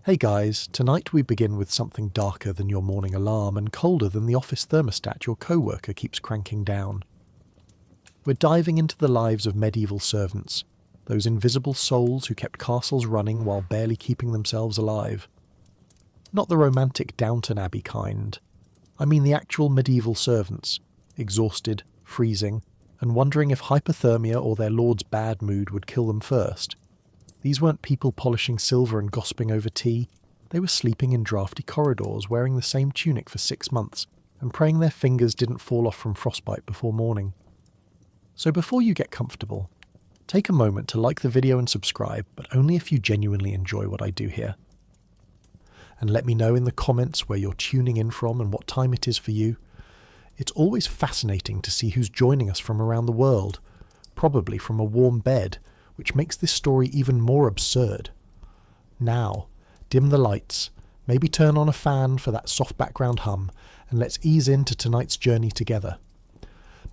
Hey guys, tonight we begin with something darker than your morning alarm and colder than the office thermostat your co-worker keeps cranking down. We're diving into the lives of medieval servants, those invisible souls who kept castles running while barely keeping themselves alive. Not the romantic Downton Abbey kind. I mean the actual medieval servants, exhausted, freezing, and wondering if hypothermia or their lord's bad mood would kill them first. These weren't people polishing silver and gossiping over tea. They were sleeping in drafty corridors, wearing the same tunic for 6 months, and praying their fingers didn't fall off from frostbite before morning. So before you get comfortable, take a moment to like the video and subscribe, but only if you genuinely enjoy what I do here. And let me know in the comments where you're tuning in from and what time it is for you. It's always fascinating to see who's joining us from around the world, probably from a warm bed, which makes this story even more absurd. Now, dim the lights, maybe turn on a fan for that soft background hum, and let's ease into tonight's journey together.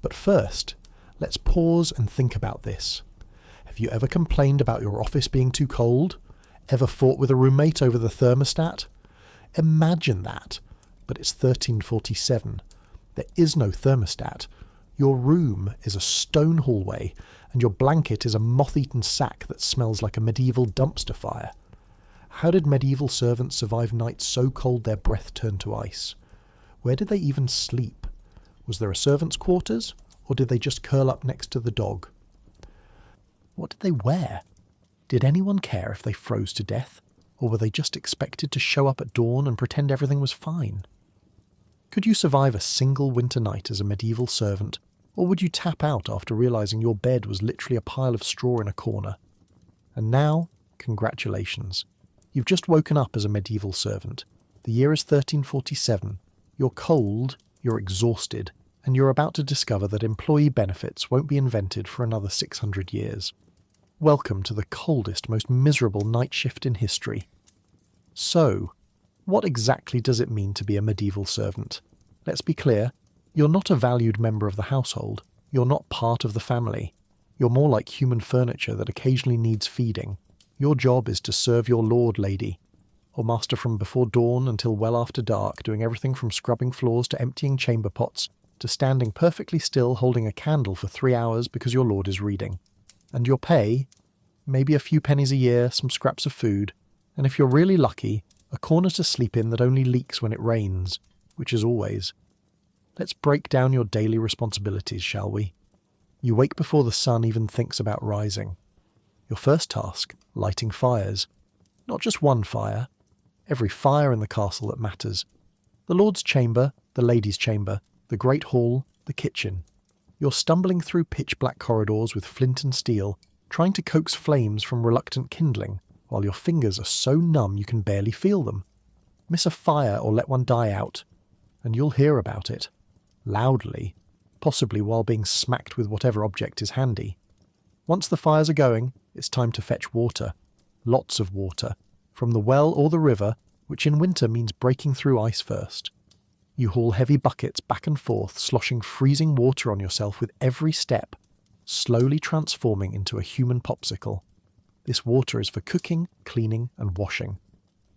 But first, let's pause and think about this. Have you ever complained about your office being too cold? Ever fought with a roommate over the thermostat? Imagine that, but it's 1347. There is no thermostat. Your room is a stone hallway, and your blanket is a moth-eaten sack that smells like a medieval dumpster fire. How did medieval servants survive nights so cold their breath turned to ice? Where did they even sleep? Was there a servant's quarters, or did they just curl up next to the dog? What did they wear? Did anyone care if they froze to death, or were they just expected to show up at dawn and pretend everything was fine? Could you survive a single winter night as a medieval servant, or would you tap out after realising your bed was literally a pile of straw in a corner? And now, congratulations. You've just woken up as a medieval servant. The year is 1347. You're cold, you're exhausted, and you're about to discover that employee benefits won't be invented for another 600 years. Welcome to the coldest, most miserable night shift in history. So, what exactly does it mean to be a medieval servant? Let's be clear. You're not a valued member of the household. You're not part of the family. You're more like human furniture that occasionally needs feeding. Your job is to serve your lord, lady, or master from before dawn until well after dark, doing everything from scrubbing floors to emptying chamber pots, to standing perfectly still holding a candle for 3 hours because your lord is reading. And your pay? Maybe a few pennies a year, some scraps of food, and if you're really lucky, a corner to sleep in that only leaks when it rains, which is always. Let's break down your daily responsibilities, shall we? You wake before the sun even thinks about rising. Your first task, lighting fires. Not just one fire. Every fire in the castle that matters. The lord's chamber, the lady's chamber, the great hall, the kitchen. You're stumbling through pitch-black corridors with flint and steel, trying to coax flames from reluctant kindling, while your fingers are so numb you can barely feel them. Miss a fire or let one die out, and you'll hear about it. Loudly, possibly while being smacked with whatever object is handy. Once the fires are going, it's time to fetch water. Lots of water. From the well or the river, which in winter means breaking through ice first. You haul heavy buckets back and forth, sloshing freezing water on yourself with every step, slowly transforming into a human popsicle. This water is for cooking, cleaning, and washing.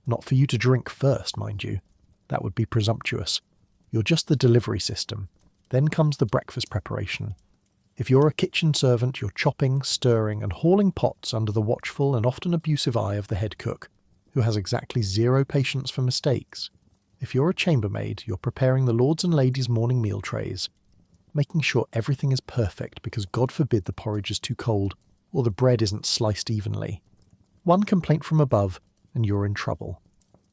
Not for you to drink first, mind you. That would be presumptuous. You're just the delivery system. Then comes the breakfast preparation. If you're a kitchen servant, you're chopping, stirring, and hauling pots under the watchful and often abusive eye of the head cook, who has exactly zero patience for mistakes. If you're a chambermaid, you're preparing the lords and ladies' morning meal trays, making sure everything is perfect because God forbid the porridge is too cold or the bread isn't sliced evenly. One complaint from above, and you're in trouble.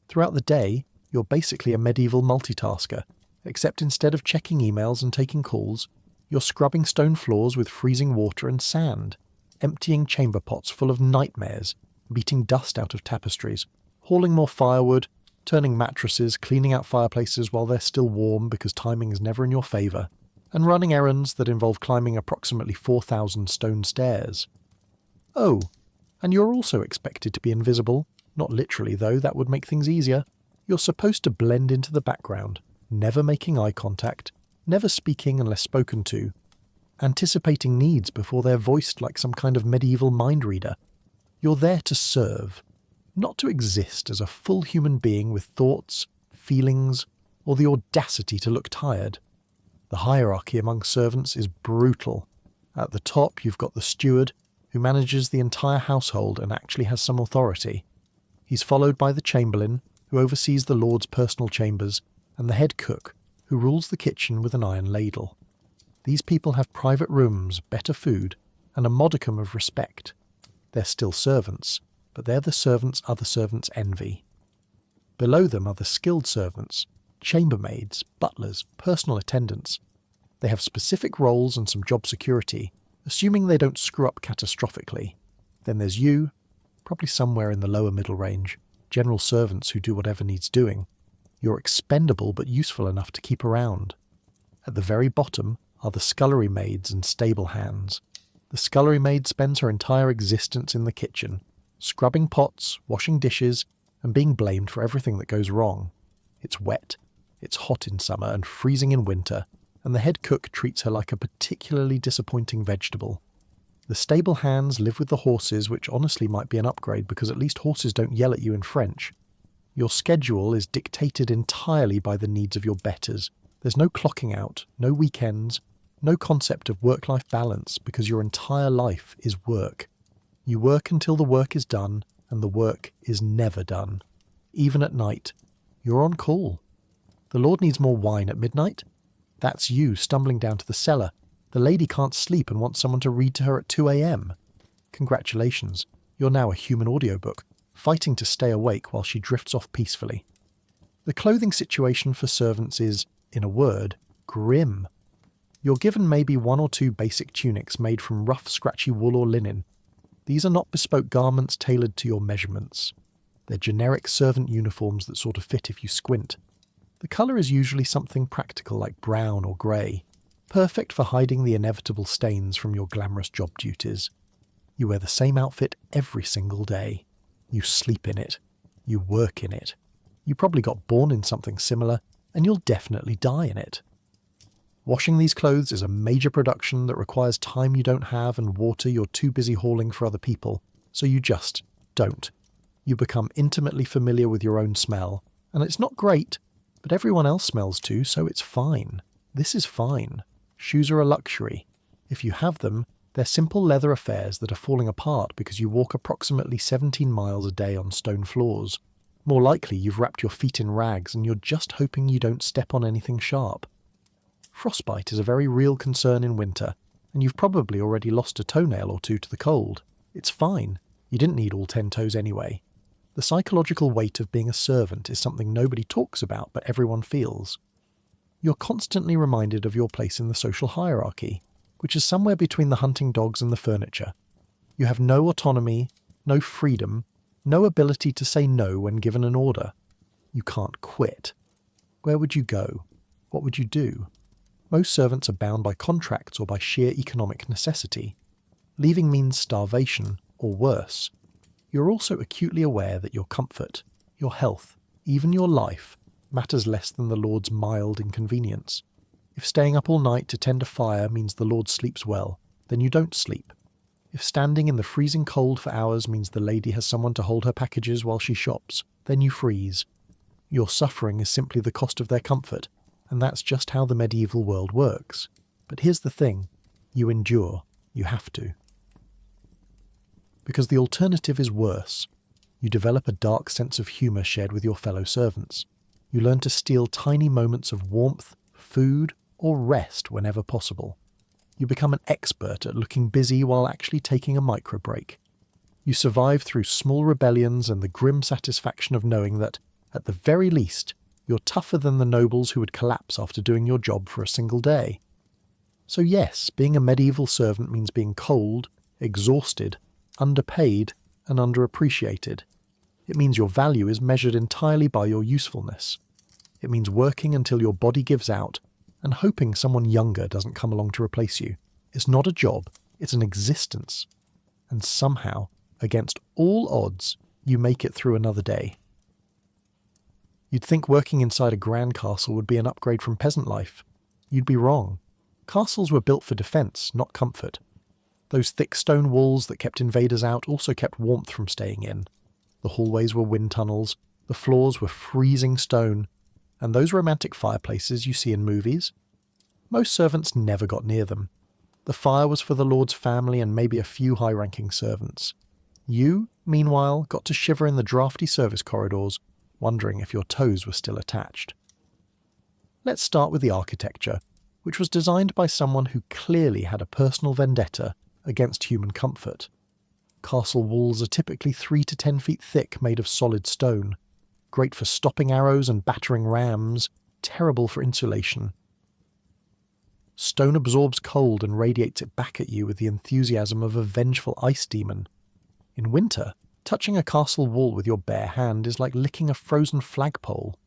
Throughout the day, you're basically a medieval multitasker, except instead of checking emails and taking calls, you're scrubbing stone floors with freezing water and sand, emptying chamber pots full of nightmares, beating dust out of tapestries, hauling more firewood, turning mattresses, cleaning out fireplaces while they're still warm because timing is never in your favour, and running errands that involve climbing approximately 4,000 stone stairs. Oh, and you're also expected to be invisible. Not literally though, that would make things easier. You're supposed to blend into the background, never making eye contact, never speaking unless spoken to, anticipating needs before they're voiced like some kind of medieval mind reader. You're there to serve. not to exist as a full human being with thoughts, feelings, or the audacity to look tired. The hierarchy among servants is brutal. At the top, you've got the steward, who manages the entire household and actually has some authority. He's followed by the chamberlain, who oversees the lord's personal chambers, and the head cook, who rules the kitchen with an iron ladle. These people have private rooms, better food, and a modicum of respect. They're still servants, but they're the servants other servants envy. Below them are the skilled servants, chambermaids, butlers, personal attendants. They have specific roles and some job security, assuming they don't screw up catastrophically. Then there's you, probably somewhere in the lower middle range, general servants who do whatever needs doing. You're expendable but useful enough to keep around. At the very bottom are the scullery maids and stable hands. The scullery maid spends her entire existence in the kitchen, scrubbing pots, washing dishes, and being blamed for everything that goes wrong. It's wet, it's hot in summer and freezing in winter, and the head cook treats her like a particularly disappointing vegetable. The stable hands live with the horses, which honestly might be an upgrade because at least horses don't yell at you in French. Your schedule is dictated entirely by the needs of your betters. There's no clocking out, no weekends, no concept of work-life balance because your entire life is work. You work until the work is done, and the work is never done. Even at night, you're on call. The Lord needs more wine at midnight. That's you stumbling down to the cellar. The lady can't sleep and wants someone to read to her at 2 a.m. Congratulations, you're now a human audiobook, fighting to stay awake while she drifts off peacefully. The clothing situation for servants is, in a word, grim. You're given maybe 1 or 2 basic tunics made from rough, scratchy wool or linen. These are not bespoke garments tailored to your measurements. They're generic servant uniforms that sort of fit if you squint. The colour is usually something practical like brown or grey, perfect for hiding the inevitable stains from your glamorous job duties. You wear the same outfit every single day. You sleep in it. You work in it. You probably got born in something similar, and you'll definitely die in it. Washing these clothes is a major production that requires time you don't have and water you're too busy hauling for other people, so you just don't. You become intimately familiar with your own smell, and it's not great, but everyone else smells too, so it's fine. This is fine. Shoes are a luxury. If you have them, they're simple leather affairs that are falling apart because you walk approximately 17 miles a day on stone floors. More likely you've wrapped your feet in rags and you're just hoping you don't step on anything sharp. Frostbite is a very real concern in winter, and you've probably already lost a toenail or 2 to the cold. It's fine. You didn't need all 10 toes anyway. The psychological weight of being a servant is something nobody talks about but everyone feels. You're constantly reminded of your place in the social hierarchy, which is somewhere between the hunting dogs and the furniture. You have no autonomy, no freedom, no ability to say no when given an order. You can't quit. Where would you go? What would you do? Most servants are bound by contracts or by sheer economic necessity. Leaving means starvation, or worse. You're also acutely aware that your comfort, your health, even your life, matters less than the Lord's mild inconvenience. If staying up all night to tend a fire means the Lord sleeps well, then you don't sleep. If standing in the freezing cold for hours means the lady has someone to hold her packages while she shops, then you freeze. Your suffering is simply the cost of their comfort, and that's just how the medieval world works. But here's the thing, you endure, you have to. Because the alternative is worse. You develop a dark sense of humour shared with your fellow servants. You learn to steal tiny moments of warmth, food, or rest whenever possible. You become an expert at looking busy while actually taking a micro break. You survive through small rebellions and the grim satisfaction of knowing that, at the very least, you're tougher than the nobles who would collapse after doing your job for a single day. So yes, being a medieval servant means being cold, exhausted, underpaid, and underappreciated. It means your value is measured entirely by your usefulness. It means working until your body gives out and hoping someone younger doesn't come along to replace you. It's not a job, it's an existence. And somehow, against all odds, you make it through another day. You'd think working inside a grand castle would be an upgrade from peasant life. You'd be wrong. Castles were built for defence, not comfort. Those thick stone walls that kept invaders out also kept warmth from staying in. The hallways were wind tunnels, the floors were freezing stone, and those romantic fireplaces you see in movies? Most servants never got near them. The fire was for the Lord's family and maybe a few high-ranking servants. You, meanwhile, got to shiver in the drafty service corridors, wondering if your toes were still attached. Let's start with the architecture, which was designed by someone who clearly had a personal vendetta against human comfort. Castle walls are typically 3 to 10 feet thick, made of solid stone. Great for stopping arrows and battering rams, terrible for insulation. Stone absorbs cold and radiates it back at you with the enthusiasm of a vengeful ice demon. In winter, touching a castle wall with your bare hand is like licking a frozen flagpole.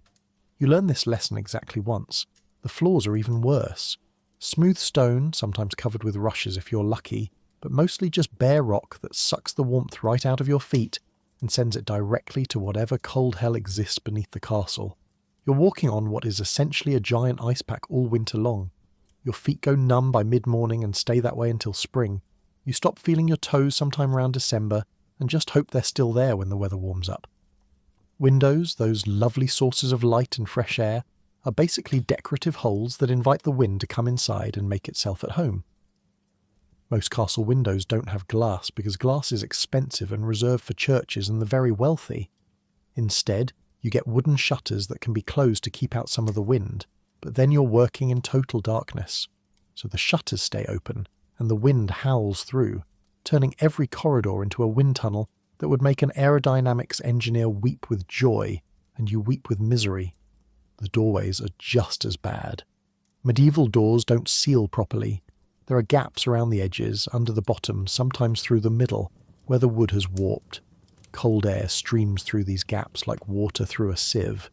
You learn this lesson exactly once. The floors are even worse. Smooth stone, sometimes covered with rushes if you're lucky, but mostly just bare rock that sucks the warmth right out of your feet and sends it directly to whatever cold hell exists beneath the castle. You're walking on what is essentially a giant ice pack all winter long. Your feet go numb by mid-morning and stay that way until spring. You stop feeling your toes sometime around December and just hope they're still there when the weather warms up. Windows, those lovely sources of light and fresh air, are basically decorative holes that invite the wind to come inside and make itself at home. Most castle windows don't have glass because glass is expensive and reserved for churches and the very wealthy. Instead, you get wooden shutters that can be closed to keep out some of the wind, but then you're working in total darkness. So the shutters stay open and the wind howls through, turning every corridor into a wind tunnel that would make an aerodynamics engineer weep with joy, and you weep with misery. The doorways are just as bad. Medieval doors don't seal properly. There are gaps around the edges, under the bottom, sometimes through the middle, where the wood has warped. Cold air streams through these gaps like water through a sieve.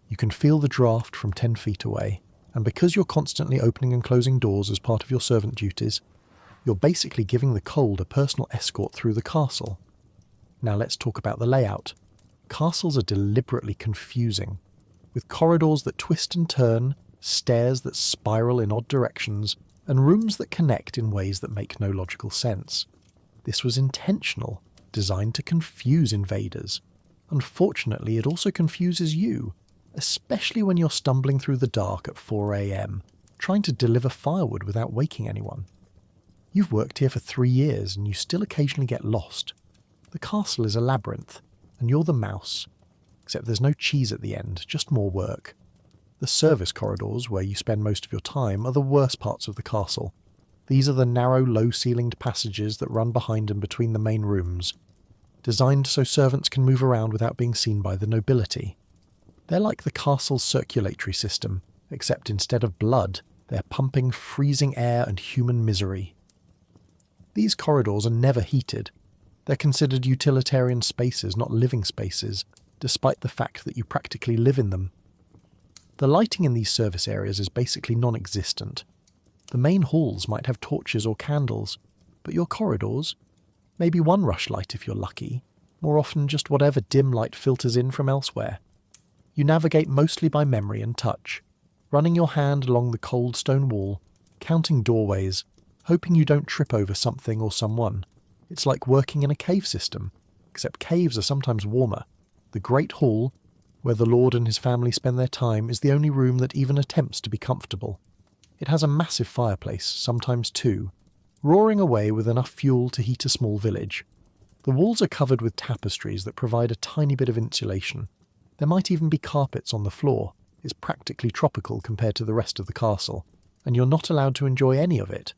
You can feel the draft from 10 feet away, and because you're constantly opening and closing doors as part of your servant duties, you're basically giving the cold a personal escort through the castle. Now let's talk about the layout. Castles are deliberately confusing, with corridors that twist and turn, stairs that spiral in odd directions, and rooms that connect in ways that make no logical sense. This was intentional, designed to confuse invaders. Unfortunately, it also confuses you, especially when you're stumbling through the dark at 4 a.m, trying to deliver firewood without waking anyone. You've worked here for 3 years and you still occasionally get lost. The castle is a labyrinth, and you're the mouse. Except there's no cheese at the end, just more work. The service corridors, where you spend most of your time, are the worst parts of the castle. These are the narrow, low-ceilinged passages that run behind and between the main rooms, designed so servants can move around without being seen by the nobility. They're like the castle's circulatory system, except instead of blood, they're pumping freezing air and human misery. These corridors are never heated. They're considered utilitarian spaces, not living spaces, despite the fact that you practically live in them. The lighting in these service areas is basically non-existent. The main halls might have torches or candles, but your corridors? Maybe one rushlight if you're lucky, more often just whatever dim light filters in from elsewhere. You navigate mostly by memory and touch, running your hand along the cold stone wall, counting doorways, hoping you don't trip over something or someone. It's like working in a cave system, except caves are sometimes warmer. The Great Hall, where the Lord and his family spend their time, is the only room that even attempts to be comfortable. It has a massive fireplace, sometimes two, roaring away with enough fuel to heat a small village. The walls are covered with tapestries that provide a tiny bit of insulation. There might even be carpets on the floor. It's practically tropical compared to the rest of the castle, and you're not allowed to enjoy any of it.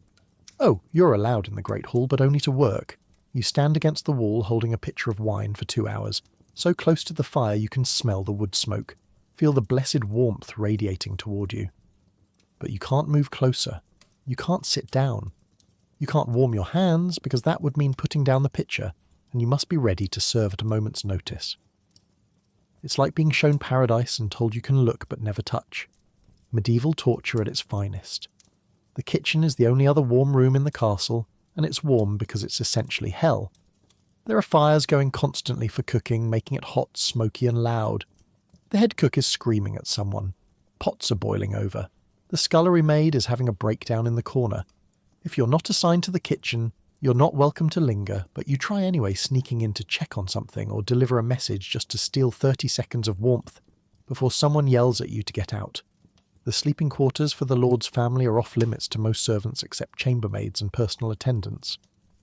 Oh, you're allowed in the Great Hall, but only to work. You stand against the wall holding a pitcher of wine for 2 hours, so close to the fire you can smell the wood smoke, feel the blessed warmth radiating toward you. But you can't move closer. You can't sit down. You can't warm your hands, because that would mean putting down the pitcher, and you must be ready to serve at a moment's notice. It's like being shown paradise and told you can look but never touch. Medieval torture at its finest. The kitchen is the only other warm room in the castle, and it's warm because it's essentially hell. There are fires going constantly for cooking, making it hot, smoky and loud. The head cook is screaming at someone. Pots are boiling over. The scullery maid is having a breakdown in the corner. If you're not assigned to the kitchen, You're not welcome to linger, but you try anyway, sneaking in to check on something or deliver a message just to steal 30 seconds of warmth before someone yells at you to get out. The sleeping quarters for the Lord's family are off limits to most servants except chambermaids and personal attendants.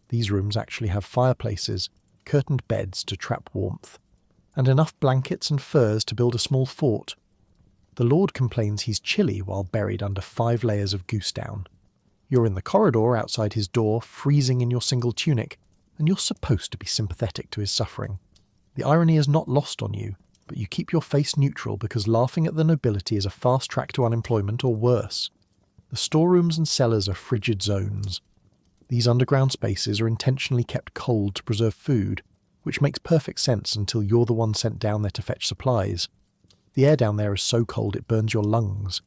These rooms actually have fireplaces, curtained beds to trap warmth, and enough blankets and furs to build a small fort. The Lord complains he's chilly while buried under 5 layers of goose down. You're in the corridor outside his door, freezing in your single tunic, and you're supposed to be sympathetic to his suffering. The irony is not lost on you, but you keep your face neutral because laughing at the nobility is a fast track to unemployment or worse. The storerooms and cellars are frigid zones. These underground spaces are intentionally kept cold to preserve food, which makes perfect sense until you're the one sent down there to fetch supplies. The air down there is so cold it burns your lungs.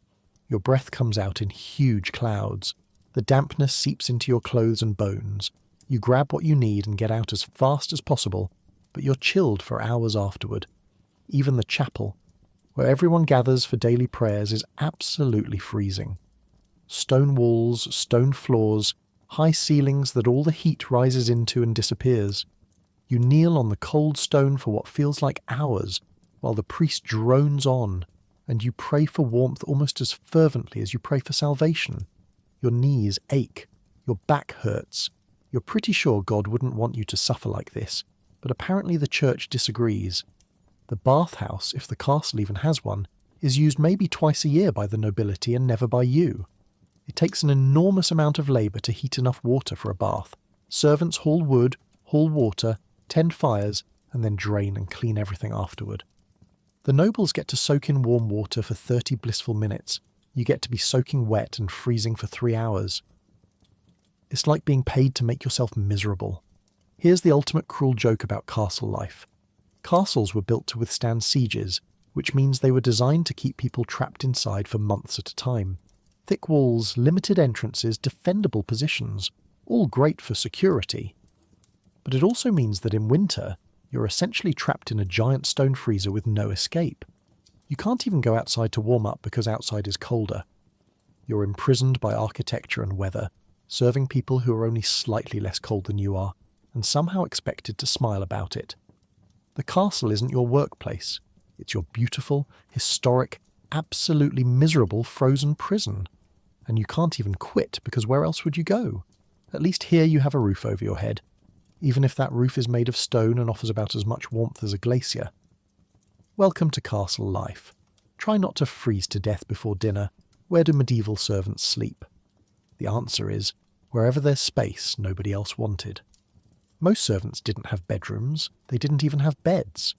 Your breath comes out in huge clouds. The dampness seeps into your clothes and bones. You grab what you need and get out as fast as possible, but you're chilled for hours afterward. Even the chapel, where everyone gathers for daily prayers, is absolutely freezing. Stone walls, stone floors, high ceilings that all the heat rises into and disappears. You kneel on the cold stone for what feels like hours, while the priest drones on, and you pray for warmth almost as fervently as you pray for salvation. Your knees ache, your back hurts. You're pretty sure God wouldn't want you to suffer like this, but apparently the church disagrees. The bathhouse, if the castle even has one, is used maybe twice a year by the nobility and never by you. It takes an enormous amount of labour to heat enough water for a bath. Servants haul wood, haul water, tend fires, and then drain and clean everything afterward. The nobles get to soak in warm water for 30 blissful minutes. You get to be soaking wet and freezing for 3 hours. It's like being paid to make yourself miserable. Here's the ultimate cruel joke about castle life. Castles were built to withstand sieges, which means they were designed to keep people trapped inside for months at a time. Thick walls, limited entrances, defendable positions, all great for security. But it also means that in winter, you're essentially trapped in a giant stone freezer with no escape. You can't even go outside to warm up because outside is colder. You're imprisoned by architecture and weather, serving people who are only slightly less cold than you are, and somehow expected to smile about it. The castle isn't your workplace. It's your beautiful, historic, absolutely miserable frozen prison. And you can't even quit because where else would you go? At least here you have a roof over your head, even if that roof is made of stone and offers about as much warmth as a glacier. Welcome to castle life. Try not to freeze to death before dinner. Where do medieval servants sleep? The answer is, wherever there's space nobody else wanted. Most servants didn't have bedrooms. They didn't even have beds.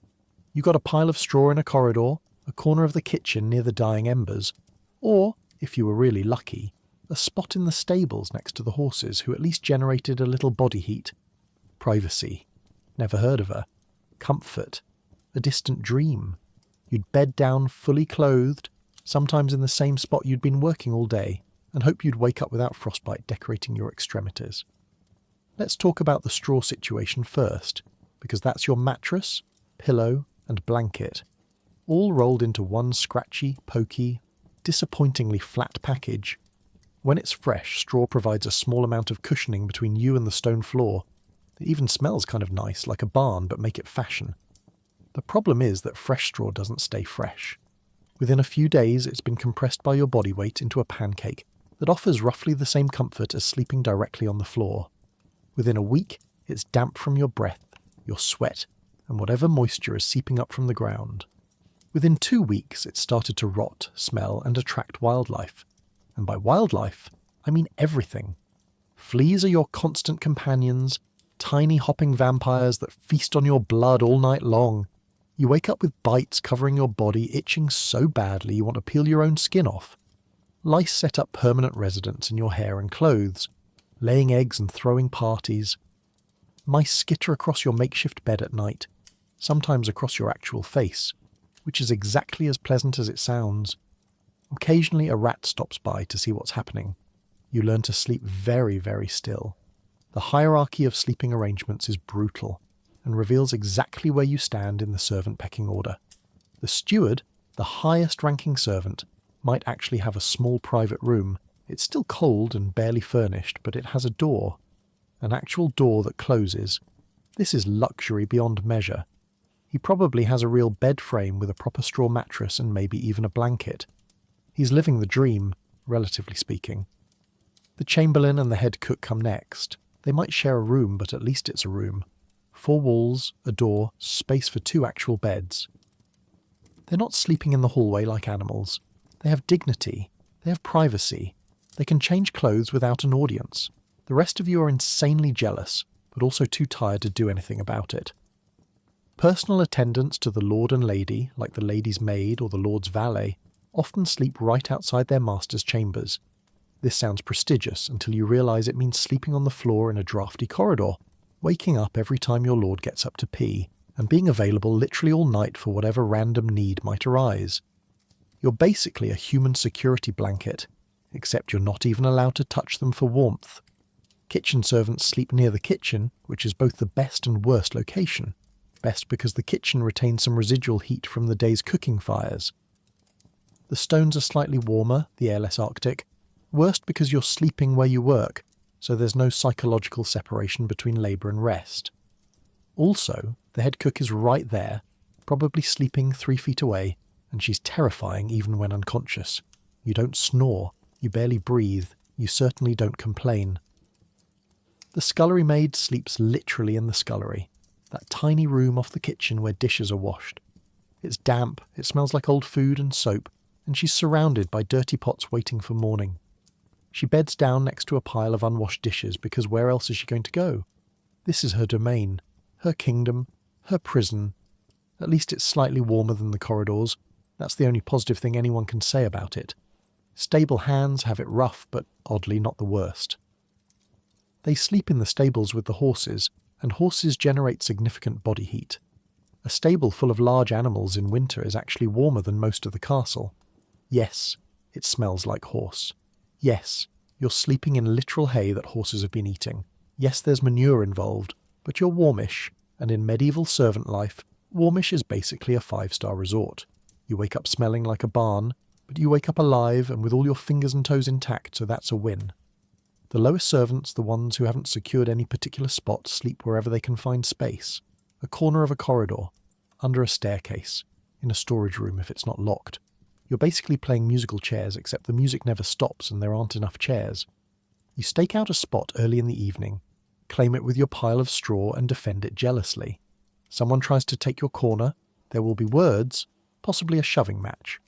You got a pile of straw in a corridor, a corner of the kitchen near the dying embers, or, if you were really lucky, a spot in the stables next to the horses who at least generated a little body heat. Privacy. Never heard of her. Comfort. A distant dream. You'd bed down fully clothed, sometimes in the same spot you'd been working all day, and hope you'd wake up without frostbite decorating your extremities. Let's talk about the straw situation first, because that's your mattress, pillow, and blanket, all rolled into one scratchy, pokey, disappointingly flat package. When it's fresh, straw provides a small amount of cushioning between you and the stone floor. It even smells kind of nice, like a barn, but make it fashion. The problem is that fresh straw doesn't stay fresh. Within a few days, it's been compressed by your body weight into a pancake that offers roughly the same comfort as sleeping directly on the floor. Within a week, it's damp from your breath, your sweat, and whatever moisture is seeping up from the ground. Within 2 weeks, it's started to rot, smell, and attract wildlife. And by wildlife, I mean everything. Fleas are your constant companions, tiny hopping vampires that feast on your blood all night long. You wake up with bites covering your body, itching so badly you want to peel your own skin off. Lice set up permanent residence in your hair and clothes, laying eggs and throwing parties. Mice skitter across your makeshift bed at night, sometimes across your actual face, which is exactly as pleasant as it sounds. Occasionally a rat stops by to see what's happening. You learn to sleep very, very still. The hierarchy of sleeping arrangements is brutal, and reveals exactly where you stand in the servant pecking order. The steward, the highest-ranking servant, might actually have a small private room. It's still cold and barely furnished, but it has a door. an actual door that closes. This is luxury beyond measure. He probably has a real bed frame with a proper straw mattress and maybe even a blanket. He's living the dream, relatively speaking. The chamberlain and the head cook come next. They might share a room, but at least it's a room. 4 walls, a door, space for 2 actual beds. They're not sleeping in the hallway like animals. They have dignity. They have privacy. They can change clothes without an audience. The rest of you are insanely jealous, but also too tired to do anything about it. Personal attendants to the lord and lady, like the lady's maid or the lord's valet, often sleep right outside their master's chambers. This sounds prestigious until you realise it means sleeping on the floor in a drafty corridor, waking up every time your lord gets up to pee, and being available literally all night for whatever random need might arise. You're basically a human security blanket, except you're not even allowed to touch them for warmth. Kitchen servants sleep near the kitchen, which is both the best and worst location. Best because the kitchen retains some residual heat from the day's cooking fires. The stones are slightly warmer, the air less arctic. Worst because you're sleeping where you work, so there's no psychological separation between labour and rest. Also, the head cook is right there, probably sleeping 3 feet away, and she's terrifying even when unconscious. You don't snore, you barely breathe, you certainly don't complain. The scullery maid sleeps literally in the scullery, that tiny room off the kitchen where dishes are washed. It's damp, it smells like old food and soap, and she's surrounded by dirty pots waiting for morning. She beds down next to a pile of unwashed dishes because where else is she going to go? This is her domain, her kingdom, her prison. At least it's slightly warmer than the corridors. That's the only positive thing anyone can say about it. Stable hands have it rough, but oddly not the worst. They sleep in the stables with the horses, and horses generate significant body heat. A stable full of large animals in winter is actually warmer than most of the castle. Yes, it smells like horse. Yes, you're sleeping in literal hay that horses have been eating. Yes, there's manure involved, but you're warmish, and in medieval servant life, warmish is basically a 5-star resort. You wake up smelling like a barn, but you wake up alive and with all your fingers and toes intact, so that's a win. The lowest servants, the ones who haven't secured any particular spot, sleep wherever they can find space. A corner of a corridor, under a staircase, in a storage room if it's not locked. You're basically playing musical chairs, except the music never stops and there aren't enough chairs. You stake out a spot early in the evening, claim it with your pile of straw and defend it jealously. Someone tries to take your corner, there will be words, possibly a shoving match.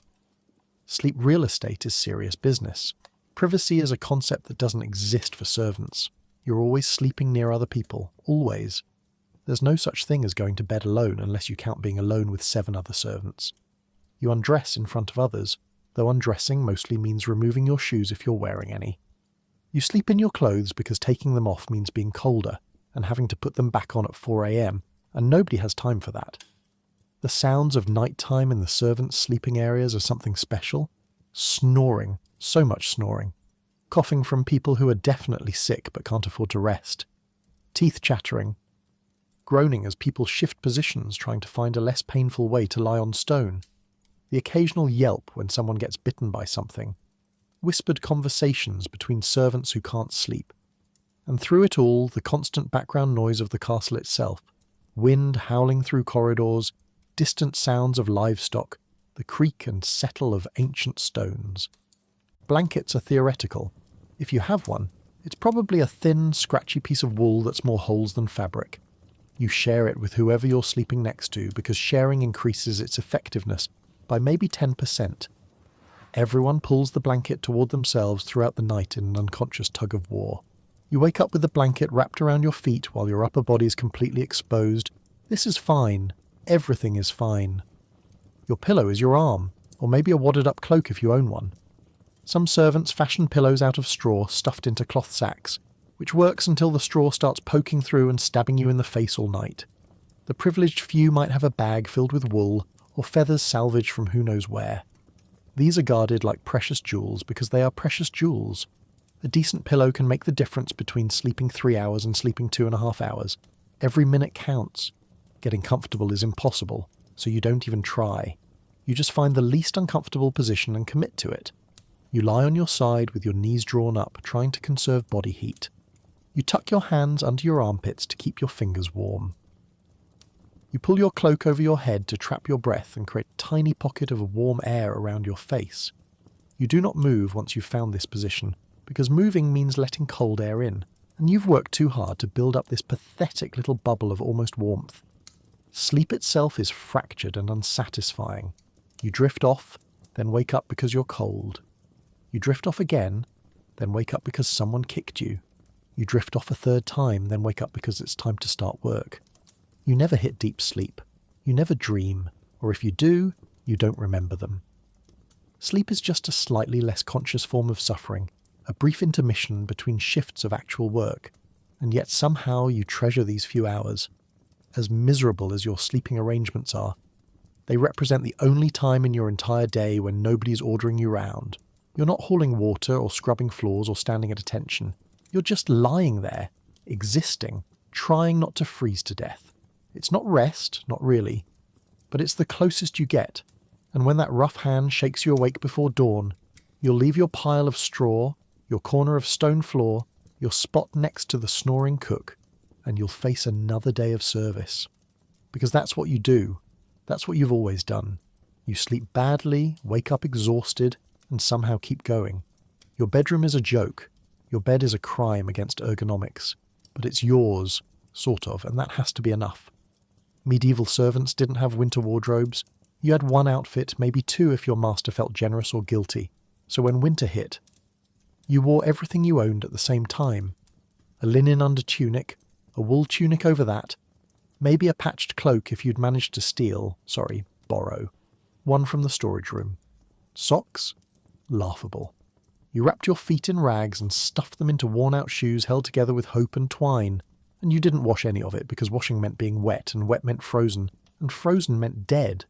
Sleep real estate is serious business. Privacy is a concept that doesn't exist for servants. You're always sleeping near other people, always. There's no such thing as going to bed alone unless you count being alone with 7 other servants. You undress in front of others, though undressing mostly means removing your shoes if you're wearing any. You sleep in your clothes because taking them off means being colder and having to put them back on at 4 a.m, and nobody has time for that. The sounds of nighttime in the servants' sleeping areas are something special. Snoring, so much snoring. Coughing from people who are definitely sick but can't afford to rest. Teeth chattering. Groaning as people shift positions trying to find a less painful way to lie on stone. The occasional yelp when someone gets bitten by something. Whispered conversations between servants who can't sleep. And through it all, the constant background noise of the castle itself. Wind howling through corridors, distant sounds of livestock, the creak and settle of ancient stones. Blankets are theoretical. If you have one, it's probably a thin, scratchy piece of wool that's more holes than fabric. You share it with whoever you're sleeping next to because sharing increases its effectiveness by maybe 10%. Everyone pulls the blanket toward themselves throughout the night in an unconscious tug of war. You wake up with the blanket wrapped around your feet while your upper body is completely exposed. This is fine. Everything is fine. Your pillow is your arm, or maybe a wadded-up cloak if you own one. Some servants fashion pillows out of straw stuffed into cloth sacks, which works until the straw starts poking through and stabbing you in the face all night. The privileged few might have a bag filled with wool, or feathers salvaged from who knows where. These are guarded like precious jewels because they are precious jewels. A decent pillow can make the difference between sleeping 3 hours and sleeping 2.5 hours. Every minute counts. Getting comfortable is impossible, so you don't even try. You just find the least uncomfortable position and commit to it. You lie on your side with your knees drawn up, trying to conserve body heat. You tuck your hands under your armpits to keep your fingers warm. You pull your cloak over your head to trap your breath and create a tiny pocket of warm air around your face. You do not move once you've found this position, because moving means letting cold air in, and you've worked too hard to build up this pathetic little bubble of almost warmth. Sleep itself is fractured and unsatisfying. You drift off, then wake up because you're cold. You drift off again, then wake up because someone kicked you. You drift off a third time, then wake up because it's time to start work. You never hit deep sleep. You never dream, or if you do, you don't remember them. Sleep is just a slightly less conscious form of suffering, a brief intermission between shifts of actual work, and yet somehow you treasure these few hours. As miserable as your sleeping arrangements are, they represent the only time in your entire day when nobody's ordering you round. You're not hauling water or scrubbing floors or standing at attention. You're just lying there, existing, trying not to freeze to death. It's not rest, not really, but it's the closest you get, and when that rough hand shakes you awake before dawn, you'll leave your pile of straw, your corner of stone floor, your spot next to the snoring cook, and you'll face another day of service. Because that's what you do. That's what you've always done. You sleep badly, wake up exhausted, and somehow keep going. Your bedroom is a joke. Your bed is a crime against ergonomics. But it's yours, sort of, and that has to be enough. Medieval servants didn't have winter wardrobes. You had one outfit, maybe two if your master felt generous or guilty. So when winter hit, you wore everything you owned at the same time. A linen under tunic, a wool tunic over that, maybe a patched cloak if you'd managed to borrow, one from the storage room. Socks? Laughable. You wrapped your feet in rags and stuffed them into worn-out shoes held together with hope and twine, and you didn't wash any of it because washing meant being wet, and wet meant frozen, and frozen meant dead.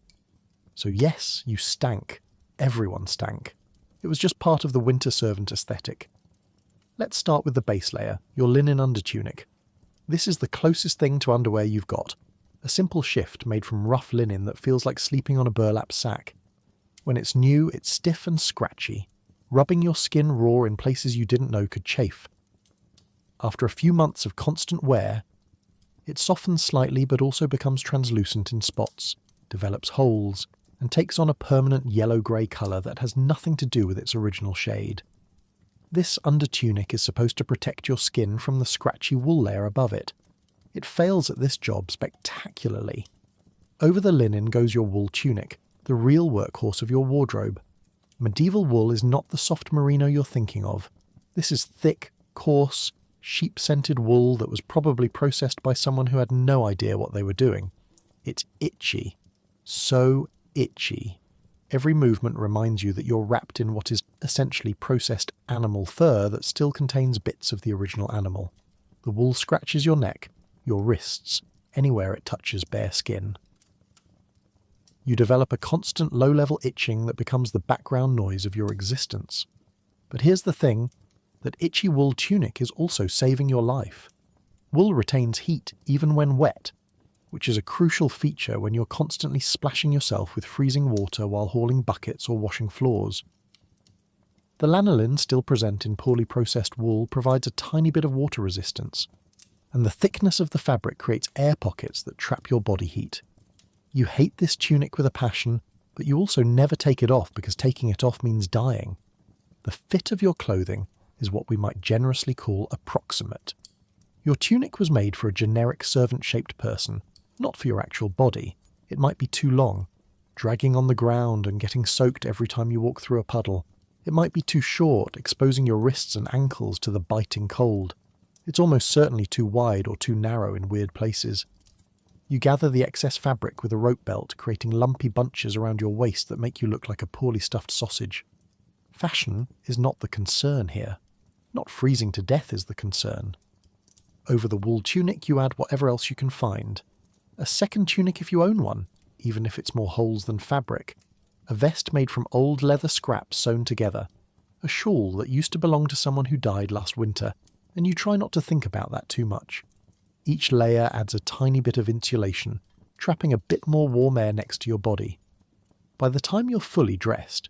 So yes, you stank. Everyone stank. It was just part of the winter servant aesthetic. Let's start with the base layer, your linen undertunic. This is the closest thing to underwear you've got. A simple shift made from rough linen that feels like sleeping on a burlap sack. When it's new, it's stiff and scratchy, rubbing your skin raw in places you didn't know could chafe. After a few months of constant wear, it softens slightly but also becomes translucent in spots, develops holes, and takes on a permanent yellow-grey colour that has nothing to do with its original shade. This undertunic is supposed to protect your skin from the scratchy wool layer above it. It fails at this job spectacularly. Over the linen goes your wool tunic, the real workhorse of your wardrobe. Medieval wool is not the soft merino you're thinking of. This is thick, coarse, sheep-scented wool that was probably processed by someone who had no idea what they were doing. It's itchy. So itchy. Every movement reminds you that you're wrapped in what is essentially processed animal fur that still contains bits of the original animal. The wool scratches your neck, your wrists, anywhere it touches bare skin. You develop a constant low-level itching that becomes the background noise of your existence. But here's the thing, that itchy wool tunic is also saving your life. Wool retains heat even when wet, which is a crucial feature when you're constantly splashing yourself with freezing water while hauling buckets or washing floors. The lanolin still present in poorly processed wool provides a tiny bit of water resistance, and the thickness of the fabric creates air pockets that trap your body heat. You hate this tunic with a passion, but you also never take it off because taking it off means dying. The fit of your clothing is what we might generously call approximate. Your tunic was made for a generic servant-shaped person, not for your actual body. It might be too long, dragging on the ground and getting soaked every time you walk through a puddle. It might be too short, exposing your wrists and ankles to the biting cold. It's almost certainly too wide or too narrow in weird places. You gather the excess fabric with a rope belt, creating lumpy bunches around your waist that make you look like a poorly stuffed sausage. Fashion is not the concern here. Not freezing to death is the concern. Over the wool tunic you add whatever else you can find. A second tunic if you own one, even if it's more holes than fabric. A vest made from old leather scraps sewn together. A shawl that used to belong to someone who died last winter, and you try not to think about that too much. Each layer adds a tiny bit of insulation, trapping a bit more warm air next to your body. By the time you're fully dressed,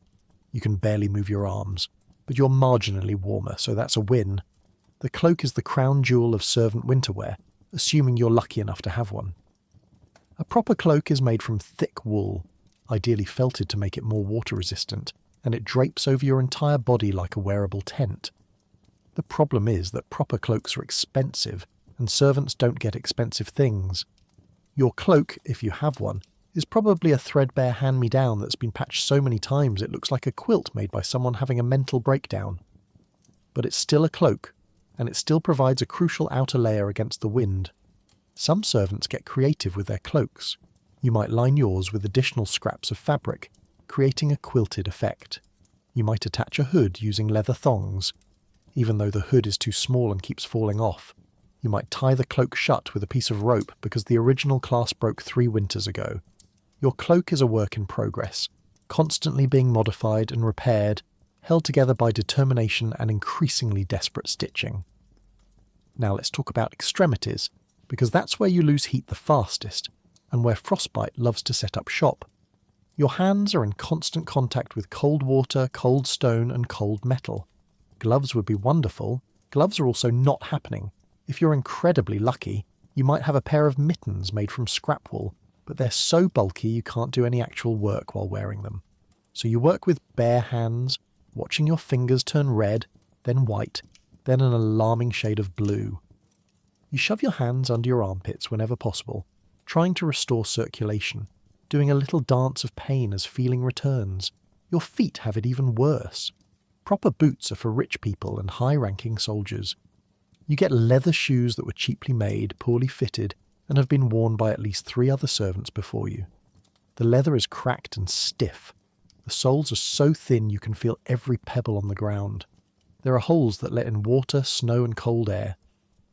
you can barely move your arms, but you're marginally warmer, so that's a win. The cloak is the crown jewel of servant winterwear, assuming you're lucky enough to have one. A proper cloak is made from thick wool, ideally felted to make it more water resistant, and it drapes over your entire body like a wearable tent. The problem is that proper cloaks are expensive, and servants don't get expensive things. Your cloak, if you have one, is probably a threadbare hand-me-down that's been patched so many times it looks like a quilt made by someone having a mental breakdown. But it's still a cloak, and it still provides a crucial outer layer against the wind. Some servants get creative with their cloaks. You might line yours with additional scraps of fabric, creating a quilted effect. You might attach a hood using leather thongs. Even though the hood is too small and keeps falling off, you might tie the cloak shut with a piece of rope because the original clasp broke 3 winters ago. Your cloak is a work in progress, constantly being modified and repaired, held together by determination and increasingly desperate stitching. Now let's talk about extremities, because that's where you lose heat the fastest, and where frostbite loves to set up shop. Your hands are in constant contact with cold water, cold stone, and cold metal. Gloves would be wonderful. Gloves are also not happening. If you're incredibly lucky, you might have a pair of mittens made from scrap wool, but they're so bulky you can't do any actual work while wearing them. So you work with bare hands, watching your fingers turn red, then white, then an alarming shade of blue. You shove your hands under your armpits whenever possible, trying to restore circulation, doing a little dance of pain as feeling returns. Your feet have it even worse. Proper boots are for rich people and high-ranking soldiers. You get leather shoes that were cheaply made, poorly fitted, and have been worn by at least 3 other servants before you. The leather is cracked and stiff. The soles are so thin you can feel every pebble on the ground. There are holes that let in water, snow, and cold air.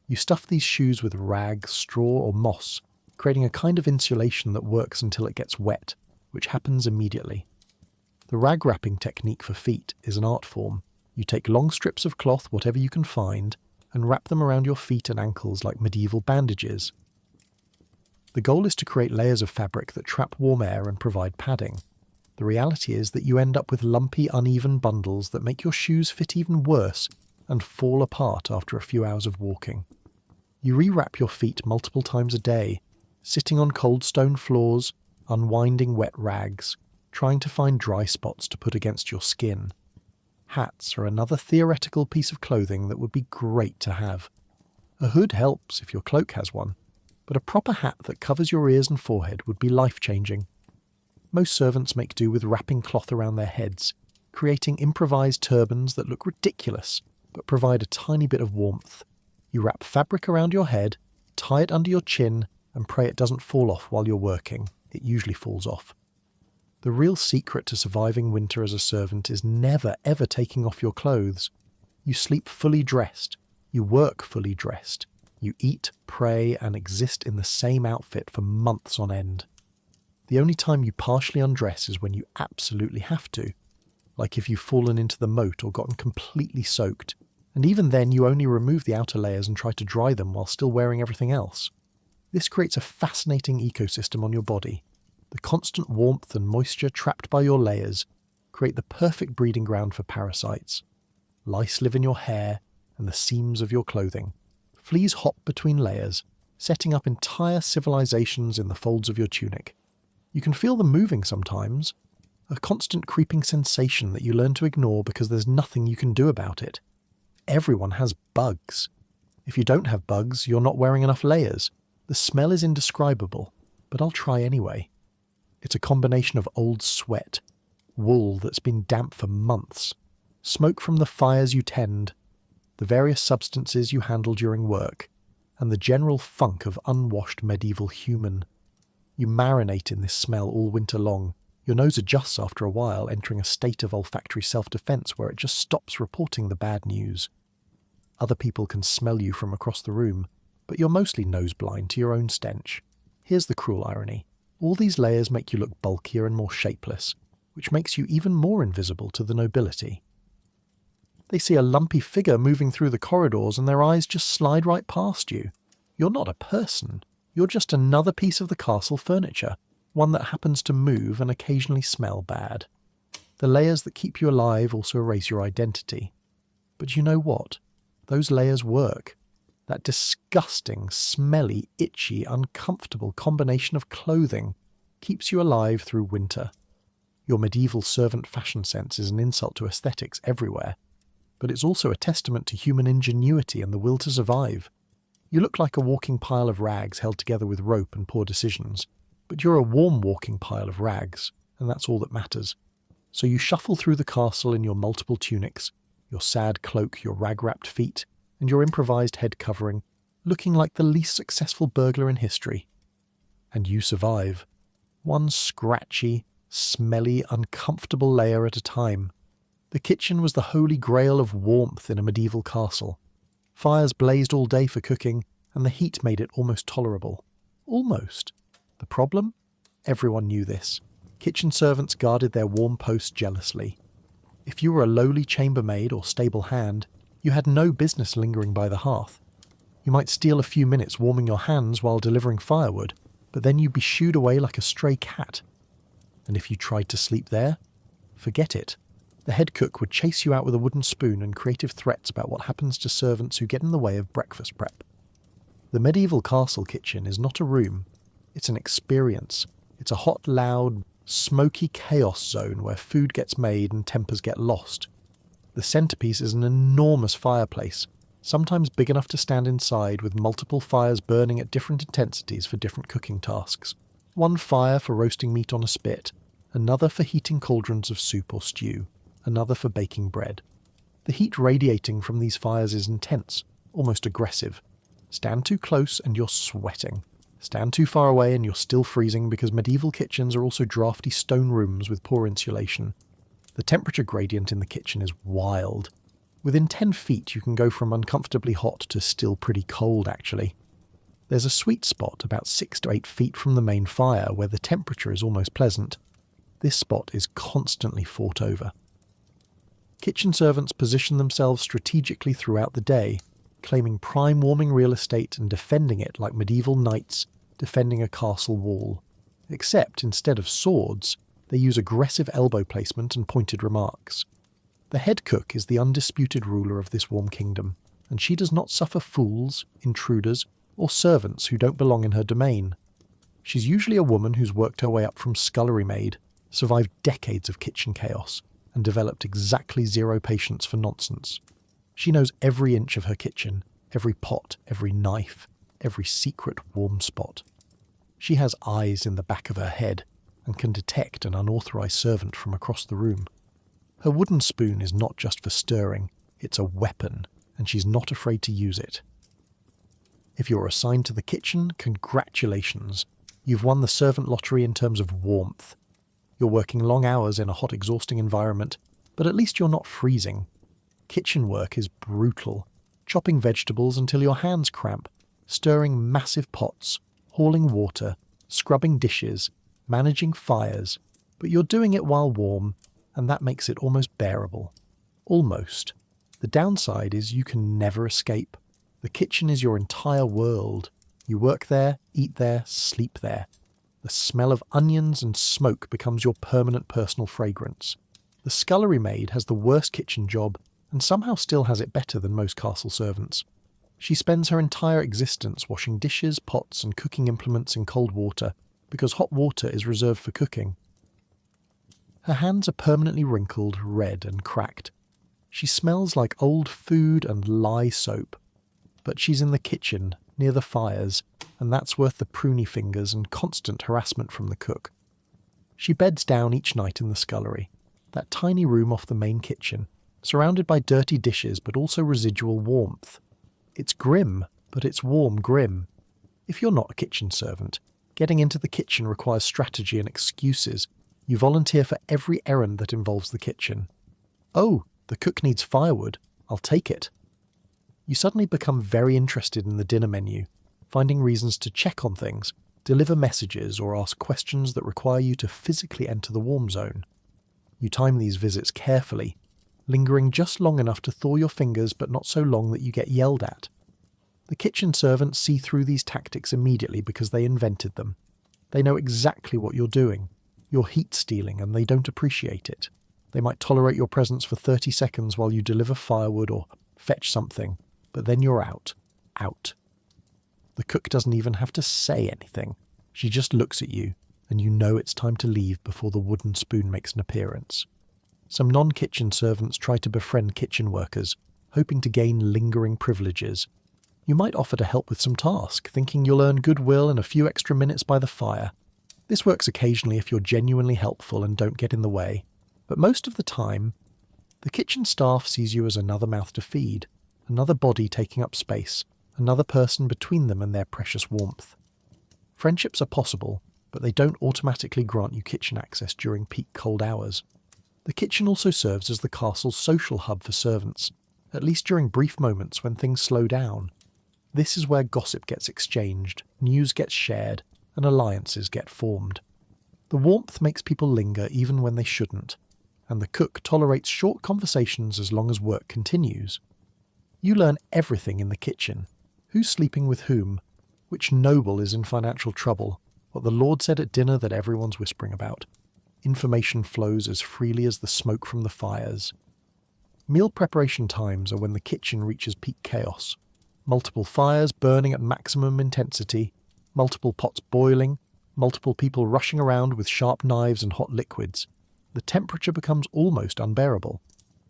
You stuff these shoes with rags, straw, or moss, creating a kind of insulation that works until it gets wet, which happens immediately. The rag wrapping technique for feet is an art form. You take long strips of cloth, whatever you can find, and wrap them around your feet and ankles like medieval bandages. The goal is to create layers of fabric that trap warm air and provide padding. The reality is that you end up with lumpy, uneven bundles that make your shoes fit even worse and fall apart after a few hours of walking. You rewrap your feet multiple times a day, sitting on cold stone floors, unwinding wet rags, trying to find dry spots to put against your skin. Hats are another theoretical piece of clothing that would be great to have. A hood helps if your cloak has one, but a proper hat that covers your ears and forehead would be life-changing. Most servants make do with wrapping cloth around their heads, creating improvised turbans that look ridiculous, but provide a tiny bit of warmth. You wrap fabric around your head, tie it under your chin, and pray it doesn't fall off while you're working. It usually falls off. The real secret to surviving winter as a servant is never ever taking off your clothes. You sleep fully dressed. You work fully dressed. You eat, pray, and exist in the same outfit for months on end. The only time you partially undress is when you absolutely have to, like if you've fallen into the moat or gotten completely soaked, and even then you only remove the outer layers and try to dry them while still wearing everything else. This creates a fascinating ecosystem on your body. The constant warmth and moisture trapped by your layers create the perfect breeding ground for parasites. Lice live in your hair and the seams of your clothing. Fleas hop between layers, setting up entire civilizations in the folds of your tunic. You can feel them moving sometimes, a constant creeping sensation that you learn to ignore because there's nothing you can do about it. Everyone has bugs. If you don't have bugs, you're not wearing enough layers. The smell is indescribable, but I'll try anyway. It's a combination of old sweat, wool that's been damp for months, smoke from the fires you tend, the various substances you handle during work, and the general funk of unwashed medieval human. You marinate in this smell all winter long. Your nose adjusts after a while, entering a state of olfactory self-defense where it just stops reporting the bad news. Other people can smell you from across the room, but you're mostly nose-blind to your own stench. Here's the cruel irony. All these layers make you look bulkier and more shapeless, which makes you even more invisible to the nobility. They see a lumpy figure moving through the corridors and their eyes just slide right past you. You're not a person. You're just another piece of the castle furniture, one that happens to move and occasionally smell bad. The layers that keep you alive also erase your identity. But you know what? Those layers work. That disgusting, smelly, itchy, uncomfortable combination of clothing keeps you alive through winter. Your medieval servant fashion sense is an insult to aesthetics everywhere, but it's also a testament to human ingenuity and the will to survive. You look like a walking pile of rags held together with rope and poor decisions, but you're a warm walking pile of rags, and that's all that matters. So you shuffle through the castle in your multiple tunics, your sad cloak, your rag-wrapped feet, and your improvised head covering, looking like the least successful burglar in history. And you survive. One scratchy, smelly, uncomfortable layer at a time. The kitchen was the holy grail of warmth in a medieval castle. Fires blazed all day for cooking, and the heat made it almost tolerable. Almost. The problem? Everyone knew this. Kitchen servants guarded their warm posts jealously. If you were a lowly chambermaid or stable hand, you had no business lingering by the hearth. You might steal a few minutes warming your hands while delivering firewood, but then you'd be shooed away like a stray cat. And if you tried to sleep there, forget it. The head cook would chase you out with a wooden spoon and creative threats about what happens to servants who get in the way of breakfast prep. The medieval castle kitchen is not a room, it's an experience. It's a hot, loud, smoky chaos zone where food gets made and tempers get lost. The centerpiece is an enormous fireplace, sometimes big enough to stand inside with multiple fires burning at different intensities for different cooking tasks. One fire for roasting meat on a spit, another for heating cauldrons of soup or stew, another for baking bread. The heat radiating from these fires is intense, almost aggressive. Stand too close and you're sweating. Stand too far away and you're still freezing because medieval kitchens are also drafty stone rooms with poor insulation. The temperature gradient in the kitchen is wild. Within 10 feet you can go from uncomfortably hot to still pretty cold actually. There's a sweet spot about 6 to 8 feet from the main fire where the temperature is almost pleasant. This spot is constantly fought over. Kitchen servants position themselves strategically throughout the day, claiming prime warming real estate and defending it like medieval knights defending a castle wall. Except instead of swords, they use aggressive elbow placement and pointed remarks. The head cook is the undisputed ruler of this warm kingdom, and she does not suffer fools, intruders, or servants who don't belong in her domain. She's usually a woman who's worked her way up from scullery maid, survived decades of kitchen chaos, and developed exactly zero patience for nonsense. She knows every inch of her kitchen, every pot, every knife, every secret warm spot. She has eyes in the back of her head, and can detect an unauthorized servant from across the room. Her wooden spoon is not just for stirring, it's a weapon, and she's not afraid to use it. If you're assigned to the kitchen, congratulations. You've won the servant lottery in terms of warmth. You're working long hours in a hot, exhausting environment, but at least you're not freezing. Kitchen work is brutal, chopping vegetables until your hands cramp, stirring massive pots, hauling water, scrubbing dishes, managing fires, but you're doing it while warm, and that makes it almost bearable. Almost. The downside is you can never escape. The kitchen is your entire world. You work there, eat there, sleep there. The smell of onions and smoke becomes your permanent personal fragrance. The scullery maid has the worst kitchen job, and somehow still has it better than most castle servants. She spends her entire existence washing dishes, pots, and cooking implements in cold water, because hot water is reserved for cooking. Her hands are permanently wrinkled, red, and cracked. She smells like old food and lye soap. But she's in the kitchen, near the fires, and that's worth the pruny fingers and constant harassment from the cook. She beds down each night in the scullery, that tiny room off the main kitchen, surrounded by dirty dishes but also residual warmth. It's grim, but it's warm grim. If you're not a kitchen servant, getting into the kitchen requires strategy and excuses. You volunteer for every errand that involves the kitchen. Oh, the cook needs firewood. I'll take it. You suddenly become very interested in the dinner menu, finding reasons to check on things, deliver messages, or ask questions that require you to physically enter the warm zone. You time these visits carefully, lingering just long enough to thaw your fingers but not so long that you get yelled at. The kitchen servants see through these tactics immediately because they invented them. They know exactly what you're doing. You're heat stealing and they don't appreciate it. They might tolerate your presence for 30 seconds while you deliver firewood or fetch something, But then you're out. Out. The cook doesn't even have to say anything. She just looks at you, and you know it's time to leave before the wooden spoon makes an appearance. Some non-kitchen servants try to befriend kitchen workers, hoping to gain lingering privileges. You might offer to help with some task, thinking you'll earn goodwill and a few extra minutes by the fire. This works occasionally if you're genuinely helpful and don't get in the way, but most of the time, the kitchen staff sees you as another mouth to feed, another body taking up space, another person between them and their precious warmth. Friendships are possible, but they don't automatically grant you kitchen access during peak cold hours. The kitchen also serves as the castle's social hub for servants, at least during brief moments when things slow down. This is where gossip gets exchanged, news gets shared, and alliances get formed. The warmth makes people linger even when they shouldn't, and the cook tolerates short conversations as long as work continues. You learn everything in the kitchen: who's sleeping with whom, which noble is in financial trouble, what the Lord said at dinner that everyone's whispering about. Information flows as freely as the smoke from the fires. Meal preparation times are when the kitchen reaches peak chaos. Multiple fires burning at maximum intensity, multiple pots boiling, multiple people rushing around with sharp knives and hot liquids. The temperature becomes almost unbearable.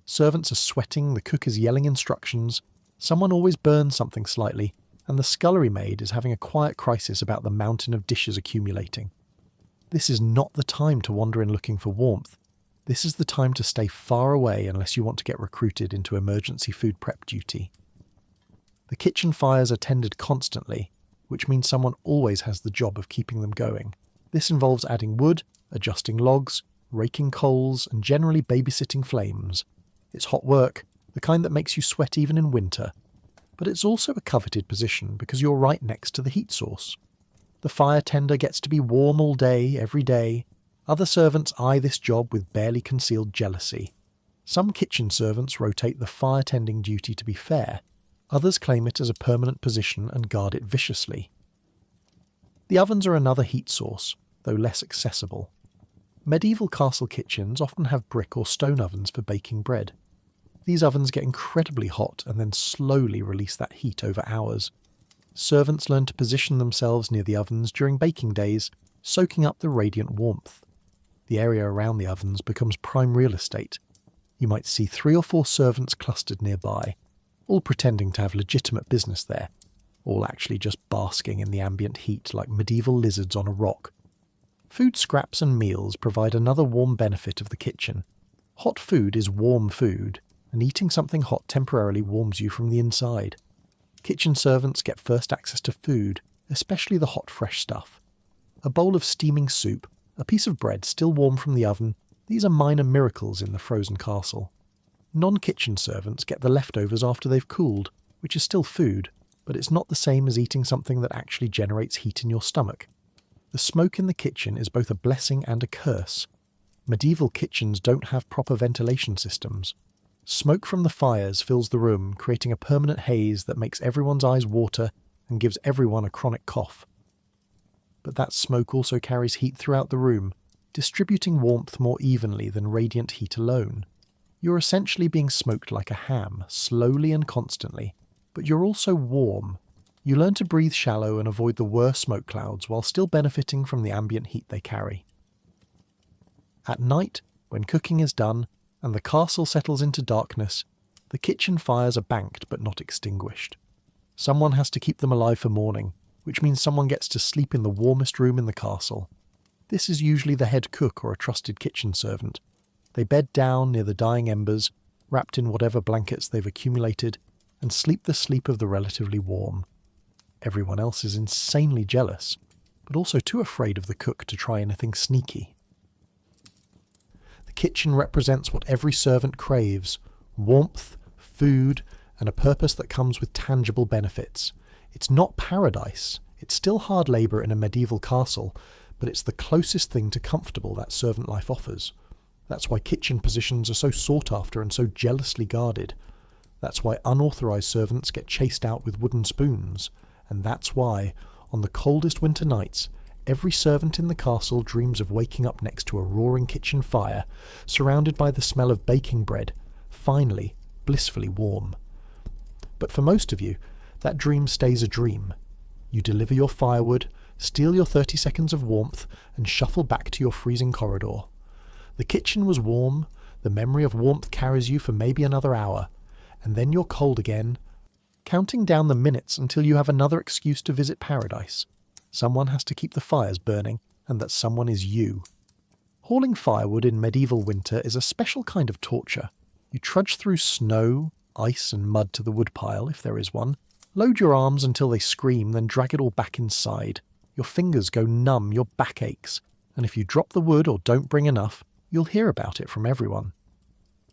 Servants are sweating, the cook is yelling instructions, someone always burns something slightly, and the scullery maid is having a quiet crisis about the mountain of dishes accumulating. This is not the time to wander in looking for warmth. This is the time to stay far away unless you want to get recruited into emergency food prep duty. The kitchen fires are tended constantly, which means someone always has the job of keeping them going. This involves adding wood, adjusting logs, raking coals, and generally babysitting flames. It's hot work, the kind that makes you sweat even in winter. But it's also a coveted position because you're right next to the heat source. The fire tender gets to be warm all day, every day. Other servants eye this job with barely concealed jealousy. Some kitchen servants rotate the fire tending duty to be fair. Others claim it as a permanent position and guard it viciously. The ovens are another heat source, though less accessible. Medieval castle kitchens often have brick or stone ovens for baking bread. These ovens get incredibly hot and then slowly release that heat over hours. Servants learn to position themselves near the ovens during baking days, soaking up the radiant warmth. The area around the ovens becomes prime real estate. You might see 3 or 4 servants clustered nearby, all pretending to have legitimate business there, all actually just basking in the ambient heat like medieval lizards on a rock. Food scraps and meals provide another warm benefit of the kitchen. Hot food is warm food, and eating something hot temporarily warms you from the inside. Kitchen servants get first access to food, especially the hot fresh stuff. A bowl of steaming soup, a piece of bread still warm from the oven, these are minor miracles in the frozen castle. Non-kitchen servants get the leftovers after they've cooled, which is still food, but it's not the same as eating something that actually generates heat in your stomach. The smoke in the kitchen is both a blessing and a curse. Medieval kitchens don't have proper ventilation systems. Smoke from the fires fills the room, creating a permanent haze that makes everyone's eyes water and gives everyone a chronic cough. But that smoke also carries heat throughout the room, distributing warmth more evenly than radiant heat alone. You're essentially being smoked like a ham, slowly and constantly, but you're also warm. You learn to breathe shallow and avoid the worst smoke clouds while still benefiting from the ambient heat they carry. At night, when cooking is done, and the castle settles into darkness, the kitchen fires are banked but not extinguished. Someone has to keep them alive for morning, which means someone gets to sleep in the warmest room in the castle. This is usually the head cook or a trusted kitchen servant. They bed down near the dying embers, wrapped in whatever blankets they've accumulated, and sleep the sleep of the relatively warm. Everyone else is insanely jealous, but also too afraid of the cook to try anything sneaky. The kitchen represents what every servant craves: warmth, food, and a purpose that comes with tangible benefits. It's not paradise. It's still hard labour in a medieval castle, but it's the closest thing to comfortable that servant life offers. That's why kitchen positions are so sought after and so jealously guarded. That's why unauthorised servants get chased out with wooden spoons. And that's why, on the coldest winter nights, every servant in the castle dreams of waking up next to a roaring kitchen fire, surrounded by the smell of baking bread, finally, blissfully warm. But for most of you, that dream stays a dream. You deliver your firewood, steal your 30 seconds of warmth, and shuffle back to your freezing corridor. The kitchen was warm, the memory of warmth carries you for maybe another hour, and then you're cold again, counting down the minutes until you have another excuse to visit paradise. Someone has to keep the fires burning, and that someone is you. Hauling firewood in medieval winter is a special kind of torture. You trudge through snow, ice and mud to the woodpile, if there is one, load your arms until they scream, then drag it all back inside. Your fingers go numb, your back aches, and if you drop the wood or don't bring enough, you'll hear about it from everyone.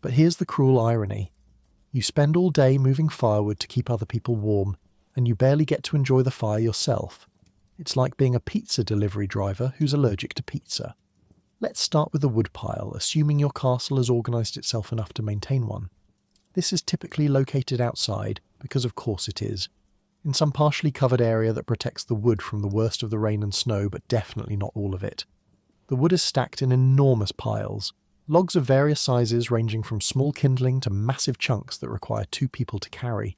But here's the cruel irony. You spend all day moving firewood to keep other people warm, and you barely get to enjoy the fire yourself. It's like being a pizza delivery driver who's allergic to pizza. Let's start with the woodpile, assuming your castle has organised itself enough to maintain one. This is typically located outside, because of course it is, in some partially covered area that protects the wood from the worst of the rain and snow, but definitely not all of it. The wood is stacked in enormous piles, logs of various sizes ranging from small kindling to massive chunks that require 2 people to carry.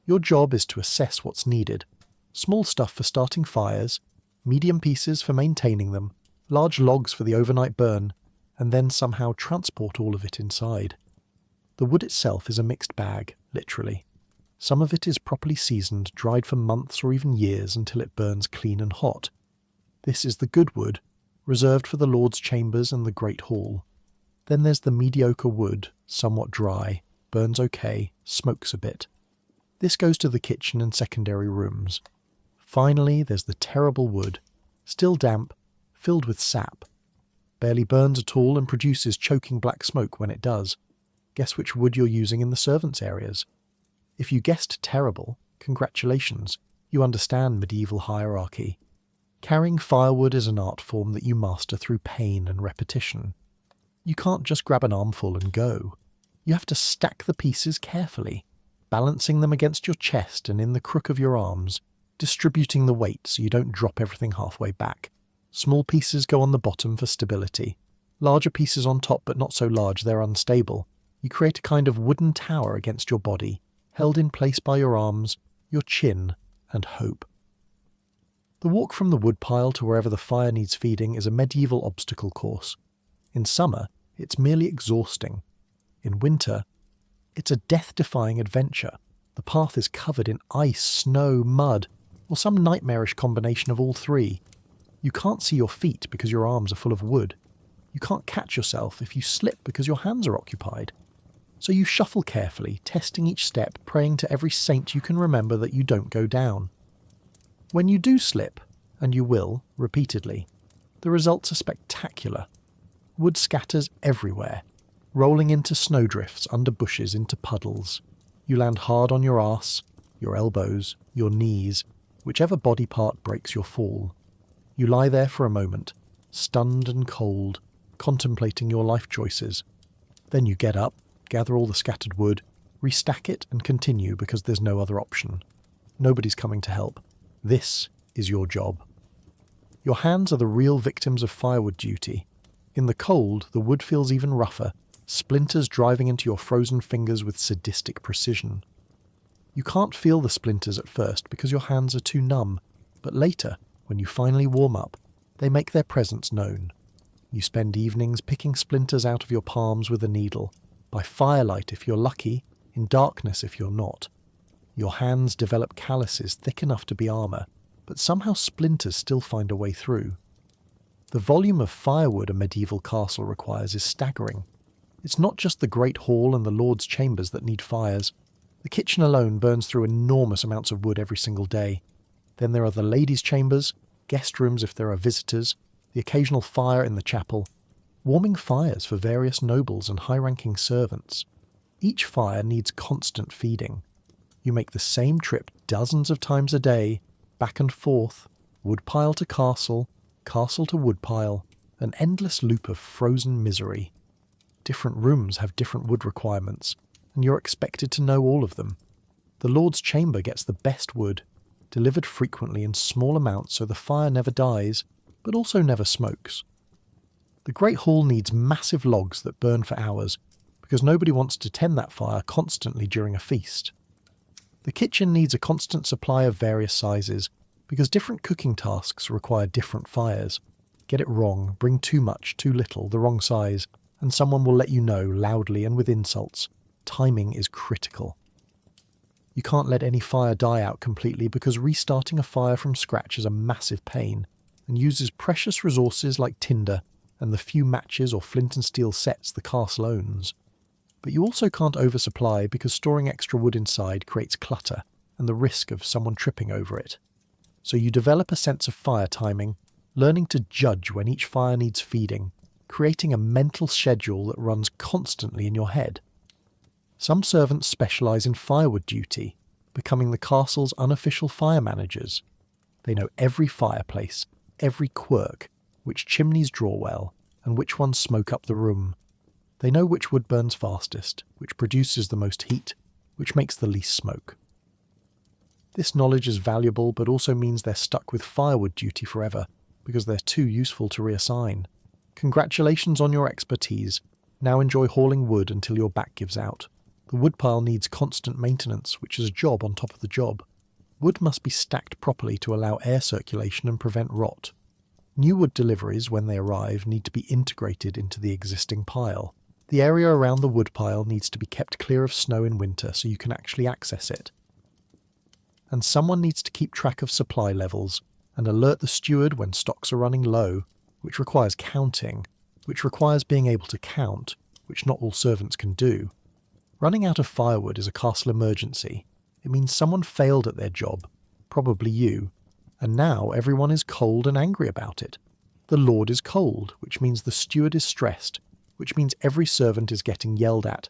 Your job is to assess what's needed. Small stuff for starting fires, medium pieces for maintaining them, large logs for the overnight burn, and then somehow transport all of it inside. The wood itself is a mixed bag, literally. Some of it is properly seasoned, dried for months or even years until it burns clean and hot. This is the good wood, reserved for the Lord's chambers and the Great Hall. Then there's the mediocre wood, somewhat dry, burns okay, smokes a bit. This goes to the kitchen and secondary rooms. Finally, there's the terrible wood, still damp, filled with sap. Barely burns at all and produces choking black smoke when it does. Guess which wood you're using in the servants' areas. If you guessed terrible, congratulations, you understand medieval hierarchy. Carrying firewood is an art form that you master through pain and repetition. You can't just grab an armful and go. You have to stack the pieces carefully, balancing them against your chest and in the crook of your arms, distributing the weight so you don't drop everything halfway back. Small pieces go on the bottom for stability. Larger pieces on top, but not so large they're unstable. You create a kind of wooden tower against your body, held in place by your arms, your chin, and hope. The walk from the woodpile to wherever the fire needs feeding is a medieval obstacle course. In summer, it's merely exhausting. In winter, it's a death-defying adventure. The path is covered in ice, snow, mud, or some nightmarish combination of all three. You can't see your feet because your arms are full of wood. You can't catch yourself if you slip because your hands are occupied. So you shuffle carefully, testing each step, praying to every saint you can remember that you don't go down. When you do slip, and you will, repeatedly, the results are spectacular. Wood scatters everywhere, rolling into snowdrifts, under bushes, into puddles. You land hard on your arse, your elbows, your knees, whichever body part breaks your fall. You lie there for a moment, stunned and cold, contemplating your life choices. Then you get up, gather all the scattered wood, restack it and continue because there's no other option. Nobody's coming to help. This is your job. Your hands are the real victims of firewood duty. In the cold, the wood feels even rougher, splinters driving into your frozen fingers with sadistic precision. You can't feel the splinters at first because your hands are too numb, but later, when you finally warm up, they make their presence known. You spend evenings picking splinters out of your palms with a needle, by firelight if you're lucky, in darkness if you're not. Your hands develop calluses thick enough to be armour, but somehow splinters still find a way through. The volume of firewood a medieval castle requires is staggering. It's not just the Great Hall and the Lord's chambers that need fires. The kitchen alone burns through enormous amounts of wood every single day. Then there are the ladies' chambers, guest rooms if there are visitors, the occasional fire in the chapel, warming fires for various nobles and high-ranking servants. Each fire needs constant feeding. You make the same trip dozens of times a day, back and forth, woodpile to castle, castle to woodpile, an endless loop of frozen misery. Different rooms have different wood requirements, and you're expected to know all of them. The Lord's chamber gets the best wood, delivered frequently in small amounts so the fire never dies, but also never smokes. The Great Hall needs massive logs that burn for hours, because nobody wants to tend that fire constantly during a feast. The kitchen needs a constant supply of various sizes, because different cooking tasks require different fires. Get it wrong, bring too much, too little, the wrong size, and someone will let you know loudly and with insults. Timing is critical. You can't let any fire die out completely because restarting a fire from scratch is a massive pain and uses precious resources like tinder and the few matches or flint and steel sets the castle owns. But you also can't oversupply because storing extra wood inside creates clutter and the risk of someone tripping over it. So you develop a sense of fire timing, learning to judge when each fire needs feeding, creating a mental schedule that runs constantly in your head. Some servants specialise in firewood duty, becoming the castle's unofficial fire managers. They know every fireplace, every quirk, which chimneys draw well, and which ones smoke up the room. They know which wood burns fastest, which produces the most heat, which makes the least smoke. This knowledge is valuable but also means they're stuck with firewood duty forever, because they're too useful to reassign. Congratulations on your expertise. Now enjoy hauling wood until your back gives out. The woodpile needs constant maintenance, which is a job on top of the job. Wood must be stacked properly to allow air circulation and prevent rot. New wood deliveries, when they arrive, need to be integrated into the existing pile. The area around the woodpile needs to be kept clear of snow in winter so you can actually access it. And someone needs to keep track of supply levels and alert the steward when stocks are running low, which requires counting, which requires being able to count, which not all servants can do. Running out of firewood is a castle emergency. It means someone failed at their job, probably you, and now everyone is cold and angry about it. The lord is cold, which means the steward is stressed, which means every servant is getting yelled at.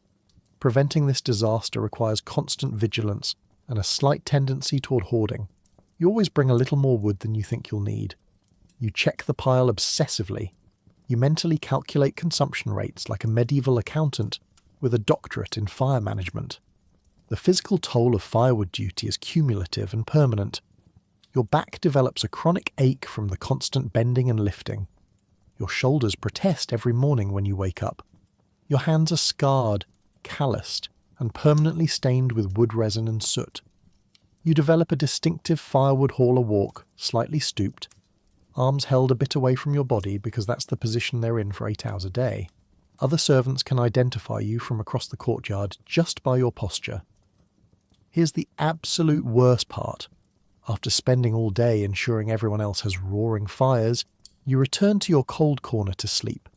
Preventing this disaster requires constant vigilance and a slight tendency toward hoarding. You always bring a little more wood than you think you'll need. You check the pile obsessively. You mentally calculate consumption rates like a medieval accountant with a doctorate in fire management. The physical toll of firewood duty is cumulative and permanent. Your back develops a chronic ache from the constant bending and lifting. Your shoulders protest every morning when you wake up. Your hands are scarred, calloused, and permanently stained with wood resin and soot. You develop a distinctive firewood hauler walk, slightly stooped, arms held a bit away from your body because that's the position they're in for 8 hours a day. Other servants can identify you from across the courtyard just by your posture. Here's the absolute worst part. After spending all day ensuring everyone else has roaring fires, you return to your cold corner to sleep.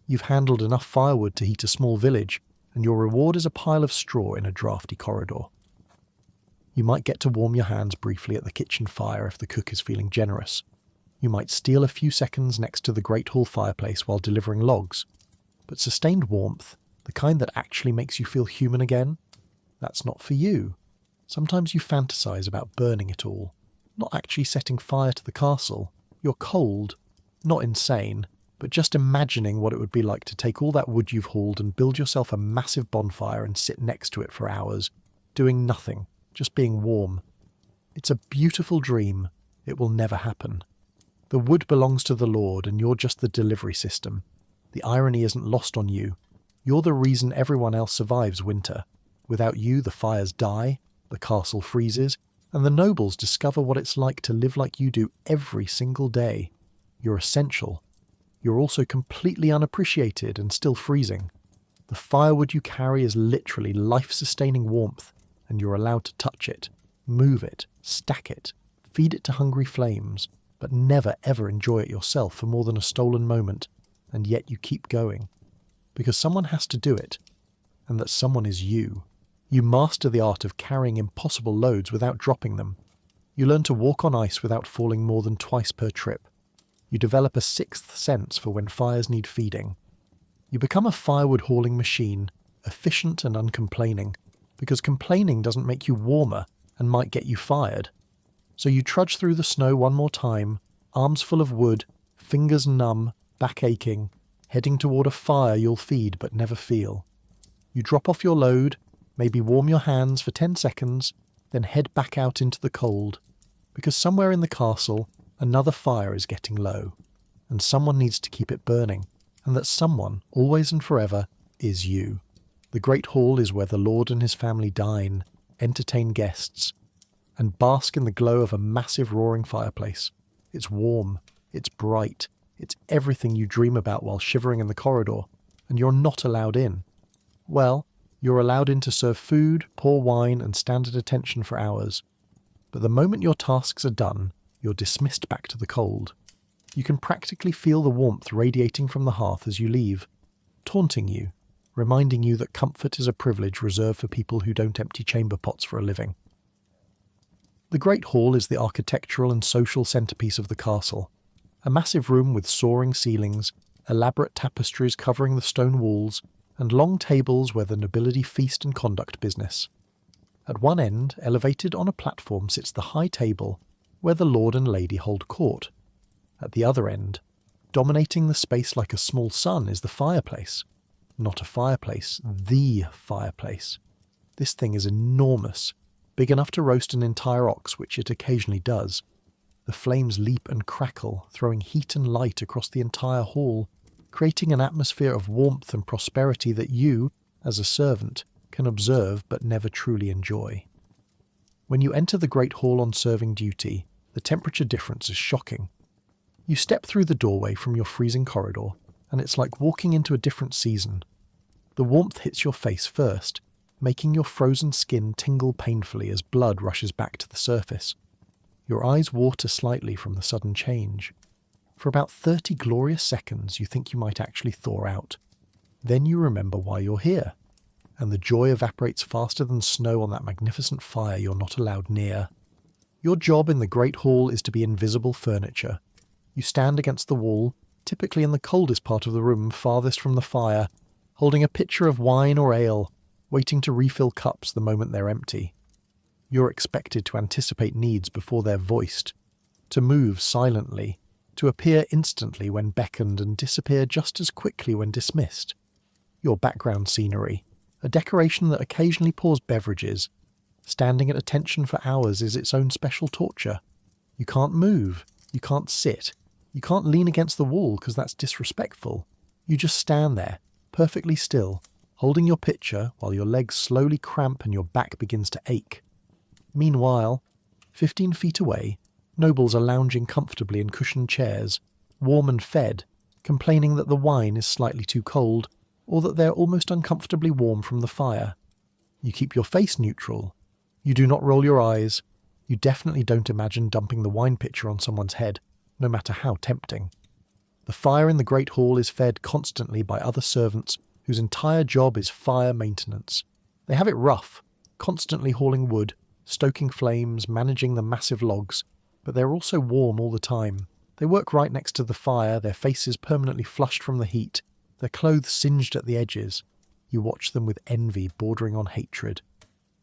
You've handled enough firewood to heat a small village, and your reward is a pile of straw in a drafty corridor. You might get to warm your hands briefly at the kitchen fire if the cook is feeling generous. You might steal a few seconds next to the Great Hall fireplace while delivering logs. But sustained warmth, the kind that actually makes you feel human again, that's not for you. Sometimes you fantasize about burning it all, not actually setting fire to the castle. You're cold, not insane, but just imagining what it would be like to take all that wood you've hauled and build yourself a massive bonfire and sit next to it for hours, doing nothing, just being warm. It's a beautiful dream. It will never happen. The wood belongs to the Lord and you're just the delivery system. The irony isn't lost on you. You're the reason everyone else survives winter. Without you, the fires die, the castle freezes, and the nobles discover what it's like to live like you do every single day. You're essential. You're also completely unappreciated and still freezing. The firewood you carry is literally life-sustaining warmth, and you're allowed to touch it, move it, stack it, feed it to hungry flames, but never ever enjoy it yourself for more than a stolen moment, and yet you keep going. Because someone has to do it, and that someone is you. You master the art of carrying impossible loads without dropping them. You learn to walk on ice without falling more than twice per trip. You develop a sixth sense for when fires need feeding. You become a firewood hauling machine, efficient and uncomplaining, because complaining doesn't make you warmer and might get you fired. So you trudge through the snow one more time, arms full of wood, fingers numb, back aching, heading toward a fire you'll feed but never feel. You drop off your load, maybe warm your hands for 10 seconds, then head back out into the cold, because somewhere in the castle, another fire is getting low, and someone needs to keep it burning, and that someone, always and forever, is you. The Great Hall is where the Lord and his family dine. entertain guests, and bask in the glow of a massive roaring fireplace. It's warm, it's bright, it's everything you dream about while shivering in the corridor, and you're not allowed in. Well, you're allowed in to serve food, pour wine, and stand at attention for hours. But the moment your tasks are done, you're dismissed back to the cold. You can practically feel the warmth radiating from the hearth as you leave, taunting you, reminding you that comfort is a privilege reserved for people who don't empty chamber pots for a living. The Great Hall is the architectural and social centrepiece of the castle, a massive room with soaring ceilings, elaborate tapestries covering the stone walls, and long tables where the nobility feast and conduct business. At one end, elevated on a platform, sits the high table, where the lord and lady hold court. At the other end, dominating the space like a small sun, is the fireplace. Not a fireplace, the fireplace. This thing is enormous, big enough to roast an entire ox, which it occasionally does. The flames leap and crackle, throwing heat and light across the entire hall, creating an atmosphere of warmth and prosperity that you, as a servant, can observe but never truly enjoy. When you enter the Great Hall on serving duty, the temperature difference is shocking. You step through the doorway from your freezing corridor, and it's like walking into a different season. The warmth hits your face first, making your frozen skin tingle painfully as blood rushes back to the surface. Your eyes water slightly from the sudden change. For about 30 glorious seconds, you think you might actually thaw out. Then you remember why you're here, and the joy evaporates faster than snow on that magnificent fire you're not allowed near. Your job in the Great Hall is to be invisible furniture. You stand against the wall, typically in the coldest part of the room, farthest from the fire, holding a pitcher of wine or ale, waiting to refill cups the moment they're empty. You're expected to anticipate needs before they're voiced, to move silently, to appear instantly when beckoned and disappear just as quickly when dismissed. Your background scenery, a decoration that occasionally pours beverages, standing at attention for hours is its own special torture. You can't move, you can't sit, you can't lean against the wall because that's disrespectful. You just stand there, perfectly still, holding your pitcher while your legs slowly cramp and your back begins to ache. Meanwhile, 15 feet away, nobles are lounging comfortably in cushioned chairs, warm and fed, complaining that the wine is slightly too cold, or that they're almost uncomfortably warm from the fire. You keep your face neutral. You do not roll your eyes. You definitely don't imagine dumping the wine pitcher on someone's head, no matter how tempting. The fire in the Great Hall is fed constantly by other servants whose entire job is fire maintenance. They have it rough, constantly hauling wood, stoking flames, managing the massive logs, but they're also warm all the time. They work right next to the fire, their faces permanently flushed from the heat, their clothes singed at the edges. You watch them with envy bordering on hatred.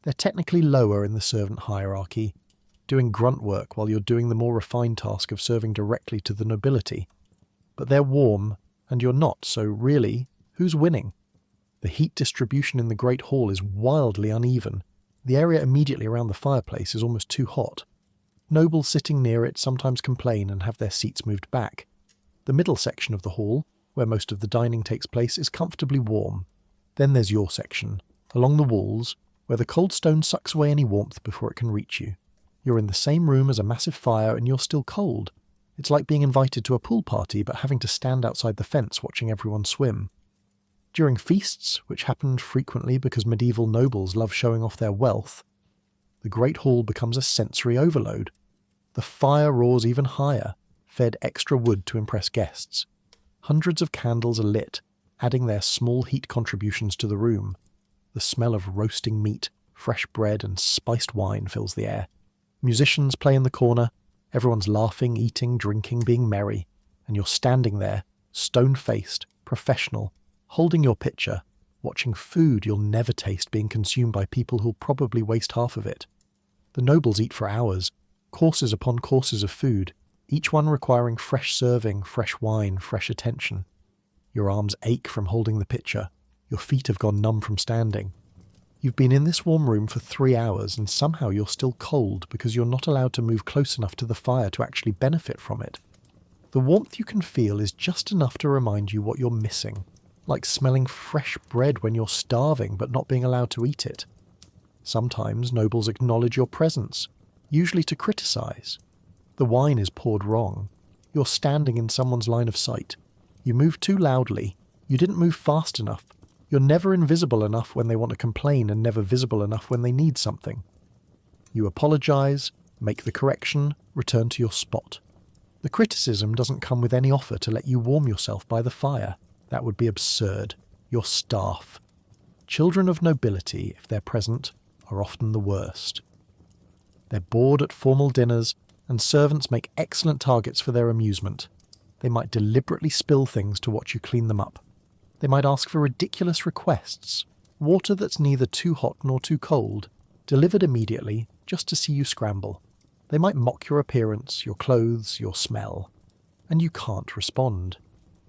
They're technically lower in the servant hierarchy, doing grunt work while you're doing the more refined task of serving directly to the nobility. But they're warm, and you're not, so really, who's winning? The heat distribution in the Great Hall is wildly uneven. The area immediately around the fireplace is almost too hot. Nobles sitting near it sometimes complain and have their seats moved back. The middle section of the hall, where most of the dining takes place, is comfortably warm. Then there's your section, along the walls, where the cold stone sucks away any warmth before it can reach you. You're in the same room as a massive fire and you're still cold. It's like being invited to a pool party but having to stand outside the fence watching everyone swim. During feasts, which happened frequently because medieval nobles love showing off their wealth, the Great Hall becomes a sensory overload. The fire roars even higher, fed extra wood to impress guests. Hundreds of candles are lit, adding their small heat contributions to the room. The smell of roasting meat, fresh bread, and spiced wine fills the air. Musicians play in the corner, everyone's laughing, eating, drinking, being merry, and you're standing there, stone-faced, professional, holding your pitcher, watching food you'll never taste being consumed by people who'll probably waste half of it. The nobles eat for hours, courses upon courses of food, each one requiring fresh serving, fresh wine, fresh attention. Your arms ache from holding the pitcher, your feet have gone numb from standing. You've been in this warm room for 3 hours and somehow you're still cold because you're not allowed to move close enough to the fire to actually benefit from it. The warmth you can feel is just enough to remind you what you're missing, like smelling fresh bread when you're starving but not being allowed to eat it. Sometimes nobles acknowledge your presence, usually to criticize. The wine is poured wrong. You're standing in someone's line of sight. You move too loudly. You didn't move fast enough. You're never invisible enough when they want to complain and never visible enough when they need something. You apologize, make the correction, return to your spot. The criticism doesn't come with any offer to let you warm yourself by the fire. That would be absurd. Your staff. Children of nobility, if they're present, are often the worst. They're bored at formal dinners, and servants make excellent targets for their amusement. They might deliberately spill things to watch you clean them up. They might ask for ridiculous requests, water that's neither too hot nor too cold, delivered immediately, just to see you scramble. They might mock your appearance, your clothes, your smell. And you can't respond.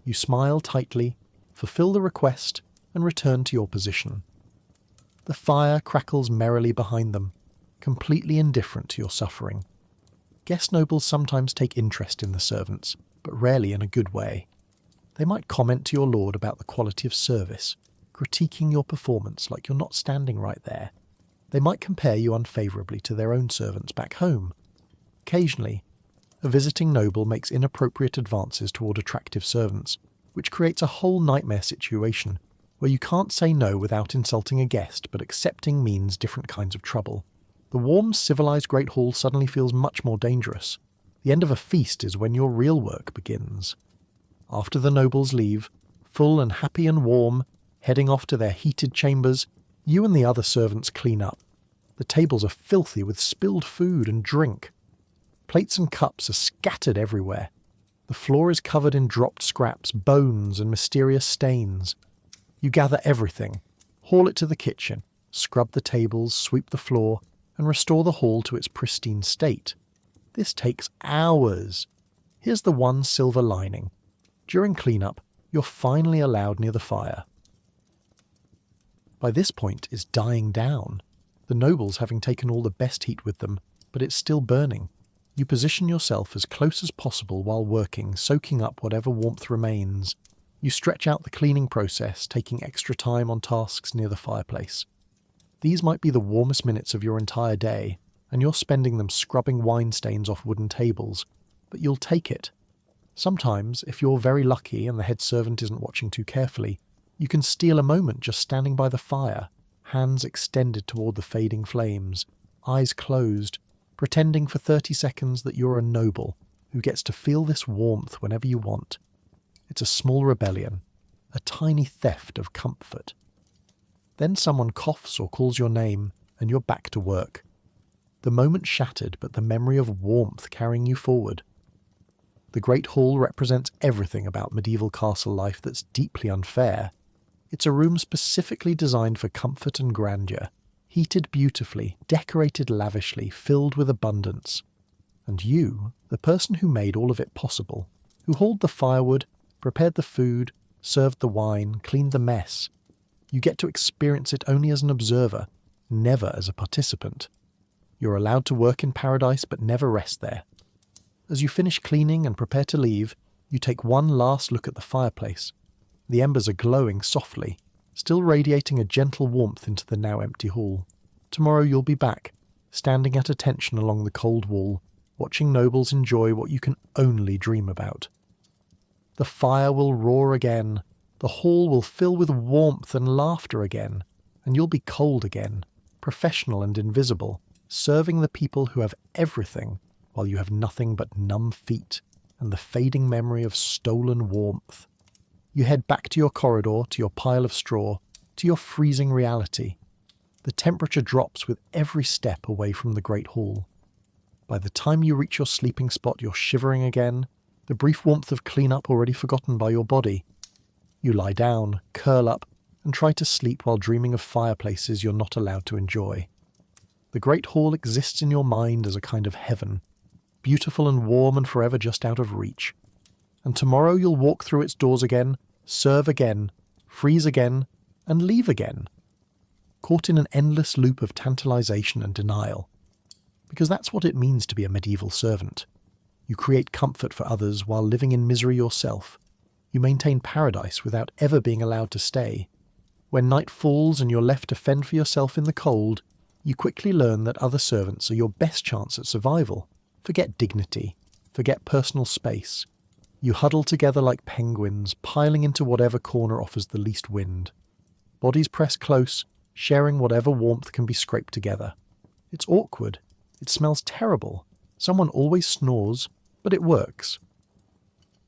You smile tightly, fulfill the request, and return to your position. The fire crackles merrily behind them, completely indifferent to your suffering. Guest nobles sometimes take interest in the servants, but rarely in a good way. They might comment to your lord about the quality of service, critiquing your performance like you're not standing right there. They might compare you unfavourably to their own servants back home. Occasionally, a visiting noble makes inappropriate advances toward attractive servants, which creates a whole nightmare situation where you can't say no without insulting a guest, but accepting means different kinds of trouble. The warm, civilized Great Hall suddenly feels much more dangerous. The end of a feast is when your real work begins. After the nobles leave, full and happy and warm, heading off to their heated chambers, you and the other servants clean up. The tables are filthy with spilled food and drink. Plates and cups are scattered everywhere. The floor is covered in dropped scraps, bones, and mysterious stains. You gather everything, haul it to the kitchen, scrub the tables, sweep the floor, and restore the hall to its pristine state. This takes hours. Here's the one silver lining. During cleanup, you're finally allowed near the fire. By this point, it's dying down, the nobles having taken all the best heat with them, but it's still burning. You position yourself as close as possible while working, soaking up whatever warmth remains. You stretch out the cleaning process, taking extra time on tasks near the fireplace. These might be the warmest minutes of your entire day, and you're spending them scrubbing wine stains off wooden tables, but you'll take it. Sometimes, if you're very lucky and the head servant isn't watching too carefully, you can steal a moment just standing by the fire, hands extended toward the fading flames, eyes closed, pretending for 30 seconds that you're a noble who gets to feel this warmth whenever you want. It's a small rebellion, a tiny theft of comfort. Then someone coughs or calls your name, and you're back to work. The moment shattered, but the memory of warmth carrying you forward. The Great Hall represents everything about medieval castle life that's deeply unfair. It's a room specifically designed for comfort and grandeur, heated beautifully, decorated lavishly, filled with abundance. And you, the person who made all of it possible, who hauled the firewood, prepared the food, served the wine, cleaned the mess, you get to experience it only as an observer, never as a participant. You're allowed to work in paradise but never rest there. As you finish cleaning and prepare to leave, you take one last look at the fireplace. The embers are glowing softly, still radiating a gentle warmth into the now empty hall. Tomorrow you'll be back, standing at attention along the cold wall, watching nobles enjoy what you can only dream about. The fire will roar again, the hall will fill with warmth and laughter again, and you'll be cold again, professional and invisible, serving the people who have everything while you have nothing but numb feet and the fading memory of stolen warmth. You head back to your corridor, to your pile of straw, to your freezing reality. The temperature drops with every step away from the Great Hall. By the time you reach your sleeping spot, you're shivering again, the brief warmth of cleanup already forgotten by your body. You lie down, curl up, and try to sleep while dreaming of fireplaces you're not allowed to enjoy. The Great Hall exists in your mind as a kind of heaven, beautiful and warm and forever just out of reach. And tomorrow you'll walk through its doors again, serve again, freeze again, and leave again, caught in an endless loop of tantalization and denial. Because that's what it means to be a medieval servant. You create comfort for others while living in misery yourself. You maintain paradise without ever being allowed to stay. When night falls and you're left to fend for yourself in the cold, You quickly learn that other servants are your best chance at survival. Forget dignity. Forget personal space. You huddle together like penguins, piling into whatever corner offers the least wind. Bodies press close, sharing whatever warmth can be scraped together. It's awkward. It smells terrible. Someone always snores, but it works.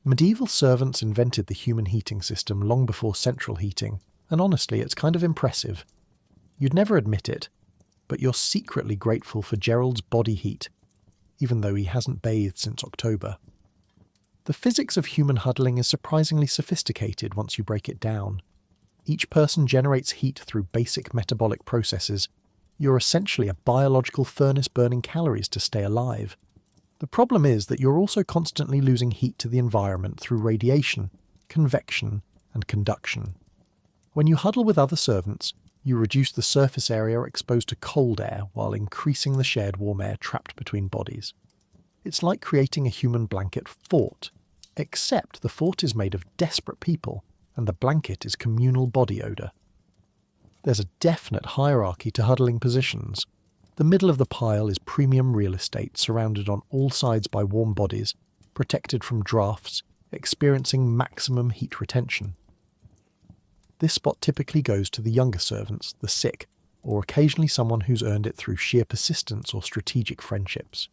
Medieval servants invented the human heating system long before central heating, and honestly, it's kind of impressive. You'd never admit it, but you're secretly grateful for Gerald's body heat, even though he hasn't bathed since October. The physics of human huddling is surprisingly sophisticated once you break it down. Each person generates heat through basic metabolic processes. You're essentially a biological furnace burning calories to stay alive. The problem is that you're also constantly losing heat to the environment through radiation, convection, and conduction. When you huddle with other servants, you reduce the surface area exposed to cold air while increasing the shared warm air trapped between bodies. It's like creating a human blanket fort, except the fort is made of desperate people, and the blanket is communal body odour. There's a definite hierarchy to huddling positions. The middle of the pile is premium real estate surrounded on all sides by warm bodies, protected from drafts, experiencing maximum heat retention. This spot typically goes to the younger servants, the sick, or occasionally someone who's earned it through sheer persistence or strategic friendships.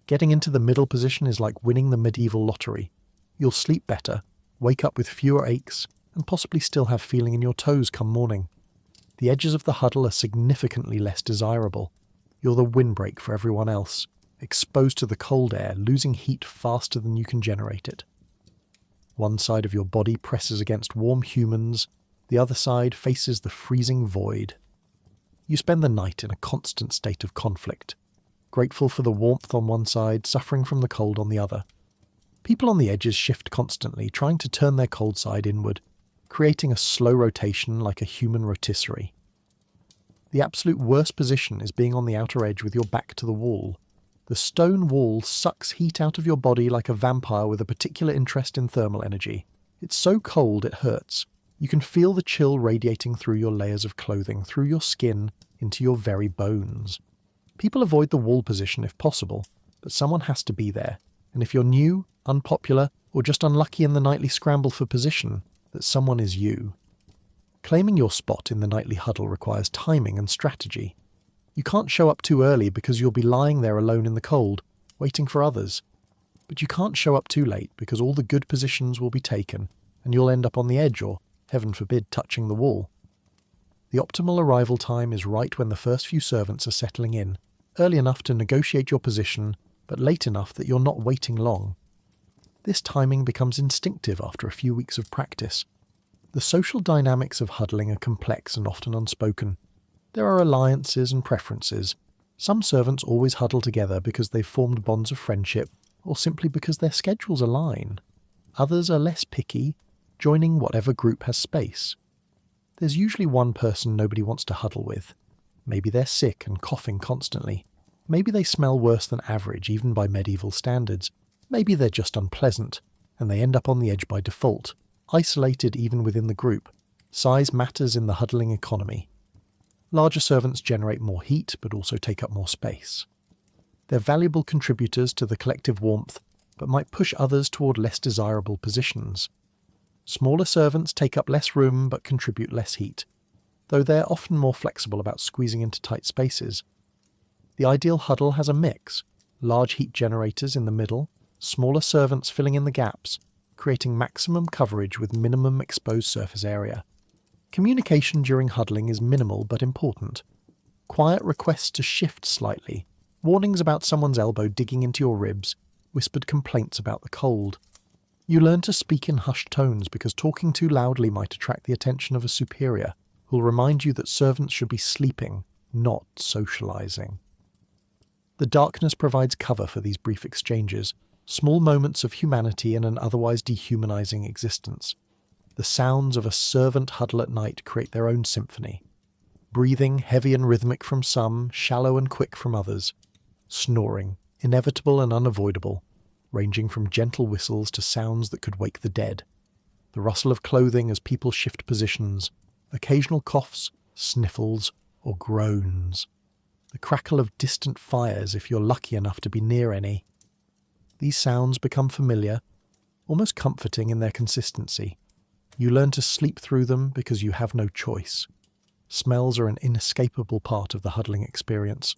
Getting into the middle position is like winning the medieval lottery. You'll sleep better, wake up with fewer aches, and possibly still have feeling in your toes come morning. The edges of the huddle are significantly less desirable. You're the windbreak for everyone else, exposed to the cold air, losing heat faster than you can generate it. One side of your body presses against warm humans, the other side faces the freezing void. You spend the night in a constant state of conflict, grateful for the warmth on one side, suffering from the cold on the other. People on the edges shift constantly, trying to turn their cold side inward, creating a slow rotation like a human rotisserie. The absolute worst position is being on the outer edge with your back to the wall. The stone wall sucks heat out of your body like a vampire with a particular interest in thermal energy. It's so cold it hurts. You can feel the chill radiating through your layers of clothing, through your skin, into your very bones. People avoid the wall position if possible, but someone has to be there. And if you're new, unpopular, or just unlucky in the nightly scramble for position, that someone is you. Claiming your spot in the nightly huddle requires timing and strategy. You can't show up too early because you'll be lying there alone in the cold, waiting for others. But you can't show up too late because all the good positions will be taken, and you'll end up on the edge or, heaven forbid, touching the wall. The optimal arrival time is right when the first few servants are settling in, early enough to negotiate your position, but late enough that you're not waiting long. This timing becomes instinctive after a few weeks of practice. The social dynamics of huddling are complex and often unspoken. There are alliances and preferences. Some servants always huddle together because they've formed bonds of friendship, or simply because their schedules align. Others are less picky, joining whatever group has space. There's usually one person nobody wants to huddle with. Maybe they're sick and coughing constantly. Maybe they smell worse than average, even by medieval standards. Maybe they're just unpleasant, and they end up on the edge by default, isolated even within the group. Size matters in the huddling economy. Larger servants generate more heat, but also take up more space. They're valuable contributors to the collective warmth, but might push others toward less desirable positions. Smaller servants take up less room, but contribute less heat, though they're often more flexible about squeezing into tight spaces. The ideal huddle has a mix: large heat generators in the middle, smaller servants filling in the gaps, creating maximum coverage with minimum exposed surface area. Communication during huddling is minimal but important. Quiet requests to shift slightly, warnings about someone's elbow digging into your ribs, whispered complaints about the cold. You learn to speak in hushed tones because talking too loudly might attract the attention of a superior, who'll remind you that servants should be sleeping, not socializing. The darkness provides cover for these brief exchanges, small moments of humanity in an otherwise dehumanizing existence. The sounds of a servant huddle at night create their own symphony. Breathing, heavy and rhythmic from some, shallow and quick from others. Snoring, inevitable and unavoidable, ranging from gentle whistles to sounds that could wake the dead. The rustle of clothing as people shift positions, occasional coughs, sniffles, or groans. the crackle of distant fires if you're lucky enough to be near any. These sounds become familiar, almost comforting in their consistency. You learn to sleep through them because you have no choice. Smells are an inescapable part of the huddling experience.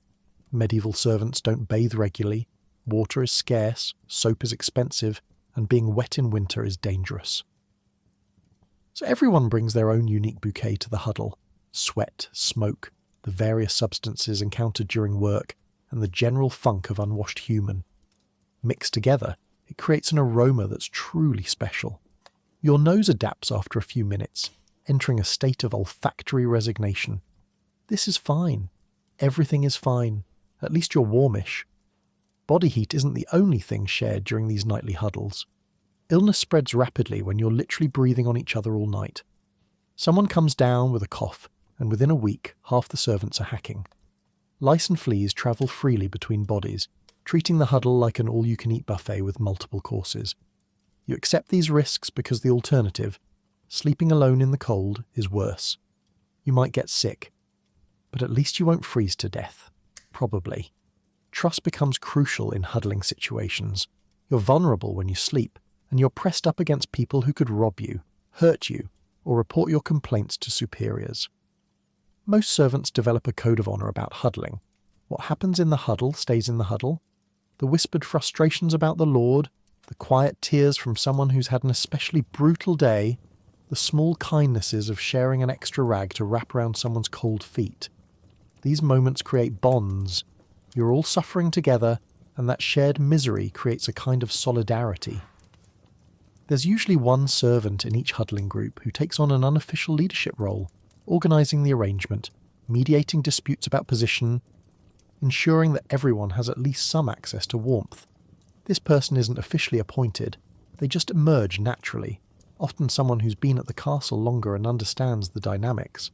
Medieval servants don't bathe regularly, water is scarce, soap is expensive, and being wet in winter is dangerous. So everyone brings their own unique bouquet to the huddle. Sweat, smoke, the various substances encountered during work, and the general funk of unwashed human. Mixed together, it creates an aroma that's truly special. Your nose adapts after a few minutes, entering a state of olfactory resignation. This is fine. Everything is fine. At least you're warmish. Body heat isn't the only thing shared during these nightly huddles. Illness spreads rapidly when you're literally breathing on each other all night. Someone comes down with a cough, and within a week, half the servants are hacking. Lice and fleas travel freely between bodies, treating the huddle like an all-you-can-eat buffet with multiple courses. You accept these risks because the alternative, sleeping alone in the cold, is worse. You might get sick, but at least you won't freeze to death. Probably. Trust becomes crucial in huddling situations. You're vulnerable when you sleep, and you're pressed up against people who could rob you, hurt you, or report your complaints to superiors. Most servants develop a code of honour about huddling. What happens in the huddle stays in the huddle. The whispered frustrations about the Lord, the quiet tears from someone who's had an especially brutal day, the small kindnesses of sharing an extra rag to wrap around someone's cold feet. These moments create bonds. You're all suffering together, and that shared misery creates a kind of solidarity. There's usually one servant in each huddling group who takes on an unofficial leadership role, organising the arrangement, mediating disputes about position, ensuring that everyone has at least some access to warmth. This person isn't officially appointed, they just emerge naturally, often someone who's been at the castle longer and understands the dynamics.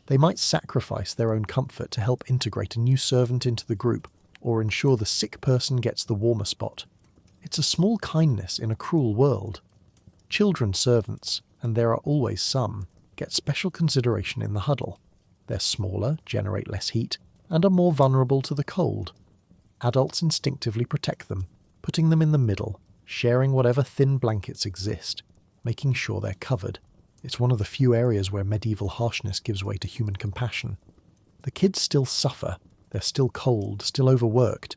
They might sacrifice their own comfort to help integrate a new servant into the group, or ensure the sick person gets the warmer spot. It's a small kindness in a cruel world. Children servants, and there are always some, get special consideration in the huddle. They're smaller, generate less heat, and are more vulnerable to the cold. Adults instinctively protect them, putting them in the middle, sharing whatever thin blankets exist, making sure they're covered. It's one of the few areas where medieval harshness gives way to human compassion. The kids still suffer, they're still cold, still overworked,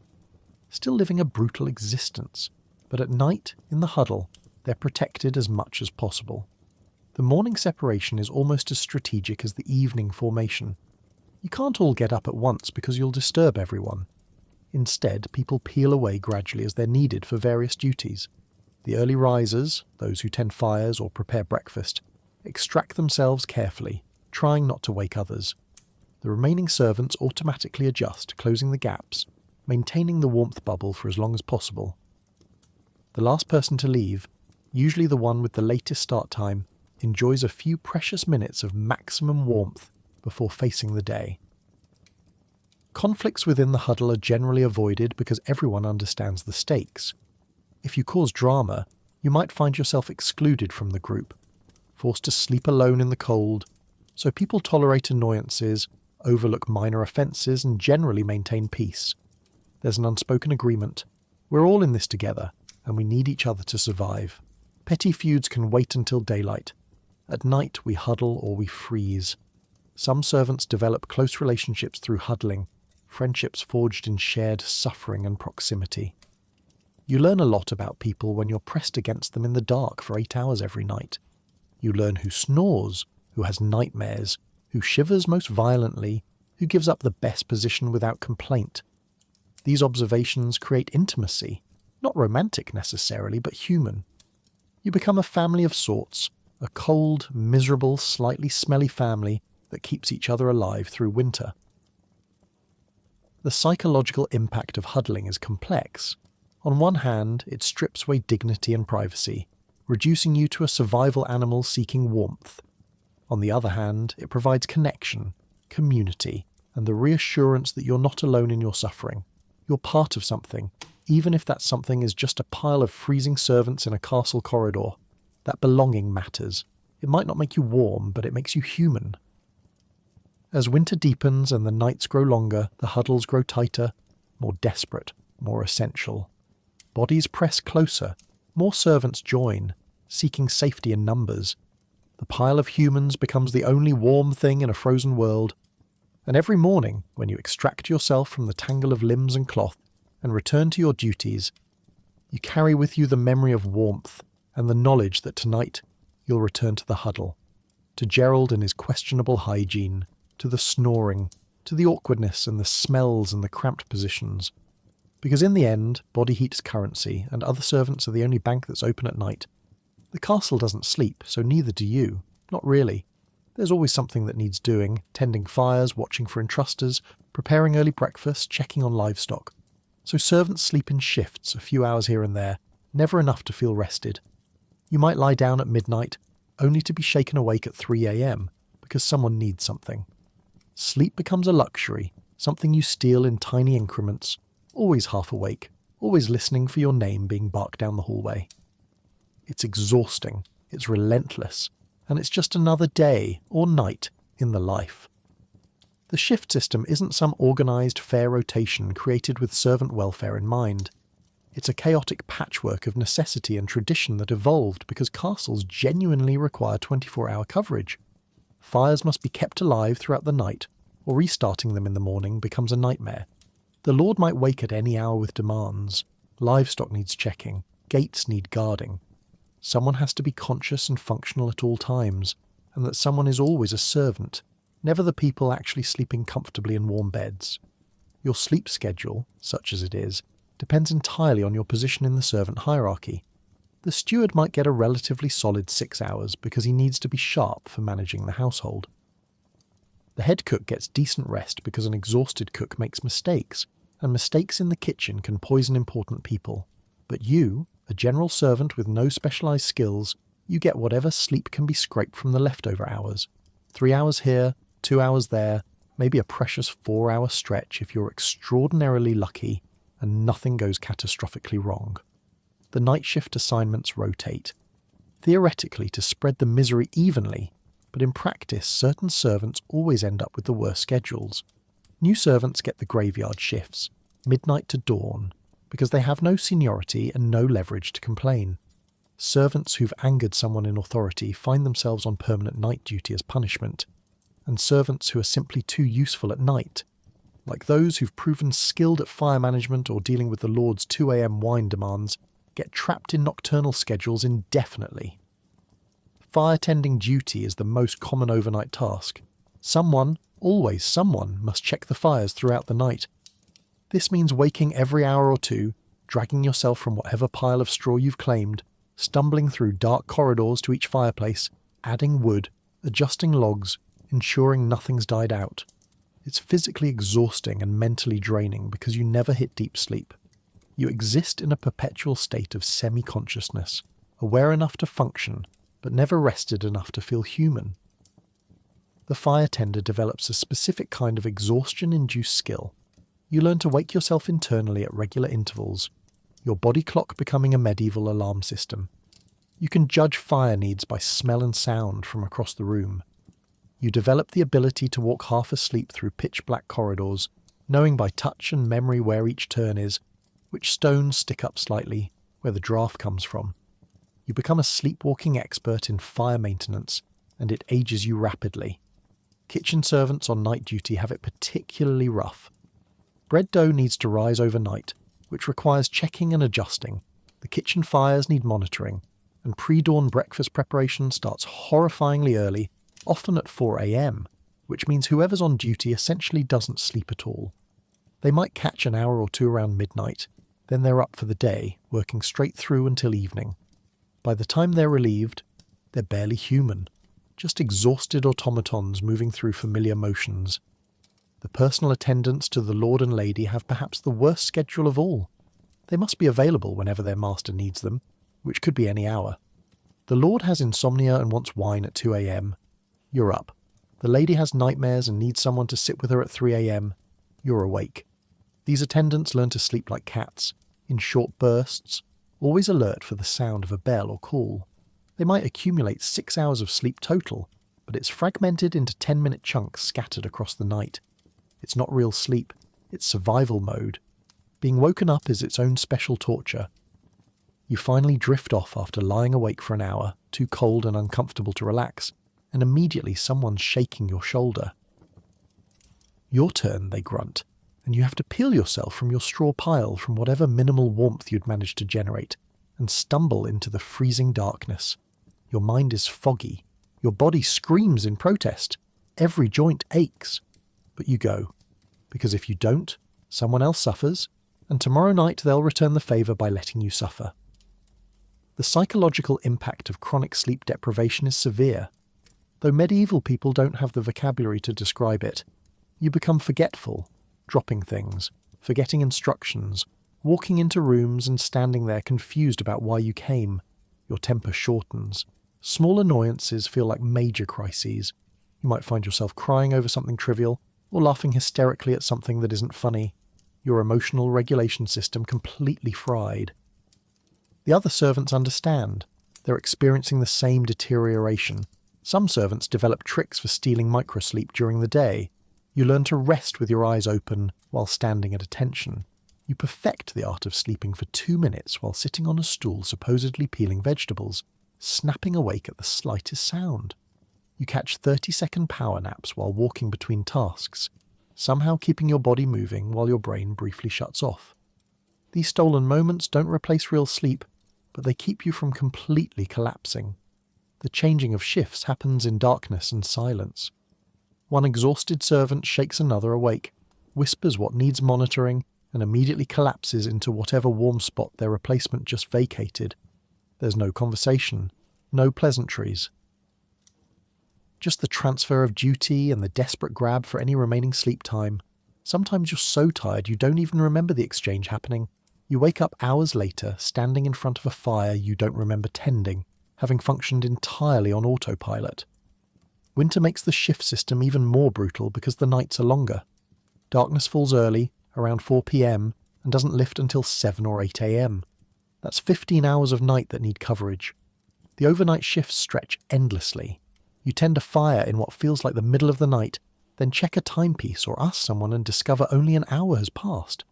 still living a brutal existence, but at night, in the huddle, they're protected as much as possible. The morning separation is almost as strategic as the evening formation. You can't all get up at once because you'll disturb everyone. Instead, people peel away gradually as they're needed for various duties. The early risers, those who tend fires or prepare breakfast, extract themselves carefully, trying not to wake others. The remaining servants automatically adjust, closing the gaps, maintaining the warmth bubble for as long as possible. The last person to leave, usually the one with the latest start time, enjoys a few precious minutes of maximum warmth before facing the day. Conflicts within the huddle are generally avoided because everyone understands the stakes. If you cause drama, you might find yourself excluded from the group, forced to sleep alone in the cold, so people tolerate annoyances, overlook minor offences, and generally maintain peace. There's an unspoken agreement. We're all in this together, and we need each other to survive. Petty feuds can wait until daylight. At night we huddle or we freeze. Some servants develop close relationships through huddling, friendships forged in shared suffering and proximity. You learn a lot about people when you're pressed against them in the dark for 8 hours every night. You learn who snores, who has nightmares, who shivers most violently, who gives up the best position without complaint. These observations create intimacy, not romantic necessarily, but human. You become a family of sorts, a cold, miserable, slightly smelly family that keeps each other alive through winter. The psychological impact of huddling is complex. On one hand, it strips away dignity and privacy, reducing you to a survival animal seeking warmth. On the other hand, it provides connection, community, and the reassurance that you're not alone in your suffering. You're part of something, even if that something is just a pile of freezing servants in a castle corridor. That belonging matters. It might not make you warm, but it makes you human. As winter deepens and the nights grow longer, the huddles grow tighter, more desperate, more essential. Bodies press closer, more servants join, seeking safety in numbers. The pile of humans becomes the only warm thing in a frozen world. And every morning, when you extract yourself from the tangle of limbs and cloth and return to your duties, you carry with you the memory of warmth and the knowledge that tonight you'll return to the huddle, to Gerald and his questionable hygiene, to the snoring, to the awkwardness and the smells and the cramped positions. Because in the end, body heat is currency, and other servants are the only bank that's open at night. The castle doesn't sleep, so neither do you. Not really. There's always something that needs doing, tending fires, watching for entrusters, preparing early breakfast, checking on livestock. So servants sleep in shifts, a few hours here and there, never enough to feel rested. You might lie down at midnight, only to be shaken awake at 3 a.m, because someone needs something. Sleep becomes a luxury, something you steal in tiny increments, always half awake, always listening for your name being barked down the hallway. It's exhausting, it's relentless, and it's just another day or night in the life. The shift system isn't some organised, fair rotation created with servant welfare in mind. It's a chaotic patchwork of necessity and tradition that evolved because castles genuinely require 24-hour coverage. Fires must be kept alive throughout the night, or restarting them in the morning becomes a nightmare. The Lord might wake at any hour with demands. Livestock needs checking. Gates need guarding. Someone has to be conscious and functional at all times, and that someone is always a servant, never the people actually sleeping comfortably in warm beds. Your sleep schedule, such as it is, depends entirely on your position in the servant hierarchy. The steward might get a relatively solid 6 hours because he needs to be sharp for managing the household. The head cook gets decent rest because an exhausted cook makes mistakes, and mistakes in the kitchen can poison important people. But you, a general servant with no specialised skills, you get whatever sleep can be scraped from the leftover hours. 3 hours here, 2 hours there, maybe a precious 4-hour stretch if you're extraordinarily lucky and nothing goes catastrophically wrong. The night shift assignments rotate, theoretically to spread the misery evenly, but in practice certain servants always end up with the worst schedules. New servants get the graveyard shifts, midnight to dawn, because they have no seniority and no leverage to complain. Servants who've angered someone in authority find themselves on permanent night duty as punishment, and servants who are simply too useful at night, like those who've proven skilled at fire management or dealing with the Lord's 2 a.m. wine demands, get trapped in nocturnal schedules indefinitely. Fire tending duty is the most common overnight task. Someone, always someone, must check the fires throughout the night. This means waking every hour or two, dragging yourself from whatever pile of straw you've claimed, stumbling through dark corridors to each fireplace, adding wood, adjusting logs, ensuring nothing's died out. It's physically exhausting and mentally draining because you never hit deep sleep. You exist in a perpetual state of semi-consciousness, aware enough to function, but never rested enough to feel human. The fire tender develops a specific kind of exhaustion-induced skill. You learn to wake yourself internally at regular intervals, your body clock becoming a medieval alarm system. You can judge fire needs by smell and sound from across the room. You develop the ability to walk half asleep through pitch-black corridors, knowing by touch and memory where each turn is, which stones stick up slightly, where the draft comes from. You become a sleepwalking expert in fire maintenance, and it ages you rapidly. Kitchen servants on night duty have it particularly rough. Bread dough needs to rise overnight, which requires checking and adjusting. The kitchen fires need monitoring, and pre-dawn breakfast preparation starts horrifyingly early, often at 4 a.m, which means whoever's on duty essentially doesn't sleep at all. They might catch an hour or two around midnight, then they're up for the day, working straight through until evening. By the time they're relieved, they're barely human, just exhausted automatons moving through familiar motions. The personal attendants to the Lord and Lady have perhaps the worst schedule of all. They must be available whenever their master needs them, which could be any hour. The Lord has insomnia and wants wine at 2 a.m. You're up. The Lady has nightmares and needs someone to sit with her at 3 a.m. You're awake. These attendants learn to sleep like cats, in short bursts, always alert for the sound of a bell or call. They might accumulate 6 hours of sleep total, but it's fragmented into 10-minute chunks scattered across the night. It's not real sleep, it's survival mode. Being woken up is its own special torture. You finally drift off after lying awake for an hour, too cold and uncomfortable to relax, and immediately someone's shaking your shoulder. Your turn, they grunt, and you have to peel yourself from your straw pile from whatever minimal warmth you'd managed to generate, and stumble into the freezing darkness. Your mind is foggy. Your body screams in protest. Every joint aches. But you go, because if you don't, someone else suffers, and tomorrow night they'll return the favour by letting you suffer. The psychological impact of chronic sleep deprivation is severe. Though medieval people don't have the vocabulary to describe it, you become forgetful, dropping things, forgetting instructions, walking into rooms and standing there confused about why you came. Your temper shortens. Small annoyances feel like major crises. You might find yourself crying over something trivial, or laughing hysterically at something that isn't funny. Your emotional regulation system completely fried. The other servants understand. They're experiencing the same deterioration. Some servants develop tricks for stealing microsleep during the day. You learn to rest with your eyes open while standing at attention. You perfect the art of sleeping for 2 minutes while sitting on a stool supposedly peeling vegetables, snapping awake at the slightest sound. You catch 30-second power naps while walking between tasks, somehow keeping your body moving while your brain briefly shuts off. These stolen moments don't replace real sleep, but they keep you from completely collapsing. The changing of shifts happens in darkness and silence. One exhausted servant shakes another awake, whispers what needs monitoring, and immediately collapses into whatever warm spot their replacement just vacated. There's no conversation, no pleasantries. Just the transfer of duty and the desperate grab for any remaining sleep time. Sometimes you're so tired you don't even remember the exchange happening. You wake up hours later, standing in front of a fire you don't remember tending, having functioned entirely on autopilot. Winter makes the shift system even more brutal because the nights are longer. Darkness falls early, around 4 p.m, and doesn't lift until 7 or 8 a.m. That's 15 hours of night that need coverage. The overnight shifts stretch endlessly. You tend a fire in what feels like the middle of the night, then check a timepiece or ask someone and discover only an hour has passed.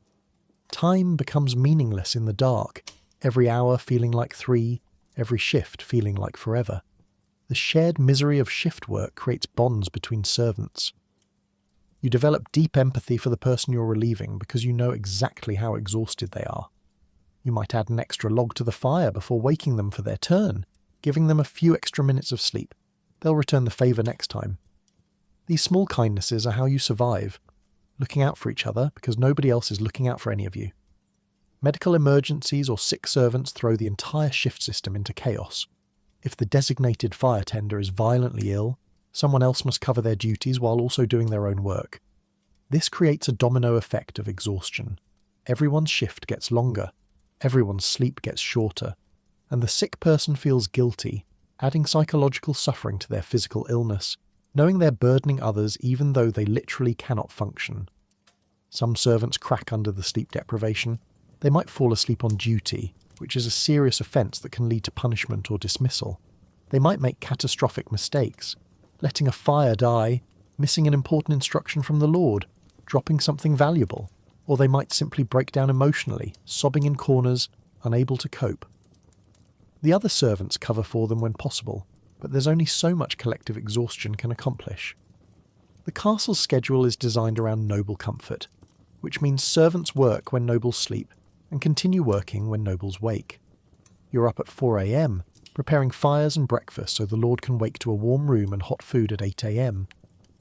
Time becomes meaningless in the dark, every hour feeling like 3, every shift feeling like forever. The shared misery of shift work creates bonds between servants. You develop deep empathy for the person you're relieving because you know exactly how exhausted they are. You might add an extra log to the fire before waking them for their turn, giving them a few extra minutes of sleep. They'll return the favour next time. These small kindnesses are how you survive, looking out for each other because nobody else is looking out for any of you. Medical emergencies or sick servants throw the entire shift system into chaos. If the designated fire tender is violently ill, someone else must cover their duties while also doing their own work. This creates a domino effect of exhaustion. Everyone's shift gets longer, everyone's sleep gets shorter, and the sick person feels guilty, adding psychological suffering to their physical illness, knowing they're burdening others even though they literally cannot function. Some servants crack under the sleep deprivation. They might fall asleep on duty, which is a serious offence that can lead to punishment or dismissal. They might make catastrophic mistakes, letting a fire die, missing an important instruction from the Lord, dropping something valuable, or they might simply break down emotionally, sobbing in corners, unable to cope. The other servants cover for them when possible, but there's only so much collective exhaustion can accomplish. The castle's schedule is designed around noble comfort, which means servants work when nobles sleep and continue working when nobles wake. You're up at 4 a.m, preparing fires and breakfast so the Lord can wake to a warm room and hot food at 8 a.m.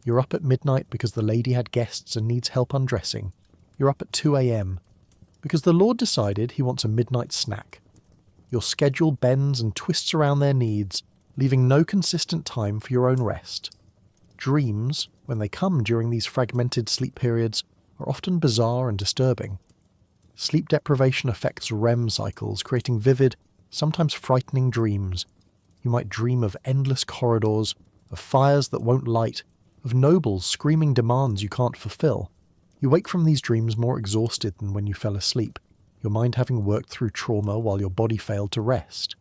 You're up at midnight because the lady had guests and needs help undressing. You're up at 2 a.m. because the Lord decided he wants a midnight snack. Your schedule bends and twists around their needs, leaving no consistent time for your own rest. Dreams, when they come during these fragmented sleep periods, are often bizarre and disturbing. Sleep deprivation affects REM cycles, creating vivid, sometimes frightening dreams. You might dream of endless corridors, of fires that won't light, of nobles screaming demands you can't fulfill. You wake from these dreams more exhausted than when you fell asleep, your mind having worked through trauma while your body failed to rest.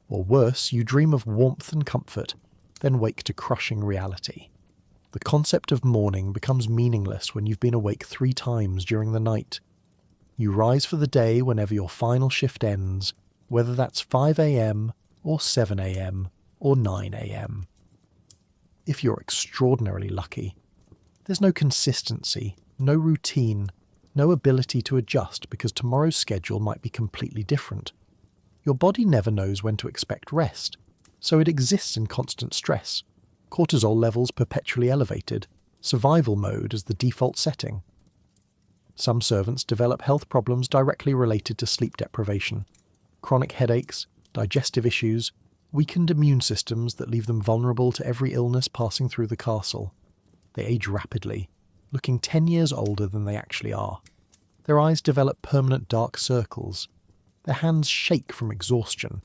Or worse, you dream of warmth and comfort, then wake to crushing reality. The concept of morning becomes meaningless when you've been awake 3 times during the night. You rise for the day whenever your final shift ends, whether that's 5 a.m. or 7 a.m. or 9 a.m. If you're extraordinarily lucky, there's no consistency, no routine, no ability to adjust because tomorrow's schedule might be completely different. Your body never knows when to expect rest, so it exists in constant stress. Cortisol levels perpetually elevated, survival mode as the default setting. Some servants develop health problems directly related to sleep deprivation. Chronic headaches, digestive issues, weakened immune systems that leave them vulnerable to every illness passing through the castle. They age rapidly, looking 10 years older than they actually are. Their eyes develop permanent dark circles. Their hands shake from exhaustion.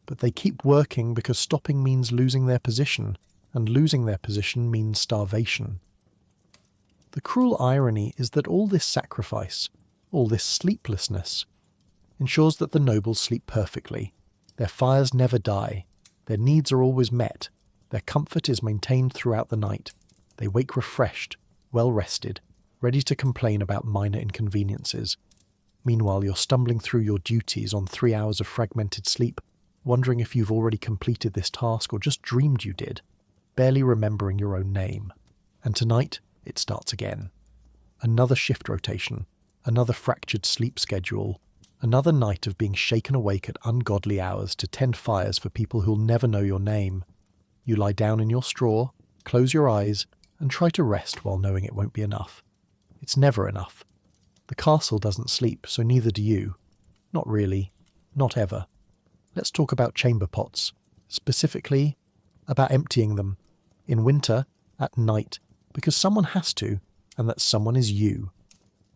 But they keep working because stopping means losing their position, and losing their position means starvation. The cruel irony is that all this sacrifice, all this sleeplessness, ensures that the nobles sleep perfectly. Their fires never die, their needs are always met, their comfort is maintained throughout the night. They wake refreshed, well rested, ready to complain about minor inconveniences. Meanwhile, you're stumbling through your duties on 3 hours of fragmented sleep, wondering if you've already completed this task or just dreamed you did, barely remembering your own name. And tonight, it starts again. Another shift rotation, another fractured sleep schedule, another night of being shaken awake at ungodly hours to tend fires for people who'll never know your name. You lie down in your straw, close your eyes, and try to rest while knowing it won't be enough. It's never enough. The castle doesn't sleep, so neither do you. Not really. Not ever. Let's talk about chamber pots. Specifically, about emptying them. In winter, at night, because someone has to, and that someone is you.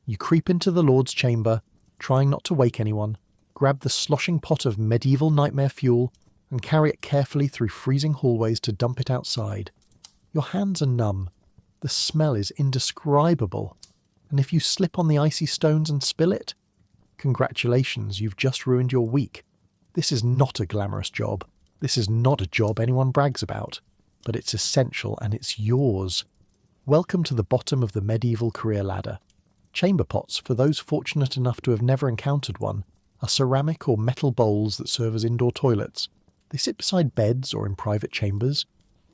You creep into the Lord's chamber, trying not to wake anyone, grab the sloshing pot of medieval nightmare fuel, and carry it carefully through freezing hallways to dump it outside. Your hands are numb. The smell is indescribable. And if you slip on the icy stones and spill it, congratulations, you've just ruined your week. This is not a glamorous job. This is not a job anyone brags about. But it's essential and it's yours. Welcome to the bottom of the medieval career ladder. Chamber pots, for those fortunate enough to have never encountered one, are ceramic or metal bowls that serve as indoor toilets. They sit beside beds or in private chambers,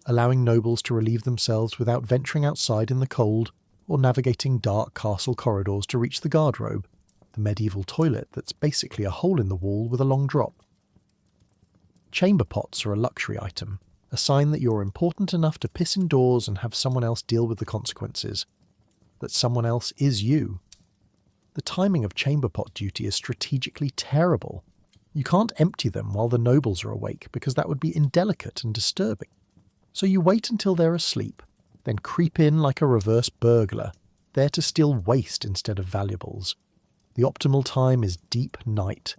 allowing nobles to relieve themselves without venturing outside in the cold or navigating dark castle corridors to reach the guardrobe, the medieval toilet that's basically a hole in the wall with a long drop. Chamber pots are a luxury item, a sign that you're important enough to piss indoors and have someone else deal with the consequences. That someone else is you. The timing of chamber pot duty is strategically terrible. You can't empty them while the nobles are awake because that would be indelicate and disturbing. So you wait until they're asleep, then creep in like a reverse burglar, there to steal waste instead of valuables. The optimal time is deep night,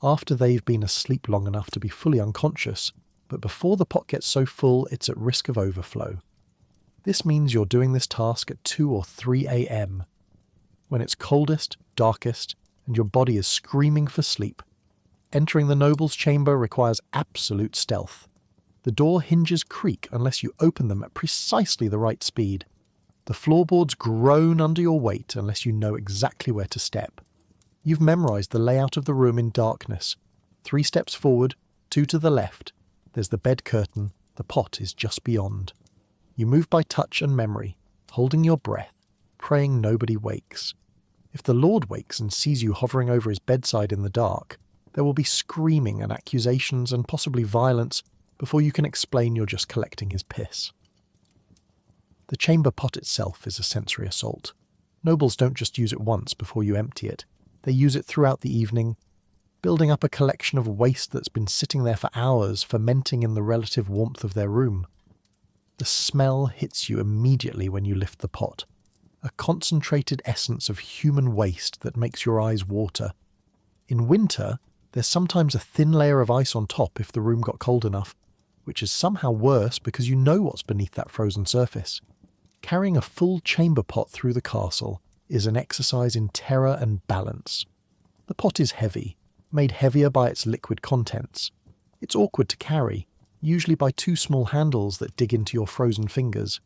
after they've been asleep long enough to be fully unconscious, but before the pot gets so full it's at risk of overflow. This means you're doing this task at 2 or 3 a.m. when it's coldest, darkest, and your body is screaming for sleep. Entering the noble's chamber requires absolute stealth. The door hinges creak unless you open them at precisely the right speed. The floorboards groan under your weight unless you know exactly where to step. You've memorized the layout of the room in darkness. 3 steps forward, 2 to the left. There's the bed curtain, the pot is just beyond. You move by touch and memory, holding your breath, praying nobody wakes. If the Lord wakes and sees you hovering over his bedside in the dark, there will be screaming and accusations and possibly violence before you can explain you're just collecting his piss. The chamber pot itself is a sensory assault. Nobles don't just use it once before you empty it. They use it throughout the evening, building up a collection of waste that's been sitting there for hours, fermenting in the relative warmth of their room. The smell hits you immediately when you lift the pot, a concentrated essence of human waste that makes your eyes water. In winter, there's sometimes a thin layer of ice on top if the room got cold enough, which is somehow worse because you know what's beneath that frozen surface. Carrying a full chamber pot through the castle is an exercise in terror and balance. The pot is heavy, made heavier by its liquid contents. It's awkward to carry. usually by two small handles that dig into your frozen fingers.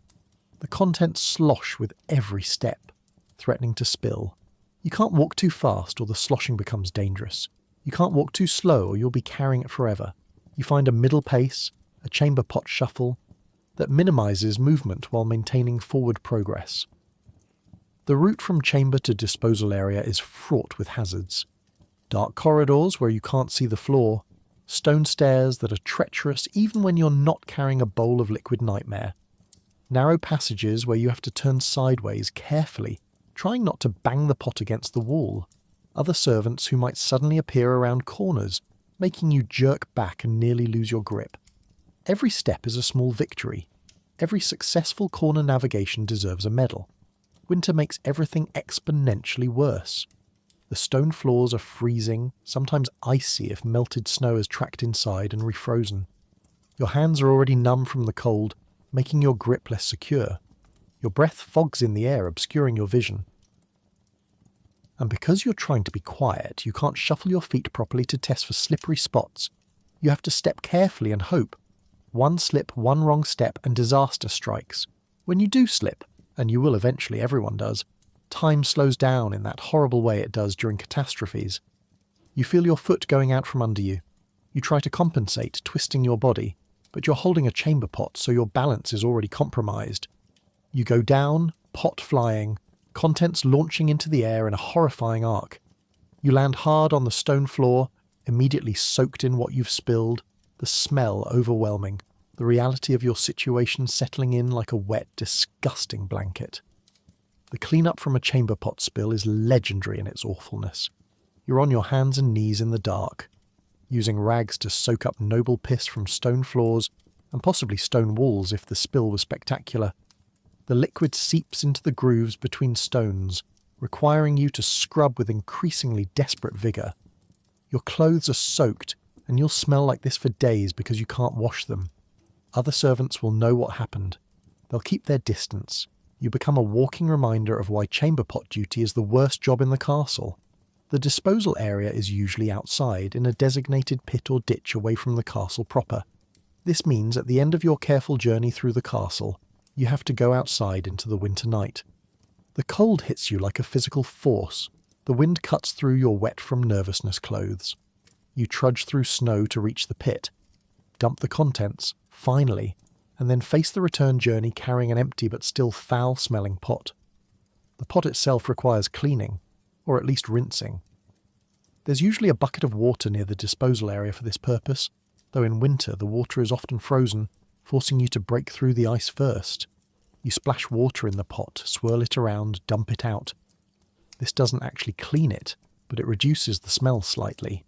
The contents slosh with every step, threatening to spill. You can't walk too fast or the sloshing becomes dangerous. You can't walk too slow or you'll be carrying it forever. You find a middle pace, a chamber pot shuffle, that minimises movement while maintaining forward progress. The route from chamber to disposal area is fraught with hazards. Dark corridors where you can't see the floor, stone stairs that are treacherous even when you're not carrying a bowl of liquid nightmare, narrow passages where you have to turn sideways carefully, trying not to bang the pot against the wall, other servants who might suddenly appear around corners, making you jerk back and nearly lose your grip. Every step is a small victory. Every successful corner navigation deserves a medal. Winter makes everything exponentially worse. The stone floors are freezing, sometimes icy if melted snow is tracked inside and refrozen. Your hands are already numb from the cold, making your grip less secure. Your breath fogs in the air, obscuring your vision. And because you're trying to be quiet, you can't shuffle your feet properly to test for slippery spots. You have to step carefully and hope. One slip, one wrong step, and disaster strikes. When you do slip, and you will eventually, everyone does, time slows down in that horrible way it does during catastrophes. You feel your foot going out from under you. You try to compensate, twisting your body, but you're holding a chamber pot, so your balance is already compromised. You go down, pot flying, contents launching into the air in a horrifying arc. You land hard on the stone floor, immediately soaked in what you've spilled, the smell overwhelming, the reality of your situation settling in like a wet, disgusting blanket. The clean-up from a chamber pot spill is legendary in its awfulness. You're on your hands and knees in the dark, using rags to soak up noble piss from stone floors and possibly stone walls if the spill was spectacular. The liquid seeps into the grooves between stones, requiring you to scrub with increasingly desperate vigour. Your clothes are soaked, and you'll smell like this for days because you can't wash them. Other servants will know what happened. They'll keep their distance. You become a walking reminder of why chamber pot duty is the worst job in the castle. The disposal area is usually outside, in a designated pit or ditch away from the castle proper. This means at the end of your careful journey through the castle, you have to go outside into the winter night. The cold hits you like a physical force. The wind cuts through your wet from nervousness clothes. You trudge through snow to reach the pit, dump the contents, finally, and then face the return journey carrying an empty but still foul-smelling pot. The pot itself requires cleaning, or at least rinsing. There's usually a bucket of water near the disposal area for this purpose, though in winter the water is often frozen, forcing you to break through the ice first. You splash water in the pot, swirl it around, dump it out. This doesn't actually clean it, but it reduces the smell slightly.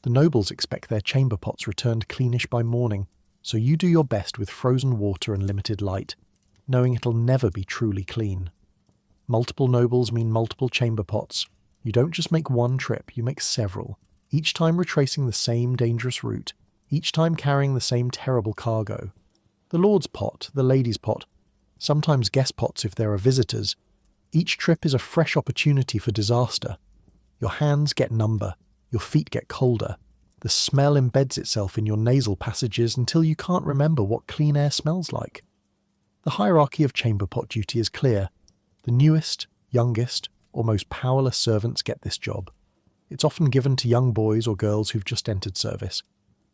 The nobles expect their chamber pots returned cleanish by morning, so you do your best with frozen water and limited light, knowing it'll never be truly clean. Multiple nobles mean multiple chamber pots. You don't just make one trip, you make several, each time retracing the same dangerous route, each time carrying the same terrible cargo. The lord's pot, the lady's pot, sometimes guest pots if there are visitors. Each trip is a fresh opportunity for disaster. Your hands get number, your feet get colder. The smell embeds itself in your nasal passages until you can't remember what clean air smells like. The hierarchy of chamber pot duty is clear. The newest, youngest, or most powerless servants get this job. It's often given to young boys or girls who've just entered service,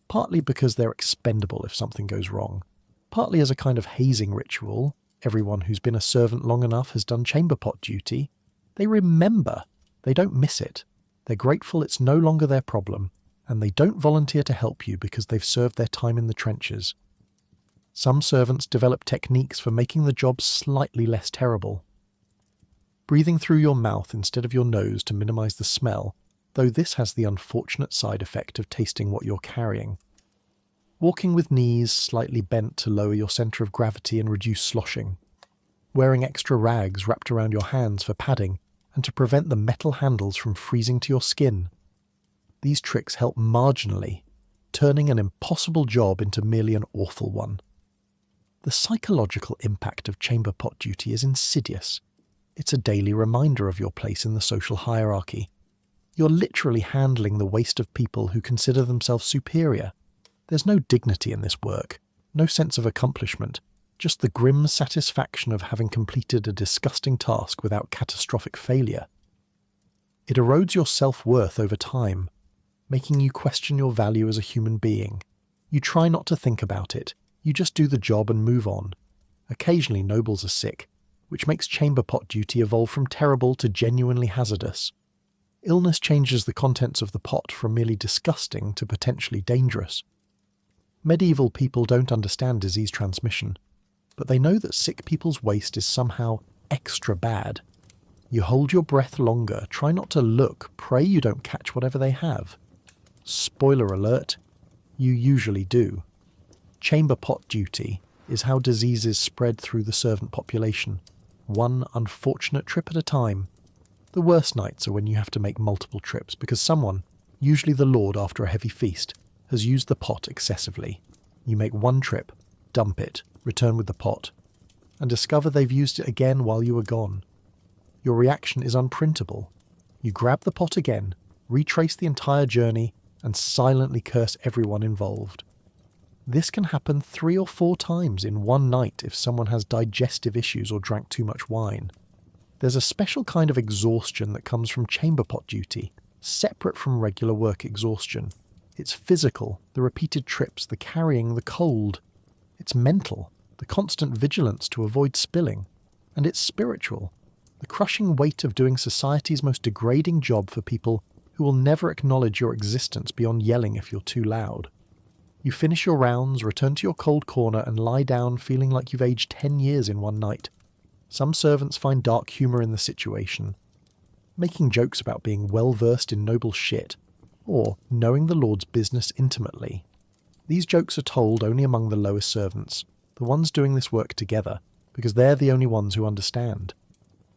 partly because they're expendable if something goes wrong, partly as a kind of hazing ritual. Everyone who's been a servant long enough has done chamber pot duty. They remember. They don't miss it. They're grateful it's no longer their problem, and they don't volunteer to help you because they've served their time in the trenches. Some servants develop techniques for making the job slightly less terrible. Breathing through your mouth instead of your nose to minimize the smell, though this has the unfortunate side effect of tasting what you're carrying. Walking with knees slightly bent to lower your center of gravity and reduce sloshing. Wearing extra rags wrapped around your hands for padding and to prevent the metal handles from freezing to your skin. These tricks help marginally, turning an impossible job into merely an awful one. The psychological impact of chamber pot duty is insidious. It's a daily reminder of your place in the social hierarchy. You're literally handling the waste of people who consider themselves superior. There's no dignity in this work, no sense of accomplishment, just the grim satisfaction of having completed a disgusting task without catastrophic failure. It erodes your self-worth over time, making you question your value as a human being. You try not to think about it, you just do the job and move on. Occasionally nobles are sick, which makes chamber pot duty evolve from terrible to genuinely hazardous. Illness changes the contents of the pot from merely disgusting to potentially dangerous. Medieval people don't understand disease transmission, but they know that sick people's waste is somehow extra bad. You hold your breath longer, try not to look, pray you don't catch whatever they have. Spoiler alert, you usually do. Chamber pot duty is how diseases spread through the servant population, one unfortunate trip at a time. The worst nights are when you have to make multiple trips because someone, usually the lord after a heavy feast, has used the pot excessively. You make one trip, dump it, return with the pot, and discover they've used it again while you were gone. Your reaction is unprintable. You grab the pot again, retrace the entire journey, and silently curse everyone involved. This can happen 3 or 4 times in one night if someone has digestive issues or drank too much wine. There's a special kind of exhaustion that comes from chamber pot duty, separate from regular work exhaustion. It's physical, the repeated trips, the carrying, the cold. It's mental, the constant vigilance to avoid spilling. And it's spiritual, the crushing weight of doing society's most degrading job for people who will never acknowledge your existence beyond yelling if you're too loud. You finish your rounds, return to your cold corner, and lie down feeling like you've aged 10 years in one night. Some servants find dark humour in the situation, making jokes about being well-versed in noble shit, or knowing the Lord's business intimately. These jokes are told only among the lowest servants, the ones doing this work together, because they're the only ones who understand.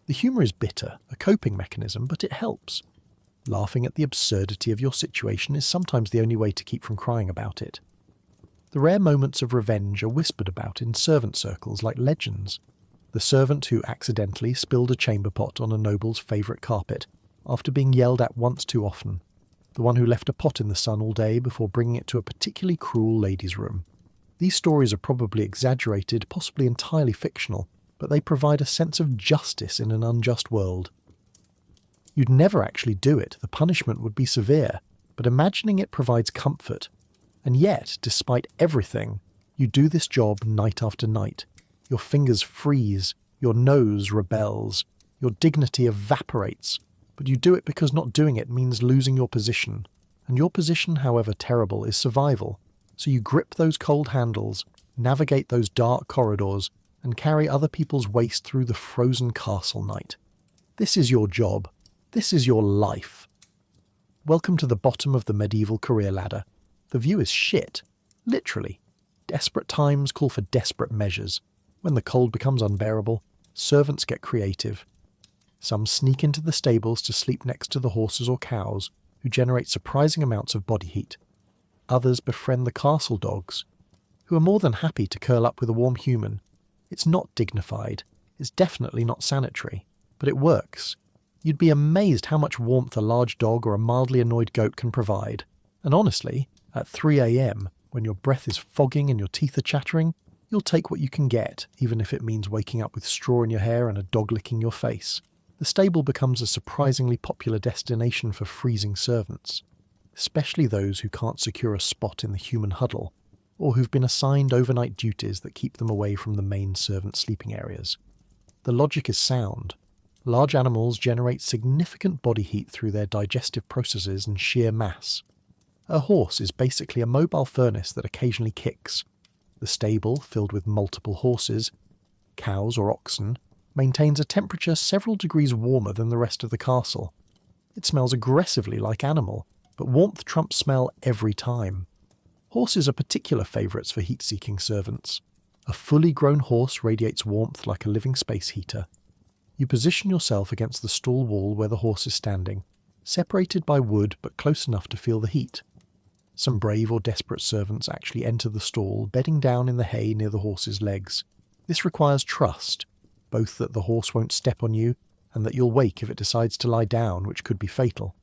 The humour is bitter, a coping mechanism, but it helps. Laughing at the absurdity of your situation is sometimes the only way to keep from crying about it. The rare moments of revenge are whispered about in servant circles like legends. The servant who accidentally spilled a chamber pot on a noble's favourite carpet after being yelled at once too often. The one who left a pot in the sun all day before bringing it to a particularly cruel lady's room. These stories are probably exaggerated, possibly entirely fictional, but they provide a sense of justice in an unjust world. You'd never actually do it, the punishment would be severe, but imagining it provides comfort. And yet, despite everything, you do this job night after night. Your fingers freeze, your nose rebels, your dignity evaporates, but you do it because not doing it means losing your position. And your position, however terrible, is survival. So you grip those cold handles, navigate those dark corridors, and carry other people's waste through the frozen castle night. This is your job. This is your life. Welcome to the bottom of the medieval career ladder. The view is shit. Literally. Desperate times call for desperate measures. When the cold becomes unbearable, servants get creative. Some sneak into the stables to sleep next to the horses or cows, who generate surprising amounts of body heat. Others befriend the castle dogs, who are more than happy to curl up with a warm human. It's not dignified. It's definitely not sanitary. But it works. You'd be amazed how much warmth a large dog or a mildly annoyed goat can provide. And honestly, at 3 a.m, when your breath is fogging and your teeth are chattering, you'll take what you can get, even if it means waking up with straw in your hair and a dog licking your face. The stable becomes a surprisingly popular destination for freezing servants, especially those who can't secure a spot in the human huddle, or who've been assigned overnight duties that keep them away from the main servant sleeping areas. The logic is sound. Large animals generate significant body heat through their digestive processes and sheer mass. A horse is basically a mobile furnace that occasionally kicks. The stable, filled with multiple horses, cows or oxen, maintains a temperature several degrees warmer than the rest of the castle. It smells aggressively like animal, but warmth trumps smell every time. Horses are particular favourites for heat-seeking servants. A fully grown horse radiates warmth like a living space heater. You position yourself against the stall wall where the horse is standing, separated by wood but close enough to feel the heat. Some brave or desperate servants actually enter the stall, bedding down in the hay near the horse's legs. This requires trust, both that the horse won't step on you and that you'll wake if it decides to lie down, which could be fatal.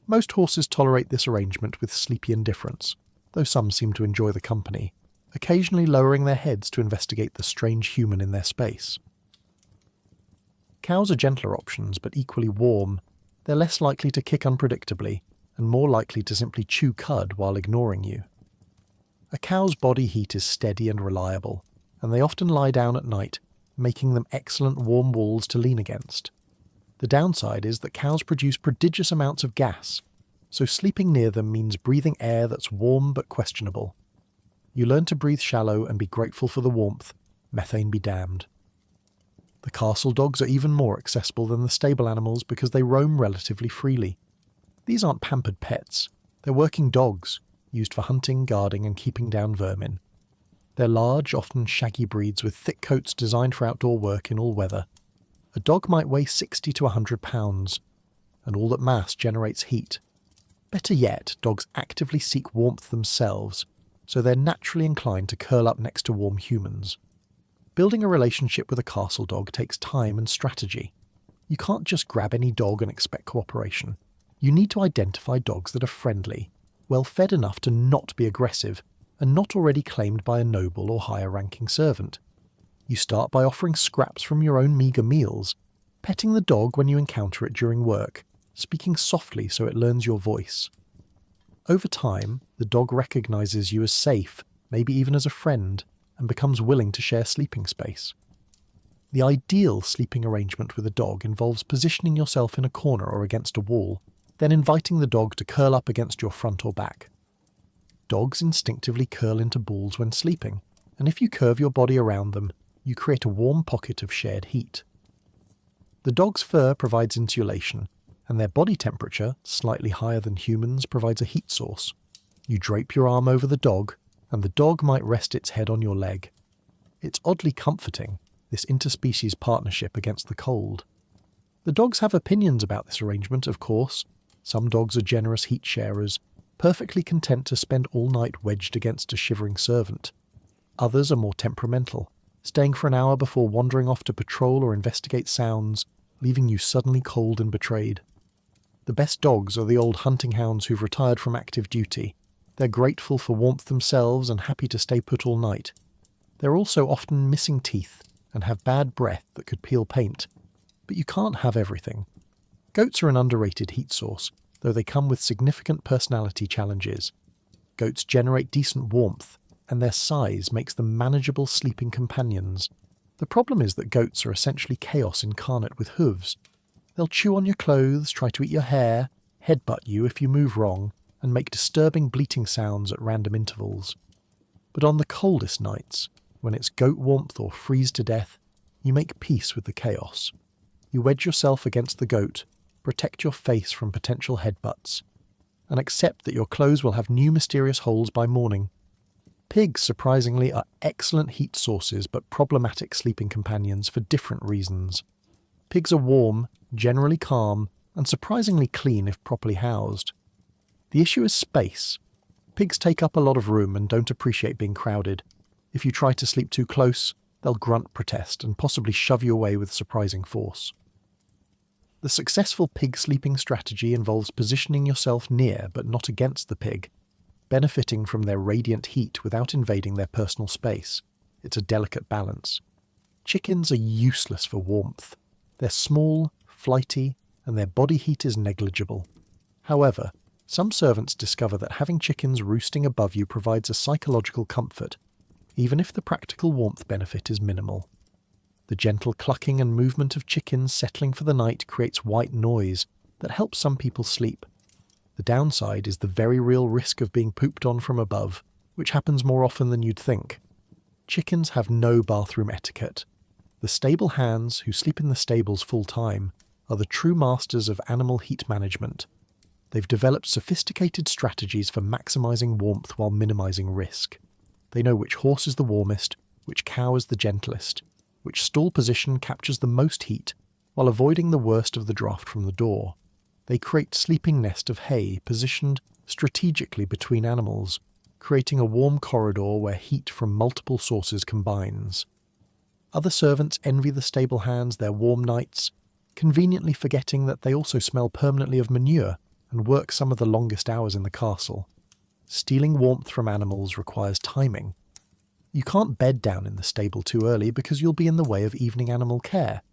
Most horses tolerate this arrangement with sleepy indifference. though some seem to enjoy the company, occasionally lowering their heads to investigate the strange human in their space. Cows are gentler options, but equally warm. They're less likely to kick unpredictably, and more likely to simply chew cud while ignoring you. A cow's body heat is steady and reliable, and they often lie down at night, making them excellent warm walls to lean against. The downside is that cows produce prodigious amounts of gas, so sleeping near them means breathing air that's warm but questionable. You learn to breathe shallow and be grateful for the warmth, methane be damned. The castle dogs are even more accessible than the stable animals because they roam relatively freely. These aren't pampered pets, they're working dogs, used for hunting, guarding and keeping down vermin. They're large, often shaggy breeds with thick coats designed for outdoor work in all weather. A dog might weigh 60 to 100 pounds, and all that mass generates heat. Better yet, dogs actively seek warmth themselves, so they're naturally inclined to curl up next to warm humans. Building a relationship with a castle dog takes time and strategy. You can't just grab any dog and expect cooperation. You need to identify dogs that are friendly, well fed enough to not be aggressive, and not already claimed by a noble or higher-ranking servant. You start by offering scraps from your own meagre meals, petting the dog when you encounter it during work, speaking softly so it learns your voice. Over time, the dog recognizes you as safe, maybe even as a friend, and becomes willing to share sleeping space. The ideal sleeping arrangement with a dog involves positioning yourself in a corner or against a wall, then inviting the dog to curl up against your front or back. Dogs instinctively curl into balls when sleeping, and if you curve your body around them, you create a warm pocket of shared heat. The dog's fur provides insulation, and their body temperature, slightly higher than humans, provides a heat source. You drape your arm over the dog, and the dog might rest its head on your leg. It's oddly comforting, this interspecies partnership against the cold. The dogs have opinions about this arrangement, of course. Some dogs are generous heat sharers, perfectly content to spend all night wedged against a shivering servant. Others are more temperamental, staying for an hour before wandering off to patrol or investigate sounds, leaving you suddenly cold and betrayed. The best dogs are the old hunting hounds who've retired from active duty. They're grateful for warmth themselves and happy to stay put all night. They're also often missing teeth and have bad breath that could peel paint. But you can't have everything. Goats are an underrated heat source, though they come with significant personality challenges. Goats generate decent warmth, and their size makes them manageable sleeping companions. The problem is that goats are essentially chaos incarnate with hooves. They'll chew on your clothes, try to eat your hair, headbutt you if you move wrong, and make disturbing bleating sounds at random intervals. But on the coldest nights, when it's goat warmth or freeze to death, you make peace with the chaos. You wedge yourself against the goat, protect your face from potential headbutts, and accept that your clothes will have new mysterious holes by morning. Pigs, surprisingly, are excellent heat sources but problematic sleeping companions for different reasons. Pigs are warm, generally calm, and surprisingly clean if properly housed. The issue is space. Pigs take up a lot of room and don't appreciate being crowded. If you try to sleep too close, they'll grunt protest and possibly shove you away with surprising force. The successful pig sleeping strategy involves positioning yourself near but not against the pig, benefiting from their radiant heat without invading their personal space. It's a delicate balance. Chickens are useless for warmth. They're small, flighty, and their body heat is negligible. However, some servants discover that having chickens roosting above you provides a psychological comfort, even if the practical warmth benefit is minimal. The gentle clucking and movement of chickens settling for the night creates white noise that helps some people sleep. The downside is the very real risk of being pooped on from above, which happens more often than you'd think. Chickens have no bathroom etiquette. The stable hands, who sleep in the stables full-time, are the true masters of animal heat management. They've developed sophisticated strategies for maximising warmth while minimising risk. They know which horse is the warmest, which cow is the gentlest, which stall position captures the most heat, while avoiding the worst of the draft from the door. They create sleeping nest of hay positioned strategically between animals, creating a warm corridor where heat from multiple sources combines. Other servants envy the stable hands their warm nights, conveniently forgetting that they also smell permanently of manure and work some of the longest hours in the castle. Stealing warmth from animals requires timing. You can't bed down in the stable too early because you'll be in the way of evening animal care.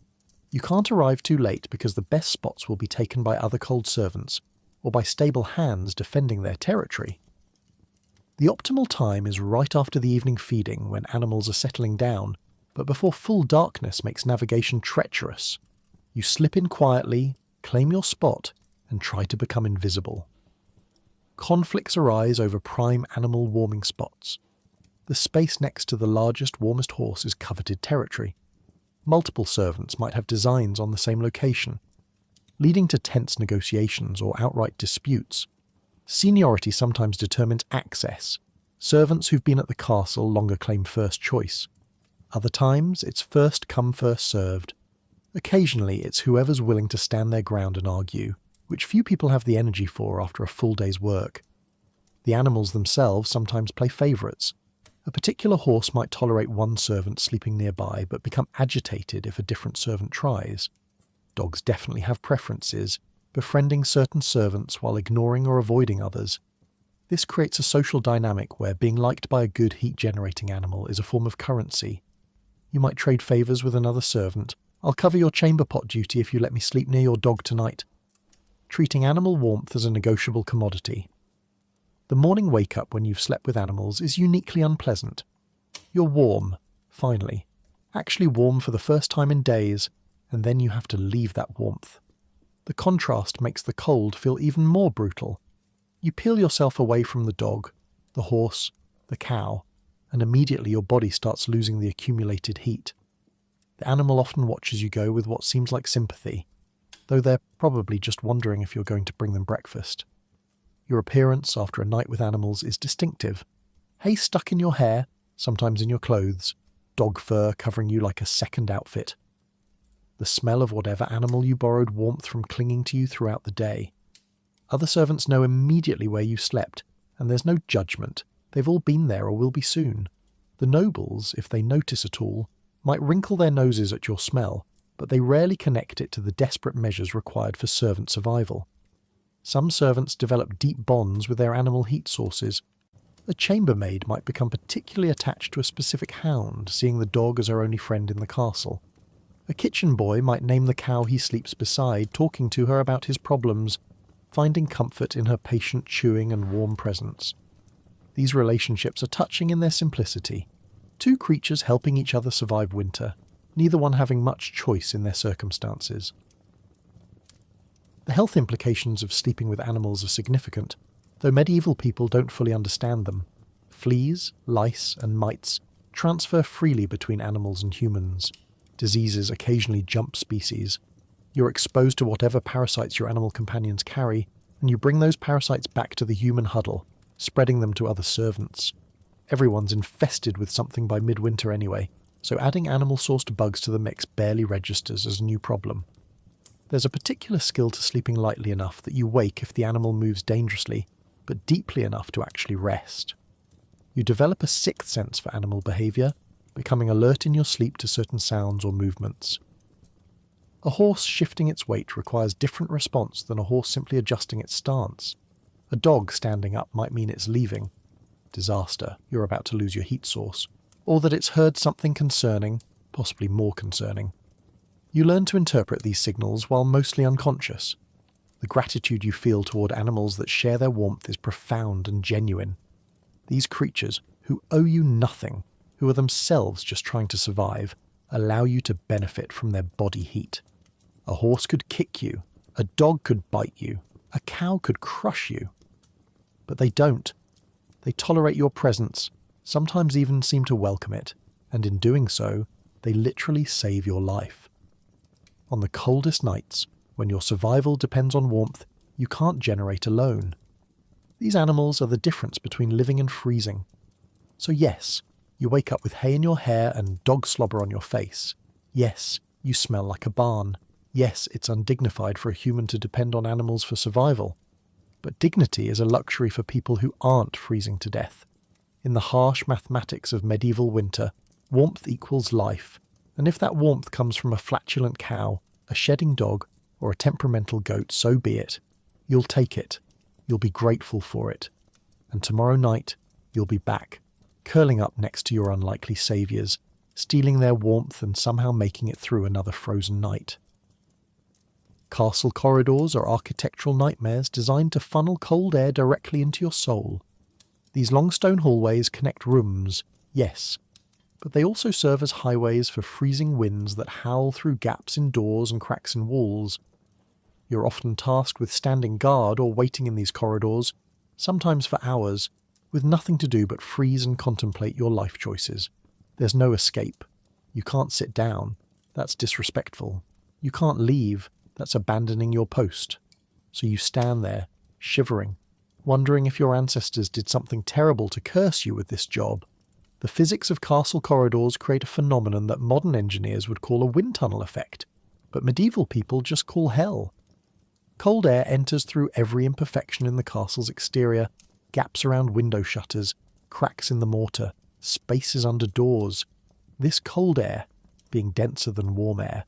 You can't arrive too late because the best spots will be taken by other cold servants or by stable hands defending their territory. The optimal time is right after the evening feeding when animals are settling down, but before full darkness makes navigation treacherous. You slip in quietly, claim your spot, and try to become invisible. Conflicts arise over prime animal warming spots. The space next to the largest, warmest horse is coveted territory. Multiple servants might have designs on the same location, leading to tense negotiations or outright disputes. Seniority sometimes determines access. Servants who've been at the castle longer claim first choice. Other times, it's first come, first served. Occasionally, it's whoever's willing to stand their ground and argue, which few people have the energy for after a full day's work. The animals themselves sometimes play favourites. A particular horse might tolerate one servant sleeping nearby but become agitated if a different servant tries. Dogs definitely have preferences, befriending certain servants while ignoring or avoiding others. This creates a social dynamic where being liked by a good heat-generating animal is a form of currency. You might trade favours with another servant. "I'll cover your chamber pot duty if you let me sleep near your dog tonight." Treating animal warmth as a negotiable commodity. The morning wake-up when you've slept with animals is uniquely unpleasant. You're warm, finally. Actually warm for the first time in days, and then you have to leave that warmth. The contrast makes the cold feel even more brutal. You peel yourself away from the dog, the horse, the cow, and immediately your body starts losing the accumulated heat. The animal often watches you go with what seems like sympathy, though they're probably just wondering if you're going to bring them breakfast. Your appearance after a night with animals is distinctive. Hay stuck in your hair, sometimes in your clothes, dog fur covering you like a second outfit. The smell of whatever animal you borrowed warmth from clinging to you throughout the day. Other servants know immediately where you slept, and there's no judgment. They've all been there or will be soon. The nobles, if they notice at all, might wrinkle their noses at your smell, but they rarely connect it to the desperate measures required for servant survival. Some servants develop deep bonds with their animal heat sources. A chambermaid might become particularly attached to a specific hound, seeing the dog as her only friend in the castle. A kitchen boy might name the cow he sleeps beside, talking to her about his problems, finding comfort in her patient chewing and warm presence. These relationships are touching in their simplicity. Two creatures helping each other survive winter, neither one having much choice in their circumstances. The health implications of sleeping with animals are significant, though medieval people don't fully understand them. Fleas, lice, and mites transfer freely between animals and humans. Diseases occasionally jump species. You're exposed to whatever parasites your animal companions carry, and you bring those parasites back to the human huddle, spreading them to other servants. Everyone's infested with something by midwinter anyway, so adding animal-sourced bugs to the mix barely registers as a new problem. There's a particular skill to sleeping lightly enough that you wake if the animal moves dangerously, but deeply enough to actually rest. You develop a sixth sense for animal behaviour, becoming alert in your sleep to certain sounds or movements. A horse shifting its weight requires different response than a horse simply adjusting its stance. A dog standing up might mean it's leaving. Disaster, you're about to lose your heat source. Or that it's heard something concerning, possibly more concerning. You learn to interpret these signals while mostly unconscious. The gratitude you feel toward animals that share their warmth is profound and genuine. These creatures, who owe you nothing, who are themselves just trying to survive, allow you to benefit from their body heat. A horse could kick you, a dog could bite you, a cow could crush you. But they don't. They tolerate your presence, sometimes even seem to welcome it, and in doing so, they literally save your life. On the coldest nights, when your survival depends on warmth, you can't generate alone. These animals are the difference between living and freezing. So yes, you wake up with hay in your hair and dog slobber on your face. Yes, you smell like a barn. Yes, it's undignified for a human to depend on animals for survival. But dignity is a luxury for people who aren't freezing to death. In the harsh mathematics of medieval winter, warmth equals life, and if that warmth comes from a flatulent cow, a shedding dog, or a temperamental goat, so be it. You'll take it. You'll be grateful for it. and tomorrow night you'll be back, curling up next to your unlikely saviours, stealing their warmth and somehow making it through another frozen night. Castle corridors are architectural nightmares designed to funnel cold air directly into your soul. These long stone hallways connect rooms, yes, but they also serve as highways for freezing winds that howl through gaps in doors and cracks in walls. You're often tasked with standing guard or waiting in these corridors, sometimes for hours, with nothing to do but freeze and contemplate your life choices. There's no escape. You can't sit down. That's disrespectful. You can't leave. That's abandoning your post. So you stand there, shivering, wondering if your ancestors did something terrible to curse you with this job. The physics of castle corridors create a phenomenon that modern engineers would call a wind tunnel effect, but medieval people just call hell. Cold air enters through every imperfection in the castle's exterior, gaps around window shutters, cracks in the mortar, spaces under doors. This cold air, being denser than warm air,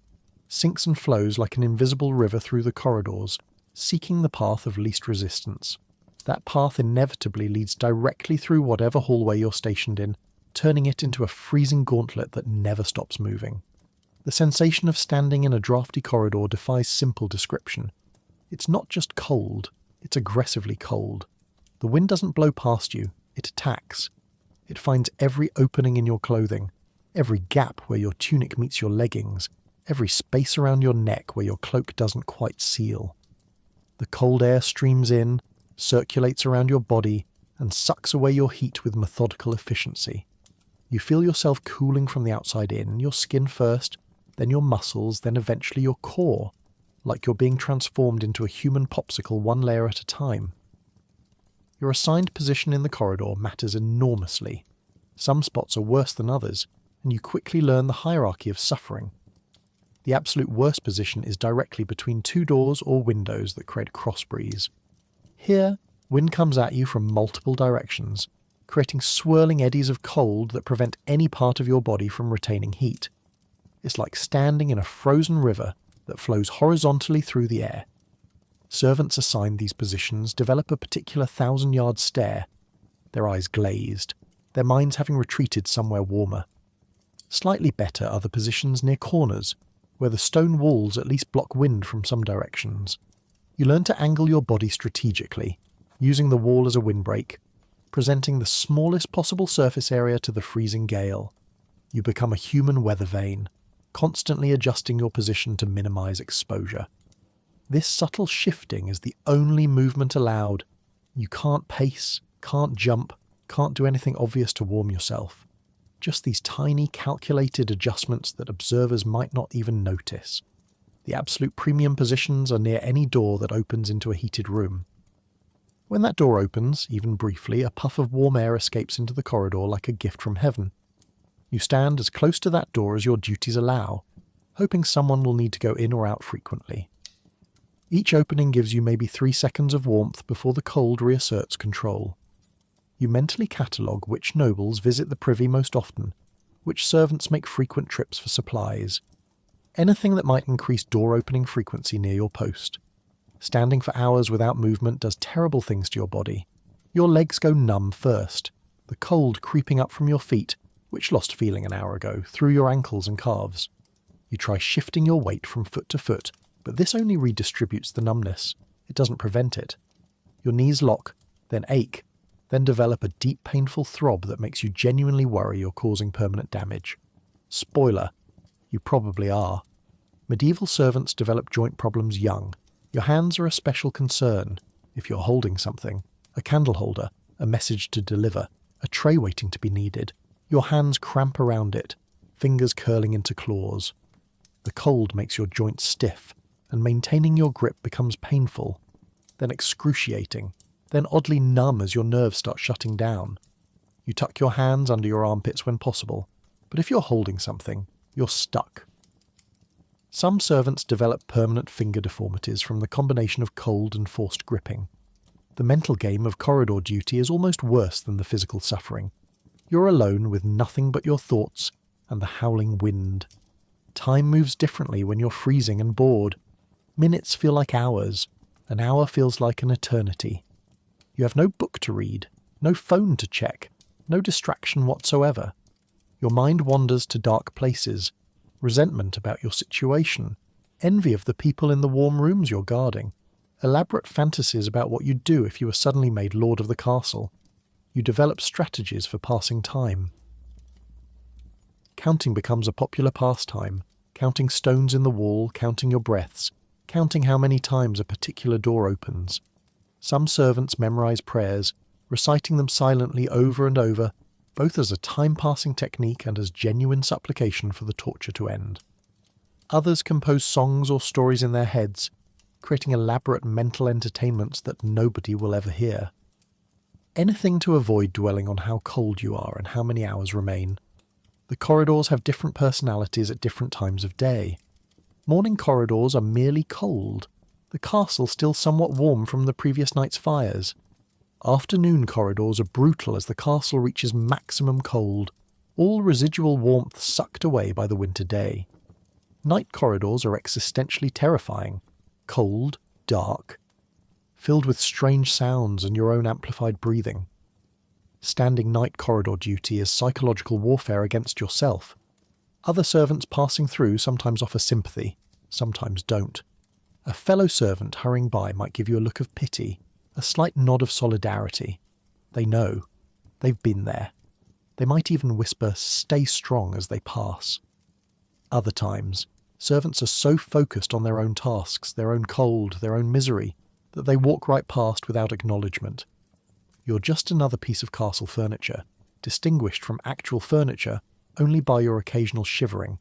sinks and flows like an invisible river through the corridors, seeking the path of least resistance. That path inevitably leads directly through whatever hallway you're stationed in, turning it into a freezing gauntlet that never stops moving. The sensation of standing in a drafty corridor defies simple description. It's not just cold, it's aggressively cold. The wind doesn't blow past you, it attacks. It finds every opening in your clothing, every gap where your tunic meets your leggings, every space around your neck where your cloak doesn't quite seal. The cold air streams in, circulates around your body, and sucks away your heat with methodical efficiency. You feel yourself cooling from the outside in, your skin first, then your muscles, then eventually your core, like you're being transformed into a human popsicle one layer at a time. Your assigned position in the corridor matters enormously. Some spots are worse than others, and you quickly learn the hierarchy of suffering. The absolute worst position is directly between two doors or windows that create a cross breeze. Here, wind comes at you from multiple directions, creating swirling eddies of cold that prevent any part of your body from retaining heat. It's like standing in a frozen river that flows horizontally through the air. Servants assigned these positions develop a particular 1,000-yard stare, their eyes glazed, their minds having retreated somewhere warmer. Slightly better are the positions near corners, where the stone walls at least block wind from some directions. You learn to angle your body strategically, using the wall as a windbreak, presenting the smallest possible surface area to the freezing gale. You become a human weather vane, constantly adjusting your position to minimize exposure. This subtle shifting is the only movement allowed. You can't pace, can't jump, can't do anything obvious to warm yourself. Just these tiny, calculated adjustments that observers might not even notice. The absolute premium positions are near any door that opens into a heated room. When that door opens, even briefly, a puff of warm air escapes into the corridor like a gift from heaven. You stand as close to that door as your duties allow, hoping someone will need to go in or out frequently. Each opening gives you maybe 3 seconds of warmth before the cold reasserts control. You mentally catalogue which nobles visit the privy most often, which servants make frequent trips for supplies. Anything that might increase door opening frequency near your post. Standing for hours without movement does terrible things to your body. Your legs go numb first, the cold creeping up from your feet, which lost feeling an hour ago, through your ankles and calves. You try shifting your weight from foot to foot, but this only redistributes the numbness. It doesn't prevent it. Your knees lock, then ache, then develop a deep painful throb that makes you genuinely worry you're causing permanent damage. Spoiler, you probably are. Medieval servants develop joint problems young. Your hands are a special concern. If you're holding something, a candle holder, a message to deliver, a tray waiting to be needed, your hands cramp around it, fingers curling into claws. The cold makes your joints stiff, and maintaining your grip becomes painful, then excruciating, then oddly numb as your nerves start shutting down. You tuck your hands under your armpits when possible, but if you're holding something, you're stuck. Some servants develop permanent finger deformities from the combination of cold and forced gripping. The mental game of corridor duty is almost worse than the physical suffering. You're alone with nothing but your thoughts and the howling wind. Time moves differently when you're freezing and bored. Minutes feel like hours. An hour feels like an eternity. You have no book to read, No phone to check, no distraction whatsoever. Your mind wanders to dark places, resentment about your situation, envy of the people in the warm rooms you're guarding, elaborate fantasies about what you'd do if you were suddenly made lord of the castle. You develop strategies for passing time. Counting becomes a popular pastime, counting stones in the wall, counting your breaths, counting how many times a particular door opens. Some servants memorize prayers, reciting them silently over and over, both as a time-passing technique and as genuine supplication for the torture to end. Others compose songs or stories in their heads, creating elaborate mental entertainments that nobody will ever hear. Anything to avoid dwelling on how cold you are and how many hours remain. The corridors have different personalities at different times of day. Morning corridors are merely cold, the castle still somewhat warm from the previous night's fires. Afternoon corridors are brutal as the castle reaches maximum cold, all residual warmth sucked away by the winter day. Night corridors are existentially terrifying, cold, dark, filled with strange sounds and your own amplified breathing. Standing night corridor duty is psychological warfare against yourself. Other servants passing through sometimes offer sympathy, sometimes don't. A fellow servant hurrying by might give you a look of pity, a slight nod of solidarity. They know. They've been there. They might even whisper, "Stay strong," as they pass. Other times, servants are so focused on their own tasks, their own cold, their own misery, that they walk right past without acknowledgement. You're just another piece of castle furniture, distinguished from actual furniture only by your occasional shivering.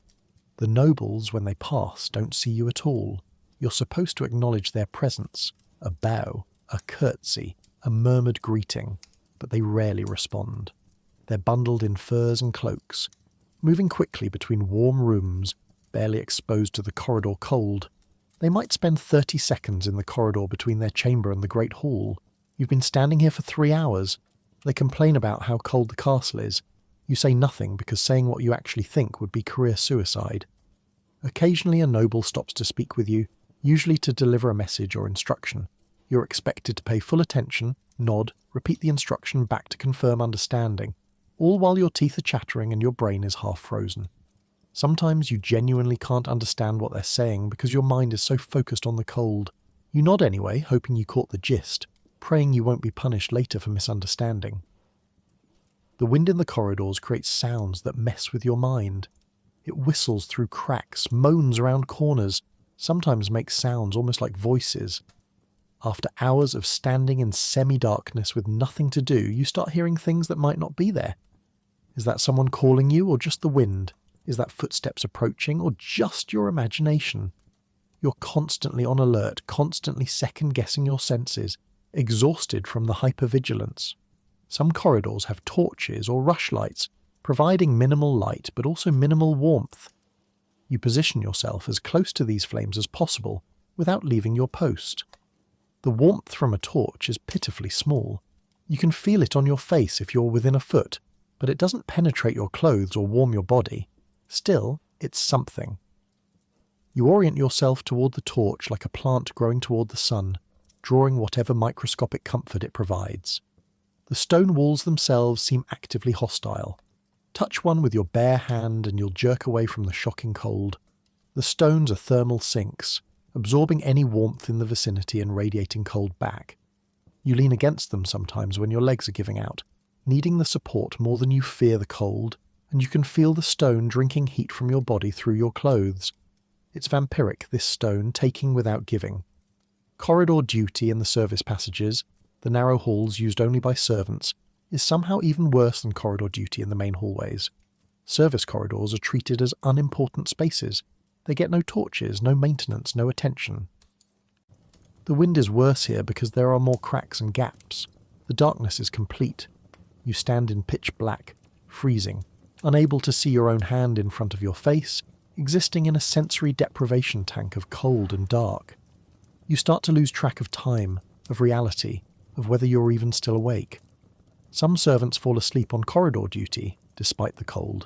The nobles, when they pass, don't see you at all. You're supposed to acknowledge their presence, a bow, a curtsy, a murmured greeting, but they rarely respond. They're bundled in furs and cloaks, moving quickly between warm rooms, barely exposed to the corridor cold. They might spend 30 seconds in the corridor between their chamber and the great hall. You've been standing here for 3 hours. They complain about how cold the castle is. You say nothing because saying what you actually think would be career suicide. Occasionally a noble stops to speak with you, usually to deliver a message or instruction. You're expected to pay full attention, nod, repeat the instruction back to confirm understanding, all while your teeth are chattering and your brain is half frozen. Sometimes you genuinely can't understand what they're saying because your mind is so focused on the cold. You nod anyway, hoping you caught the gist, praying you won't be punished later for misunderstanding. The wind in the corridors creates sounds that mess with your mind. It whistles through cracks, moans around corners, sometimes makes sounds almost like voices. After hours of standing in semi-darkness with nothing to do, you start hearing things that might not be there. Is that someone calling you or just the wind? Is that footsteps approaching or just your imagination? You're constantly on alert, constantly second-guessing your senses, exhausted from the hypervigilance. Some corridors have torches or rushlights, providing minimal light but also minimal warmth. You position yourself as close to these flames as possible without leaving your post. The warmth from a torch is pitifully small. You can feel it on your face if you're within a foot, but it doesn't penetrate your clothes or warm your body. Still, it's something. You orient yourself toward the torch like a plant growing toward the sun, drawing whatever microscopic comfort it provides. The stone walls themselves seem actively hostile. Touch one with your bare hand and you'll jerk away from the shocking cold. The stones are thermal sinks, absorbing any warmth in the vicinity and radiating cold back. You lean against them sometimes when your legs are giving out, needing the support more than you fear the cold, and you can feel the stone drinking heat from your body through your clothes. It's vampiric, this stone, taking without giving. Corridor duty in the service passages, the narrow halls used only by servants, is somehow even worse than corridor duty in the main hallways. Service corridors are treated as unimportant spaces. They get no torches, no maintenance, no attention. The wind is worse here because there are more cracks and gaps. The darkness is complete. You stand in pitch black, freezing, unable to see your own hand in front of your face, existing in a sensory deprivation tank of cold and dark. You start to lose track of time, of reality, of whether you're even still awake. Some servants fall asleep on corridor duty, despite the cold,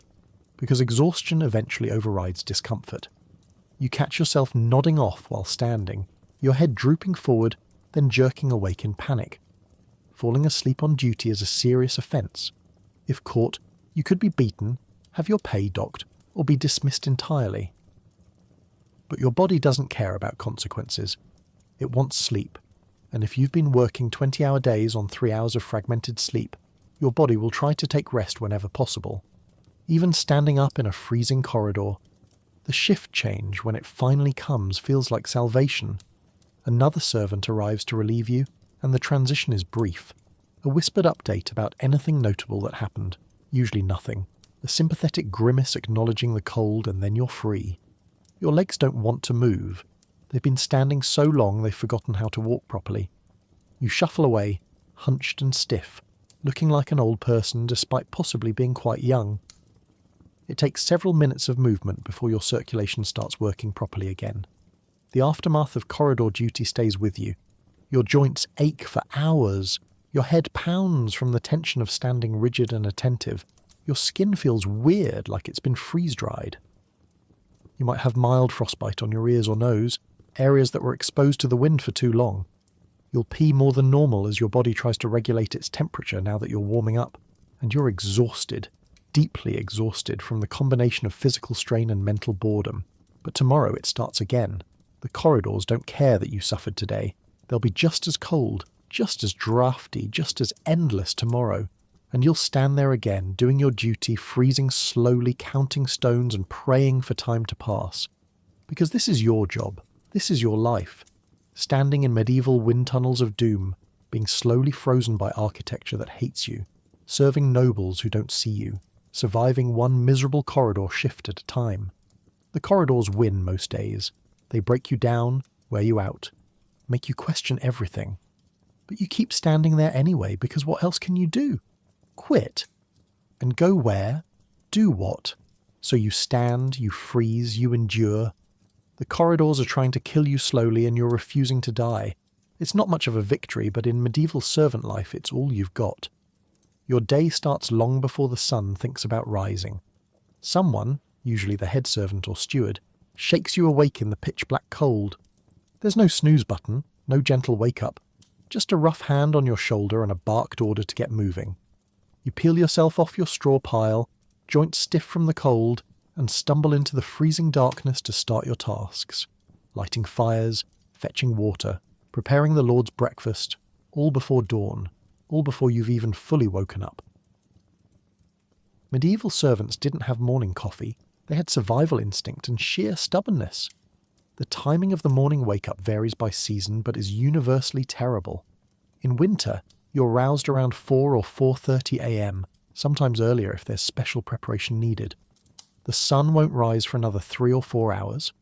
because exhaustion eventually overrides discomfort. You catch yourself nodding off while standing, your head drooping forward, then jerking awake in panic. falling asleep on duty is a serious offence. If caught, you could be beaten, have your pay docked, or be dismissed entirely. But your body doesn't care about consequences. It wants sleep, and if you've been working 20-hour days on 3 hours of fragmented sleep, your body will try to take rest whenever possible. Even standing up in a freezing corridor, the shift change when it finally comes feels like salvation. Another servant arrives to relieve you, and the transition is brief. A whispered update about anything notable that happened, usually nothing. A sympathetic grimace acknowledging the cold, and then you're free. Your legs don't want to move. They've been standing so long they've forgotten how to walk properly. You shuffle away, hunched and stiff, looking like an old person despite possibly being quite young. It takes several minutes of movement before your circulation starts working properly again. The aftermath of corridor duty stays with you. Your joints ache for hours. Your head pounds from the tension of standing rigid and attentive. Your skin feels weird, like it's been freeze-dried. You might have mild frostbite on your ears or nose, areas that were exposed to the wind for too long. You'll pee more than normal as your body tries to regulate its temperature now that you're warming up, and you're exhausted, deeply exhausted from the combination of physical strain and mental boredom. But tomorrow it starts again. The corridors don't care that you suffered today. They'll be just as cold, just as drafty, just as endless tomorrow. And you'll stand there again, doing your duty, freezing slowly, counting stones and praying for time to pass. Because this is your job. This is your life. Standing in medieval wind tunnels of doom, being slowly frozen by architecture that hates you, serving nobles who don't see you, surviving one miserable corridor shift at a time. The corridors win most days. They break you down, wear you out, make you question everything. But you keep standing there anyway, because what else can you do? Quit. And go where? Do what? So you stand, you freeze, you endure. The corridors are trying to kill you slowly and you're refusing to die. It's not much of a victory, but in medieval servant life it's all you've got. Your day starts long before the sun thinks about rising. Someone, usually the head servant or steward, shakes you awake in the pitch-black cold. There's no snooze button, no gentle wake-up, just a rough hand on your shoulder and a barked order to get moving. You peel yourself off your straw pile, joints stiff from the cold, and stumble into the freezing darkness to start your tasks, lighting fires, fetching water, preparing the Lord's breakfast, all before dawn, all before you've even fully woken up. Medieval servants didn't have morning coffee. They had survival instinct and sheer stubbornness. The timing of the morning wake-up varies by season but is universally terrible. In winter, you're roused around 4 or 4:30 a.m., sometimes earlier if there's special preparation needed. The sun won't rise for another 3 or 4 hours.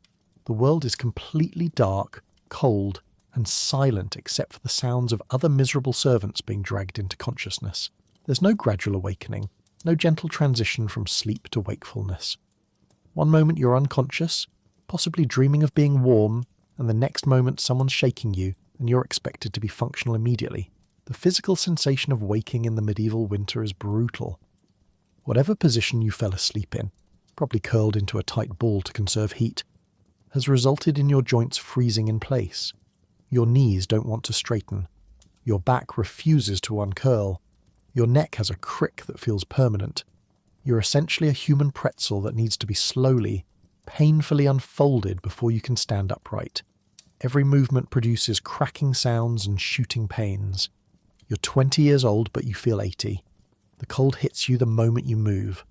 The world is completely dark, cold, and silent except for the sounds of other miserable servants being dragged into consciousness. There's no gradual awakening, no gentle transition from sleep to wakefulness. One moment you're unconscious, possibly dreaming of being warm, and the next moment someone's shaking you and you're expected to be functional immediately. The physical sensation of waking in the medieval winter is brutal. Whatever position you fell asleep in, probably curled into a tight ball to conserve heat, has resulted in your joints freezing in place. Your knees don't want to straighten. Your back refuses to uncurl. Your neck has a crick that feels permanent. You're essentially a human pretzel that needs to be slowly, painfully unfolded before you can stand upright. Every movement produces cracking sounds and shooting pains. You're 20 years old, but you feel 80. The cold hits you the moment you move.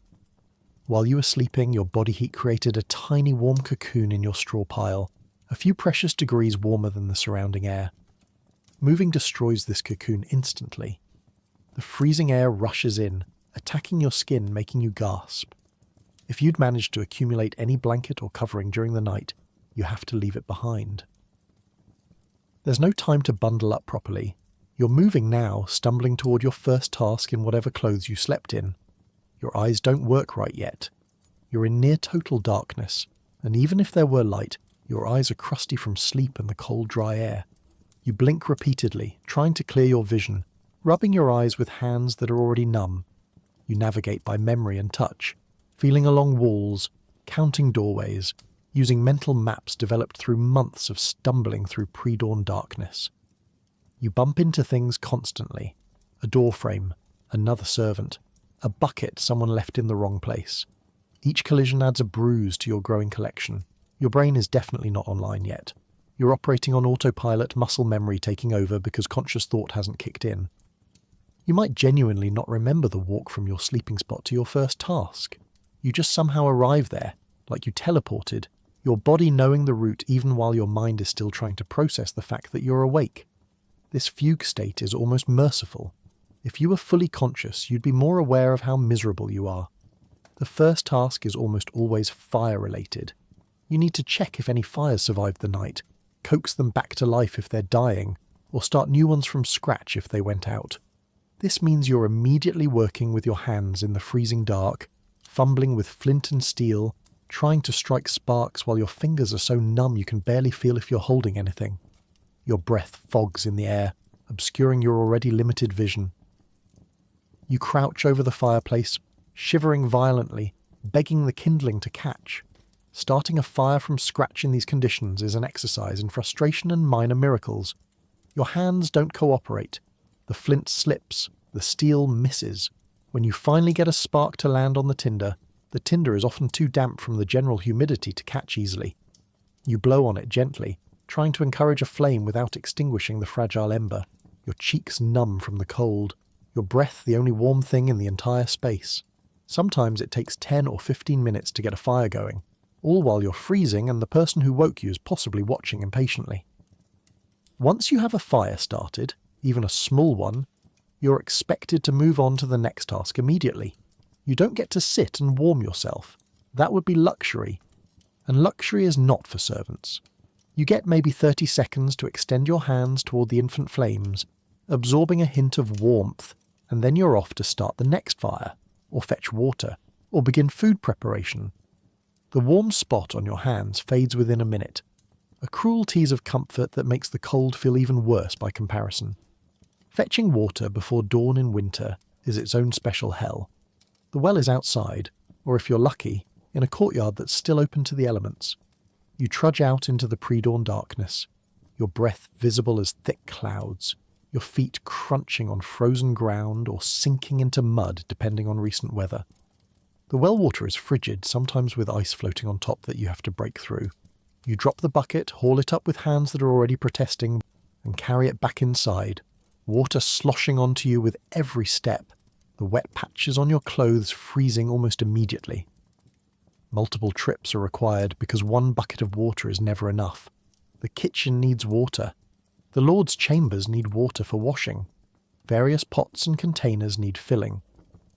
While you were sleeping, your body heat created a tiny warm cocoon in your straw pile, a few precious degrees warmer than the surrounding air. Moving destroys this cocoon instantly. The freezing air rushes in, attacking your skin, making you gasp. If you'd managed to accumulate any blanket or covering during the night, you have to leave it behind. There's no time to bundle up properly. You're moving now, stumbling toward your first task in whatever clothes you slept in. Your eyes don't work right yet. You're in near total darkness, and even if there were light, your eyes are crusty from sleep and the cold, dry air. You blink repeatedly, trying to clear your vision, rubbing your eyes with hands that are already numb. You navigate by memory and touch, feeling along walls, counting doorways, using mental maps developed through months of stumbling through pre-dawn darkness. You bump into things constantly. a door frame, another servant, a bucket someone left in the wrong place. Each collision adds a bruise to your growing collection. Your brain is definitely not online yet. You're operating on autopilot, muscle memory taking over because conscious thought hasn't kicked in. You might genuinely not remember the walk from your sleeping spot to your first task. You just somehow arrive there, like you teleported, your body knowing the route even while your mind is still trying to process the fact that you're awake. This fugue state is almost merciful. If you were fully conscious, you'd be more aware of how miserable you are. The first task is almost always fire-related. You need to check if any fires survived the night, coax them back to life if they're dying, or start new ones from scratch if they went out. This means you're immediately working with your hands in the freezing dark, fumbling with flint and steel, trying to strike sparks while your fingers are so numb you can barely feel if you're holding anything. Your breath fogs in the air, obscuring your already limited vision. You crouch over the fireplace, shivering violently, begging the kindling to catch. Starting a fire from scratch in these conditions is an exercise in frustration and minor miracles. Your hands don't cooperate. The flint slips, the steel misses. When you finally get a spark to land on the tinder is often too damp from the general humidity to catch easily. You blow on it gently, trying to encourage a flame without extinguishing the fragile ember, your cheeks numb from the cold, your breath the only warm thing in the entire space. Sometimes it takes 10 or 15 minutes to get a fire going, all while you're freezing and the person who woke you is possibly watching impatiently. Once you have a fire started, even a small one, you're expected to move on to the next task immediately. You don't get to sit and warm yourself. That would be luxury. And luxury is not for servants. You get maybe 30 seconds to extend your hands toward the infant flames, absorbing a hint of warmth, and then you're off to start the next fire, or fetch water, or begin food preparation. The warm spot on your hands fades within a minute, a cruel tease of comfort that makes the cold feel even worse by comparison. Fetching water before dawn in winter is its own special hell. The well is outside, or if you're lucky, in a courtyard that's still open to the elements. You trudge out into the pre-dawn darkness, your breath visible as thick clouds, your feet crunching on frozen ground or sinking into mud depending on recent weather. The well water is frigid, sometimes with ice floating on top that you have to break through. You drop the bucket, haul it up with hands that are already protesting, and carry it back inside, water sloshing onto you with every step, the wet patches on your clothes freezing almost immediately. Multiple trips are required because one bucket of water is never enough. The kitchen needs water. The Lord's chambers need water for washing. Various pots and containers need filling.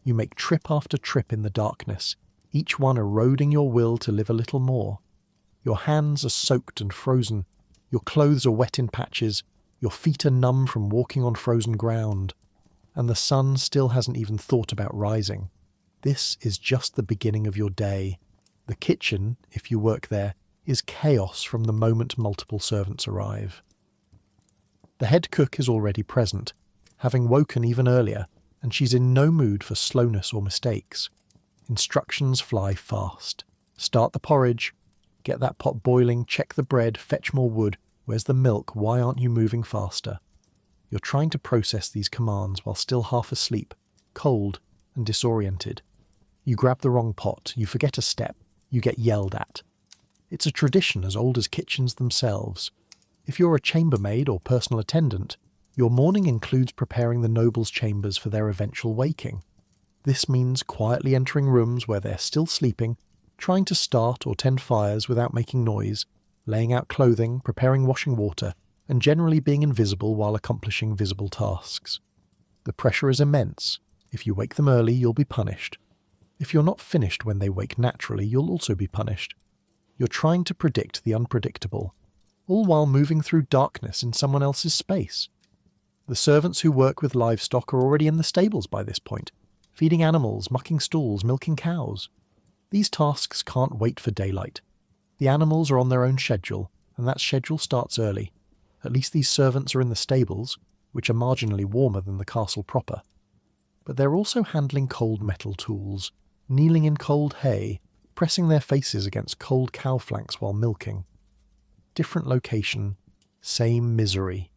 You make trip after trip in the darkness, each one eroding your will to live a little more. Your hands are soaked and frozen. Your clothes are wet in patches. Your feet are numb from walking on frozen ground. And the sun still hasn't even thought about rising. This is just the beginning of your day. The kitchen, if you work there, is chaos from the moment multiple servants arrive. The head cook is already present, having woken even earlier, and she's in no mood for slowness or mistakes. Instructions fly fast. Start the porridge, get that pot boiling, check the bread, fetch more wood. Where's the milk? Why aren't you moving faster? You're trying to process these commands while still half asleep, cold and disoriented. You grab the wrong pot, you forget a step, you get yelled at. It's a tradition as old as kitchens themselves. If you're a chambermaid or personal attendant, your morning includes preparing the nobles' chambers for their eventual waking. This means quietly entering rooms where they're still sleeping, trying to start or tend fires without making noise, laying out clothing, preparing washing water, and generally being invisible while accomplishing visible tasks. The pressure is immense. If you wake them early, you'll be punished. If you're not finished when they wake naturally, you'll also be punished. You're trying to predict the unpredictable, all while moving through darkness in someone else's space. The servants who work with livestock are already in the stables by this point, feeding animals, mucking stools, milking cows. These tasks can't wait for daylight. The animals are on their own schedule, and that schedule starts early. At least these servants are in the stables, which are marginally warmer than the castle proper. But they're also handling cold metal tools, kneeling in cold hay, pressing their faces against cold cow flanks while milking. Different location, same misery.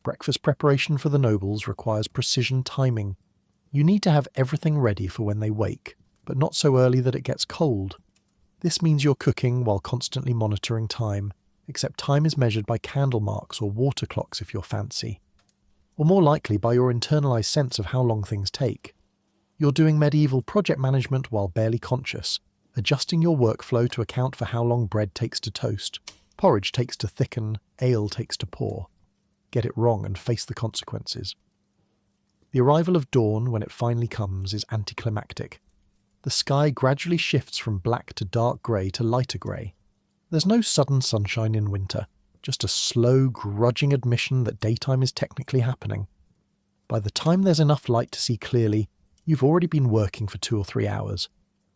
Breakfast preparation for the nobles requires precision timing. You need to have everything ready for when they wake, but not so early that it gets cold. This means you're cooking while constantly monitoring time, except time is measured by candle marks or water clocks if you're fancy, or more likely by your internalized sense of how long things take. You're doing medieval project management while barely conscious, adjusting your workflow to account for how long bread takes to toast, porridge takes to thicken, ale takes to pour. Get it wrong and face the consequences. The arrival of dawn, when it finally comes, is anticlimactic. The sky gradually shifts from black to dark grey to lighter grey. There's no sudden sunshine in winter, just a slow, grudging admission that daytime is technically happening. By the time there's enough light to see clearly, you've already been working for 2 or 3 hours.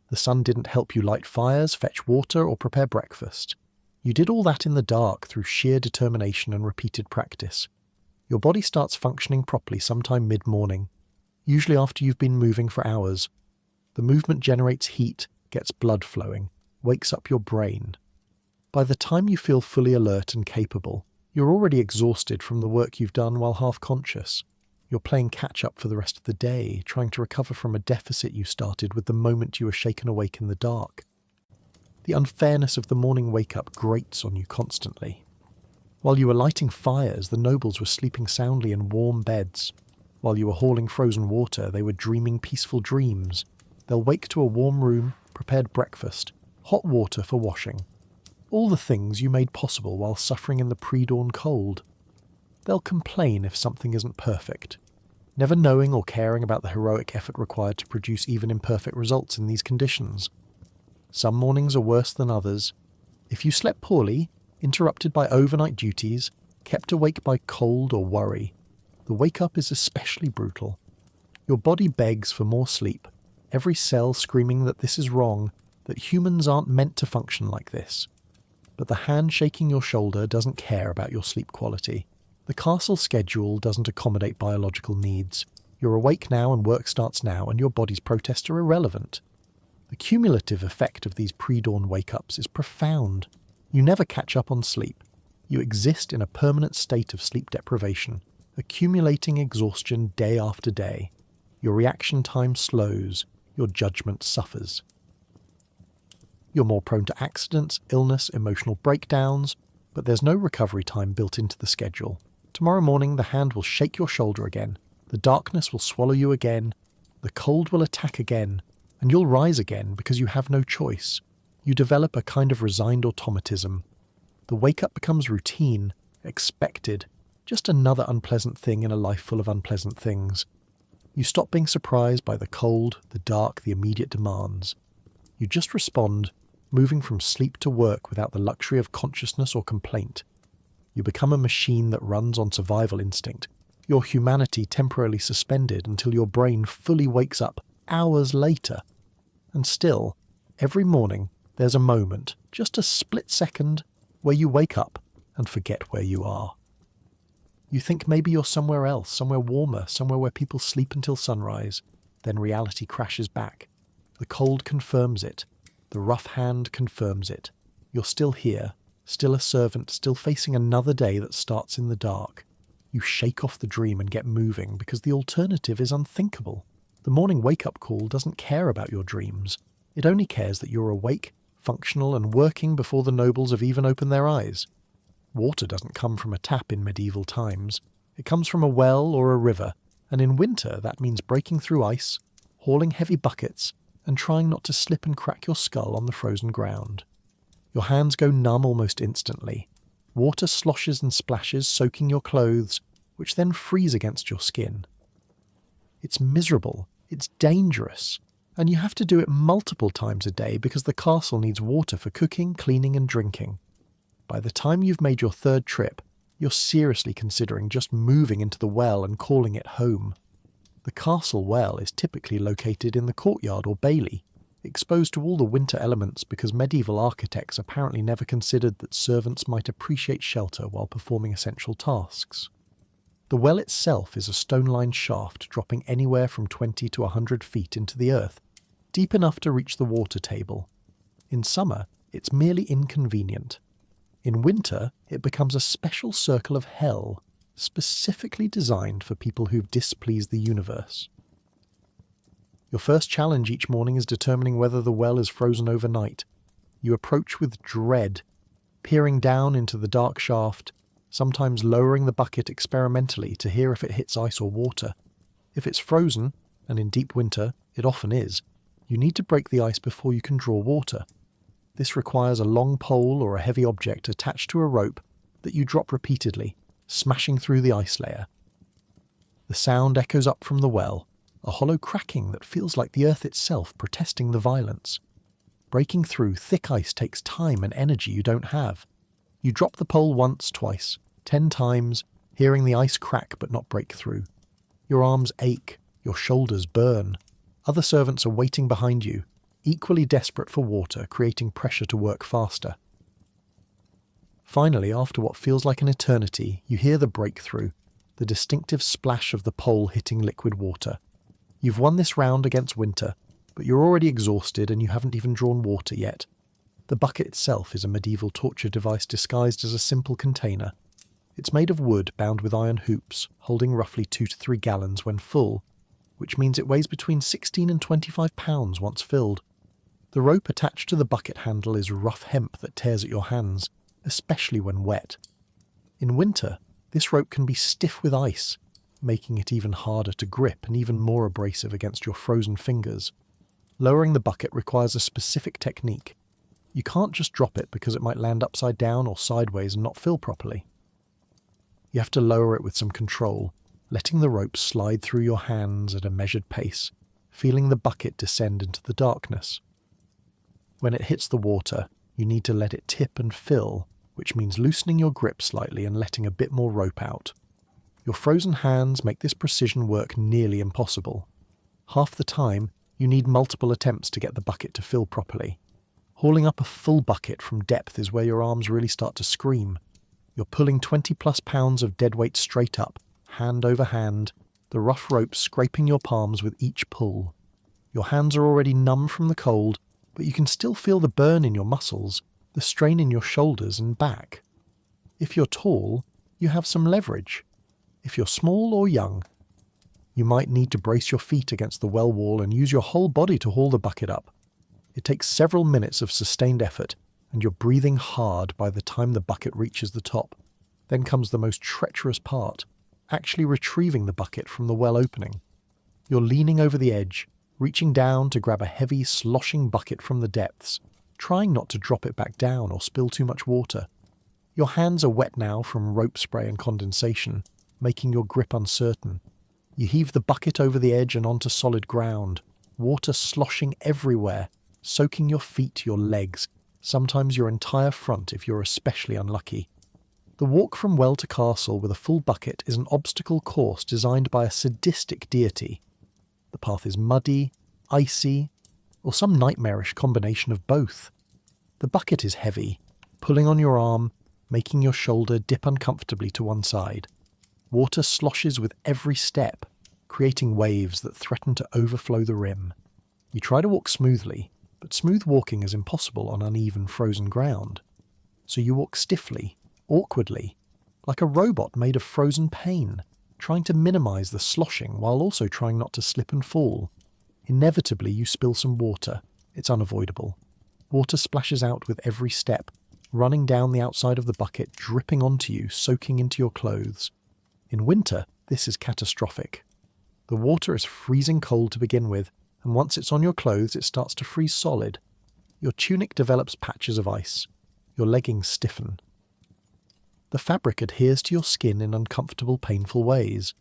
The sun didn't help you light fires, fetch water, or prepare breakfast. You did all that in the dark through sheer determination and repeated practice. Your body starts functioning properly sometime mid-morning, usually after you've been moving for hours. The movement generates heat, gets blood flowing, wakes up your brain. By the time you feel fully alert and capable, you're already exhausted from the work you've done while half-conscious. You're playing catch-up for the rest of the day, trying to recover from a deficit you started with the moment you were shaken awake in the dark. The unfairness of the morning wake-up grates on you constantly. While you were lighting fires, the nobles were sleeping soundly in warm beds. While you were hauling frozen water, they were dreaming peaceful dreams. They'll wake to a warm room, prepared breakfast, hot water for washing. All the things you made possible while suffering in the pre-dawn cold. They'll complain if something isn't perfect, never knowing or caring about the heroic effort required to produce even imperfect results in these conditions. Some mornings are worse than others. If you slept poorly, interrupted by overnight duties, kept awake by cold or worry, the wake-up is especially brutal. Your body begs for more sleep, every cell screaming that this is wrong, that humans aren't meant to function like this. But the hand shaking your shoulder doesn't care about your sleep quality. The castle schedule doesn't accommodate biological needs. You're awake now and work starts now, and your body's protests are irrelevant. The cumulative effect of these pre-dawn wake-ups is profound. You never catch up on sleep. You exist in a permanent state of sleep deprivation, accumulating exhaustion day after day. Your reaction time slows. Your judgment suffers. You're more prone to accidents, illness, emotional breakdowns, but there's no recovery time built into the schedule. Tomorrow morning the hand will shake your shoulder again, the darkness will swallow you again, the cold will attack again, and you'll rise again because you have no choice. You develop a kind of resigned automatism. The wake-up becomes routine, expected, just another unpleasant thing in a life full of unpleasant things. You stop being surprised by the cold, the dark, the immediate demands. You just respond, moving from sleep to work without the luxury of consciousness or complaint. You become a machine that runs on survival instinct, your humanity temporarily suspended until your brain fully wakes up hours later. And still, every morning, there's a moment, just a split second, where you wake up and forget where you are. You think maybe you're somewhere else, somewhere warmer, somewhere where people sleep until sunrise. Then reality crashes back. The cold confirms it. The rough hand confirms it. You're still here, still a servant, still facing another day that starts in the dark. You shake off the dream and get moving because the alternative is unthinkable. The morning wake-up call doesn't care about your dreams. It only cares that you're awake, functional, and working before the nobles have even opened their eyes. Water doesn't come from a tap in medieval times. It comes from a well or a river, and in winter that means breaking through ice, hauling heavy buckets, and trying not to slip and crack your skull on the frozen ground. Your hands go numb almost instantly. Water sloshes and splashes, soaking your clothes, which then freeze against your skin. It's miserable, it's dangerous, and you have to do it multiple times a day because the castle needs water for cooking, cleaning, and drinking. By the time you've made your third trip, you're seriously considering just moving into the well and calling it home. The castle well is typically located in the courtyard or bailey, exposed to all the winter elements because medieval architects apparently never considered that servants might appreciate shelter while performing essential tasks. The well itself is a stone-lined shaft dropping anywhere from 20 to 100 feet into the earth, deep enough to reach the water table. In summer, it's merely inconvenient. In winter, it becomes a special circle of hell. specifically designed for people who've displeased the universe. Your first challenge each morning is determining whether the well is frozen overnight. You approach with dread, peering down into the dark shaft, sometimes lowering the bucket experimentally to hear if it hits ice or water. If it's frozen, and in deep winter it often is, you need to break the ice before you can draw water. This requires a long pole or a heavy object attached to a rope that you drop repeatedly, smashing through the ice layer. The sound echoes up from the well, a hollow cracking that feels like the earth itself protesting the violence. Breaking through thick ice takes time and energy you don't have. You drop the pole once, twice, 10 times, hearing the ice crack but not break through. Your arms ache, your shoulders burn. Other servants are waiting behind you, equally desperate for water, creating pressure to work faster. Finally, after what feels like an eternity, you hear the breakthrough, the distinctive splash of the pole hitting liquid water. You've won this round against winter, but you're already exhausted and you haven't even drawn water yet. The bucket itself is a medieval torture device disguised as a simple container. It's made of wood bound with iron hoops, holding roughly 2 to 3 gallons when full, which means it weighs between 16 and 25 pounds once filled. The rope attached to the bucket handle is rough hemp that tears at your hands, especially when wet. In winter, this rope can be stiff with ice, making it even harder to grip and even more abrasive against your frozen fingers. Lowering the bucket requires a specific technique. You can't just drop it because it might land upside down or sideways and not fill properly. You have to lower it with some control, letting the rope slide through your hands at a measured pace, feeling the bucket descend into the darkness. When it hits the water, you need to let it tip and fill, which means loosening your grip slightly and letting a bit more rope out. Your frozen hands make this precision work nearly impossible. Half the time, you need multiple attempts to get the bucket to fill properly. Hauling up a full bucket from depth is where your arms really start to scream. You're pulling 20 plus pounds of dead weight straight up, hand over hand, the rough rope scraping your palms with each pull. Your hands are already numb from the cold, but you can still feel the burn in your muscles, the strain in your shoulders and back. If you're tall, you have some leverage. If you're small or young, you might need to brace your feet against the well wall and use your whole body to haul the bucket up. It takes several minutes of sustained effort, and you're breathing hard by the time the bucket reaches the top. Then comes the most treacherous part, actually retrieving the bucket from the well opening. You're leaning over the edge, reaching down to grab a heavy, sloshing bucket from the depths, trying not to drop it back down or spill too much water. Your hands are wet now from rope spray and condensation, making your grip uncertain. You heave the bucket over the edge and onto solid ground, water sloshing everywhere, soaking your feet, your legs, sometimes your entire front if you're especially unlucky. The walk from well to castle with a full bucket is an obstacle course designed by a sadistic deity. The path is muddy, icy, or some nightmarish combination of both. The bucket is heavy, pulling on your arm, making your shoulder dip uncomfortably to one side. Water sloshes with every step, creating waves that threaten to overflow the rim. You try to walk smoothly, but smooth walking is impossible on uneven frozen ground. So you walk stiffly, awkwardly, like a robot made of frozen pain, trying to minimize the sloshing while also trying not to slip and fall. Inevitably, you spill some water. It's unavoidable. Water splashes out with every step, running down the outside of the bucket, dripping onto you, soaking into your clothes. In winter, this is catastrophic. The water is freezing cold to begin with, and once it's on your clothes, it starts to freeze solid. Your tunic develops patches of ice. Your leggings stiffen. The fabric adheres to your skin in uncomfortable, painful ways.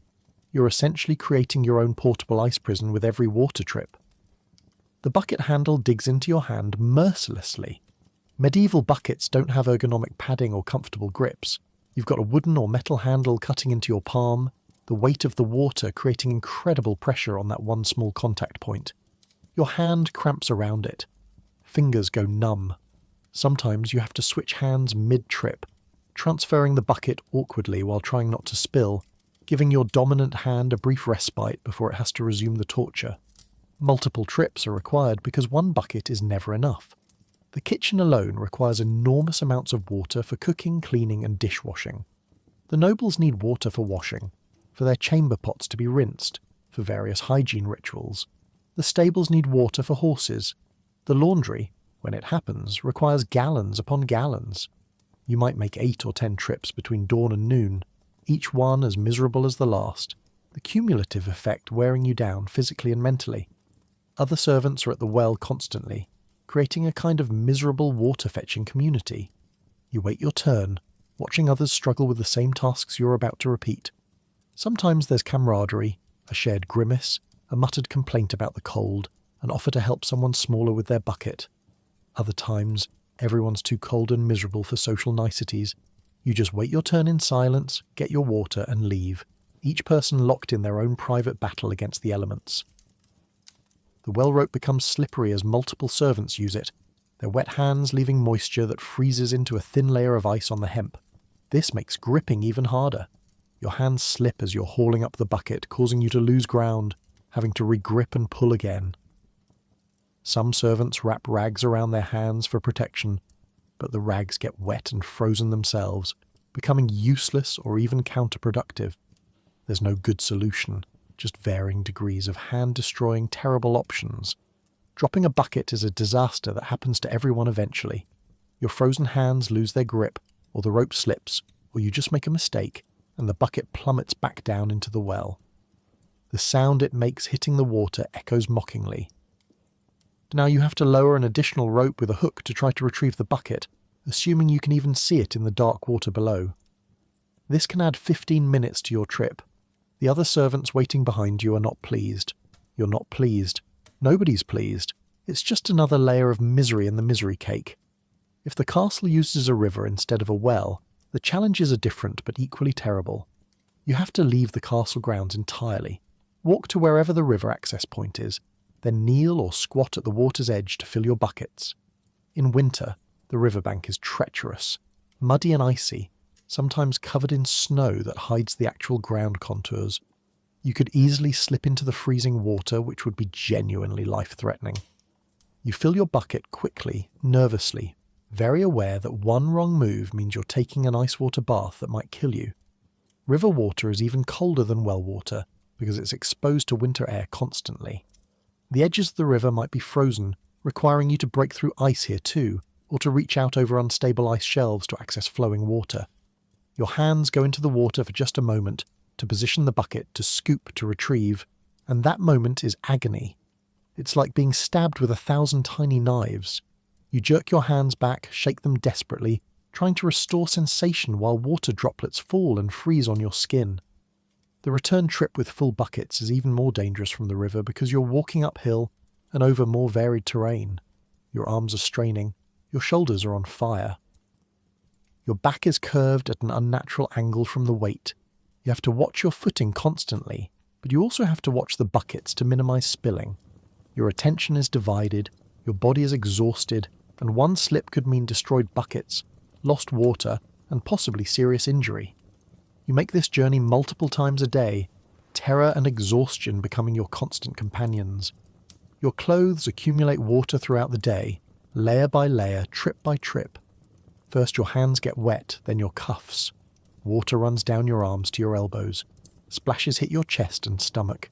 You're essentially creating your own portable ice prison with every water trip. The bucket handle digs into your hand mercilessly. Medieval buckets don't have ergonomic padding or comfortable grips. You've got a wooden or metal handle cutting into your palm, the weight of the water creating incredible pressure on that one small contact point. Your hand cramps around it. Fingers go numb. Sometimes you have to switch hands mid-trip, transferring the bucket awkwardly while trying not to spill, giving your dominant hand a brief respite before it has to resume the torture. Multiple trips are required because one bucket is never enough. The kitchen alone requires enormous amounts of water for cooking, cleaning and dishwashing. The nobles need water for washing, for their chamber pots to be rinsed, for various hygiene rituals. The stables need water for horses. The laundry, when it happens, requires gallons upon gallons. You might make 8 or 10 trips between dawn and noon, each one as miserable as the last, the cumulative effect wearing you down physically and mentally. Other servants are at the well constantly, creating a kind of miserable water-fetching community. You wait your turn, watching others struggle with the same tasks you're about to repeat. Sometimes there's camaraderie, a shared grimace, a muttered complaint about the cold, an offer to help someone smaller with their bucket. Other times, everyone's too cold and miserable for social niceties. You just wait your turn in silence, get your water and leave, each person locked in their own private battle against the elements. The well rope becomes slippery as multiple servants use it, their wet hands leaving moisture that freezes into a thin layer of ice on the hemp. This makes gripping even harder. Your hands slip as you're hauling up the bucket, causing you to lose ground, having to re-grip and pull again. Some servants wrap rags around their hands for protection, but the rags get wet and frozen themselves, becoming useless or even counterproductive. There's no good solution, just varying degrees of hand-destroying terrible options. Dropping a bucket is a disaster that happens to everyone eventually. Your frozen hands lose their grip, or the rope slips, or you just make a mistake, and the bucket plummets back down into the well. The sound it makes hitting the water echoes mockingly. Now you have to lower an additional rope with a hook to try to retrieve the bucket, assuming you can even see it in the dark water below. This can add 15 minutes to your trip. The other servants waiting behind you are not pleased. You're not pleased. Nobody's pleased. It's just another layer of misery in the misery cake. If the castle uses a river instead of a well, the challenges are different but equally terrible. You have to leave the castle grounds entirely. Walk to wherever the river access point is, then kneel or squat at the water's edge to fill your buckets. In winter, the riverbank is treacherous, muddy and icy, sometimes covered in snow that hides the actual ground contours. You could easily slip into the freezing water, which would be genuinely life-threatening. You fill your bucket quickly, nervously, very aware that one wrong move means you're taking an ice water bath that might kill you. River water is even colder than well water because it's exposed to winter air constantly. The edges of the river might be frozen, requiring you to break through ice here too, or to reach out over unstable ice shelves to access flowing water. Your hands go into the water for just a moment, to position the bucket, to scoop, to retrieve, and that moment is agony. It's like being stabbed with 1,000 tiny knives. You jerk your hands back, shake them desperately, trying to restore sensation while water droplets fall and freeze on your skin. The return trip with full buckets is even more dangerous from the river because you're walking uphill and over more varied terrain. Your arms are straining, your shoulders are on fire. Your back is curved at an unnatural angle from the weight. You have to watch your footing constantly, but you also have to watch the buckets to minimize spilling. Your attention is divided, your body is exhausted, and one slip could mean destroyed buckets, lost water, and possibly serious injury. You make this journey multiple times a day, terror and exhaustion becoming your constant companions. Your clothes accumulate water throughout the day, layer by layer, trip by trip. First your hands get wet, then your cuffs. Water runs down your arms to your elbows. Splashes hit your chest and stomach.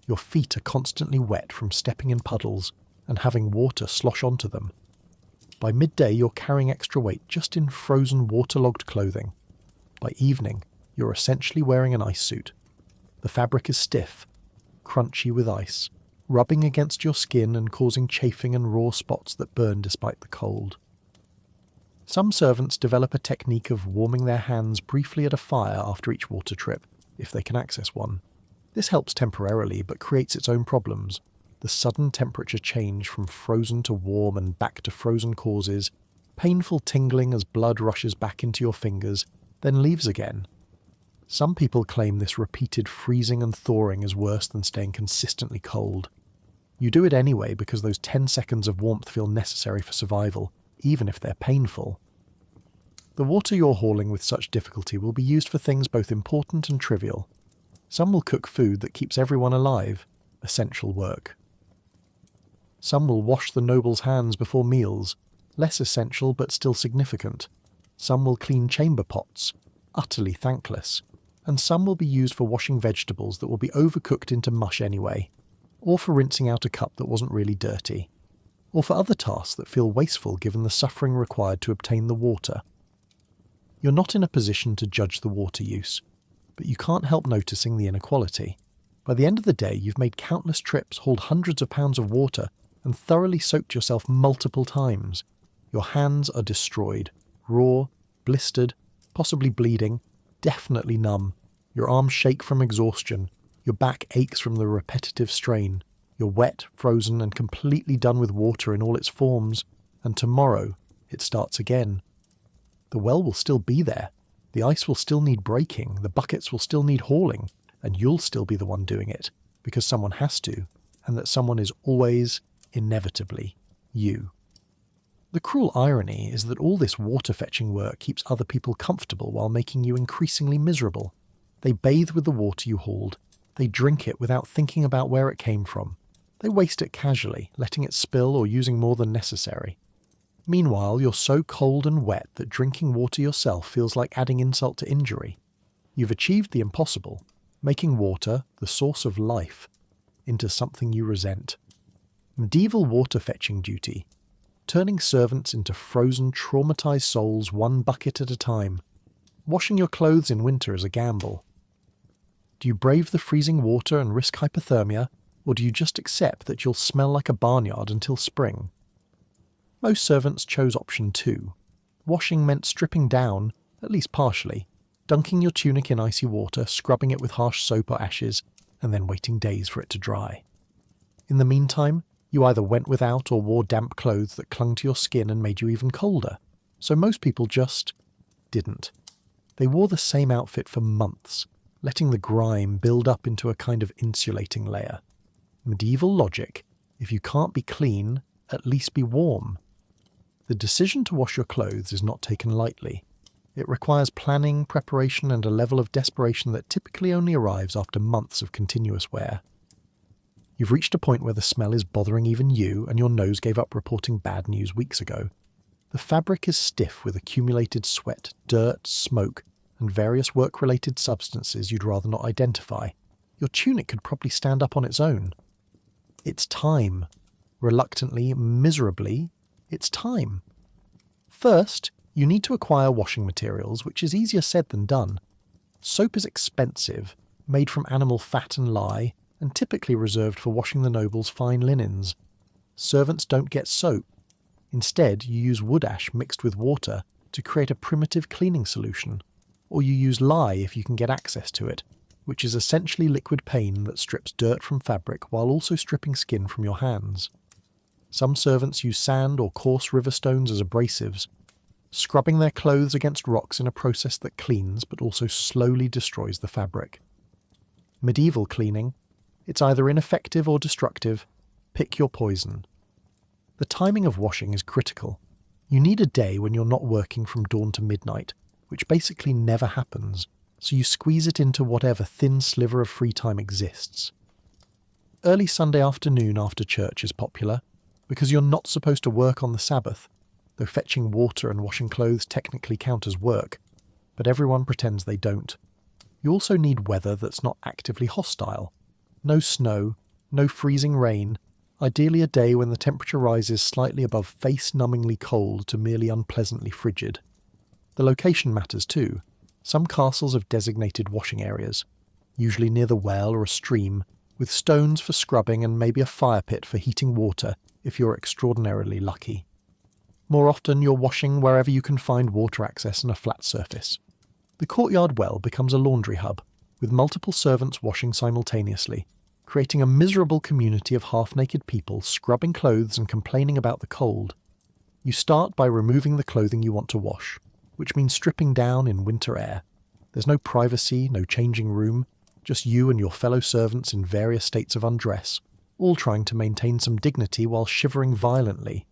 Your feet are constantly wet from stepping in puddles and having water slosh onto them. By midday you're carrying extra weight just in frozen waterlogged clothing. By evening, you're essentially wearing an ice suit. The fabric is stiff, crunchy with ice, rubbing against your skin and causing chafing and raw spots that burn despite the cold. Some servants develop a technique of warming their hands briefly at a fire after each water trip, if they can access one. This helps temporarily but creates its own problems. The sudden temperature change from frozen to warm and back to frozen causes painful tingling as blood rushes back into your fingers, then leaves again. Some people claim this repeated freezing and thawing is worse than staying consistently cold. You do it anyway because those 10 seconds of warmth feel necessary for survival, even if they're painful. The water you're hauling with such difficulty will be used for things both important and trivial. Some will cook food that keeps everyone alive, essential work. Some will wash the noble's hands before meals, less essential but still significant. Some will clean chamber pots, utterly thankless, and some will be used for washing vegetables that will be overcooked into mush anyway, or for rinsing out a cup that wasn't really dirty, or for other tasks that feel wasteful given the suffering required to obtain the water. You're not in a position to judge the water use, but you can't help noticing the inequality. By the end of the day, you've made countless trips, hauled hundreds of pounds of water, and thoroughly soaked yourself multiple times. Your hands are destroyed, raw, blistered, possibly bleeding, definitely numb. Your arms shake from exhaustion. Your back aches from the repetitive strain. You're wet, frozen, and completely done with water in all its forms. And tomorrow, it starts again. The well will still be there. The ice will still need breaking. The buckets will still need hauling. And you'll still be the one doing it, because someone has to, and that someone is always, inevitably, you. The cruel irony is that all this water-fetching work keeps other people comfortable while making you increasingly miserable. They bathe with the water you hauled. They drink it without thinking about where it came from. They waste it casually, letting it spill or using more than necessary. Meanwhile, you're so cold and wet that drinking water yourself feels like adding insult to injury. You've achieved the impossible, making water, the source of life, into something you resent. Medieval water-fetching duty, turning servants into frozen, traumatized souls one bucket at a time. Washing your clothes in winter is a gamble. Do you brave the freezing water and risk hypothermia, or do you just accept that you'll smell like a barnyard until spring? Most servants chose option 2. Washing meant stripping down, at least partially, dunking your tunic in icy water, scrubbing it with harsh soap or ashes, and then waiting days for it to dry. In the meantime, you either went without or wore damp clothes that clung to your skin and made you even colder, so most people just didn't. They wore the same outfit for months, letting the grime build up into a kind of insulating layer. Medieval logic: if you can't be clean, at least be warm. The decision to wash your clothes is not taken lightly. It requires planning, preparation, and a level of desperation that typically only arrives after months of continuous wear. You've reached a point where the smell is bothering even you, and your nose gave up reporting bad news weeks ago. The fabric is stiff with accumulated sweat, dirt, smoke, and various work-related substances you'd rather not identify. Your tunic could probably stand up on its own. It's time. Reluctantly, miserably, it's time. First, you need to acquire washing materials, which is easier said than done. Soap is expensive, made from animal fat and lye, and typically reserved for washing the nobles' fine linens. Servants don't get soap. Instead, you use wood ash mixed with water to create a primitive cleaning solution, or you use lye if you can get access to it, which is essentially liquid paint that strips dirt from fabric while also stripping skin from your hands. Some servants use sand or coarse river stones as abrasives, scrubbing their clothes against rocks in a process that cleans but also slowly destroys the fabric. Medieval cleaning: it's either ineffective or destructive. Pick your poison. The timing of washing is critical. You need a day when you're not working from dawn to midnight, which basically never happens, so you squeeze it into whatever thin sliver of free time exists. Early Sunday afternoon after church is popular, because you're not supposed to work on the Sabbath, though fetching water and washing clothes technically count as work, but everyone pretends they don't. You also need weather that's not actively hostile. No snow, no freezing rain, ideally a day when the temperature rises slightly above face-numbingly cold to merely unpleasantly frigid. The location matters too. Some castles have designated washing areas, usually near the well or a stream, with stones for scrubbing and maybe a fire pit for heating water if you're extraordinarily lucky. More often, you're washing wherever you can find water access and a flat surface. The courtyard well becomes a laundry hub, with multiple servants washing simultaneously, creating a miserable community of half-naked people scrubbing clothes and complaining about the cold. You start by removing the clothing you want to wash, which means stripping down in winter air. There's no privacy, no changing room, just you and your fellow servants in various states of undress, all trying to maintain some dignity while shivering violently.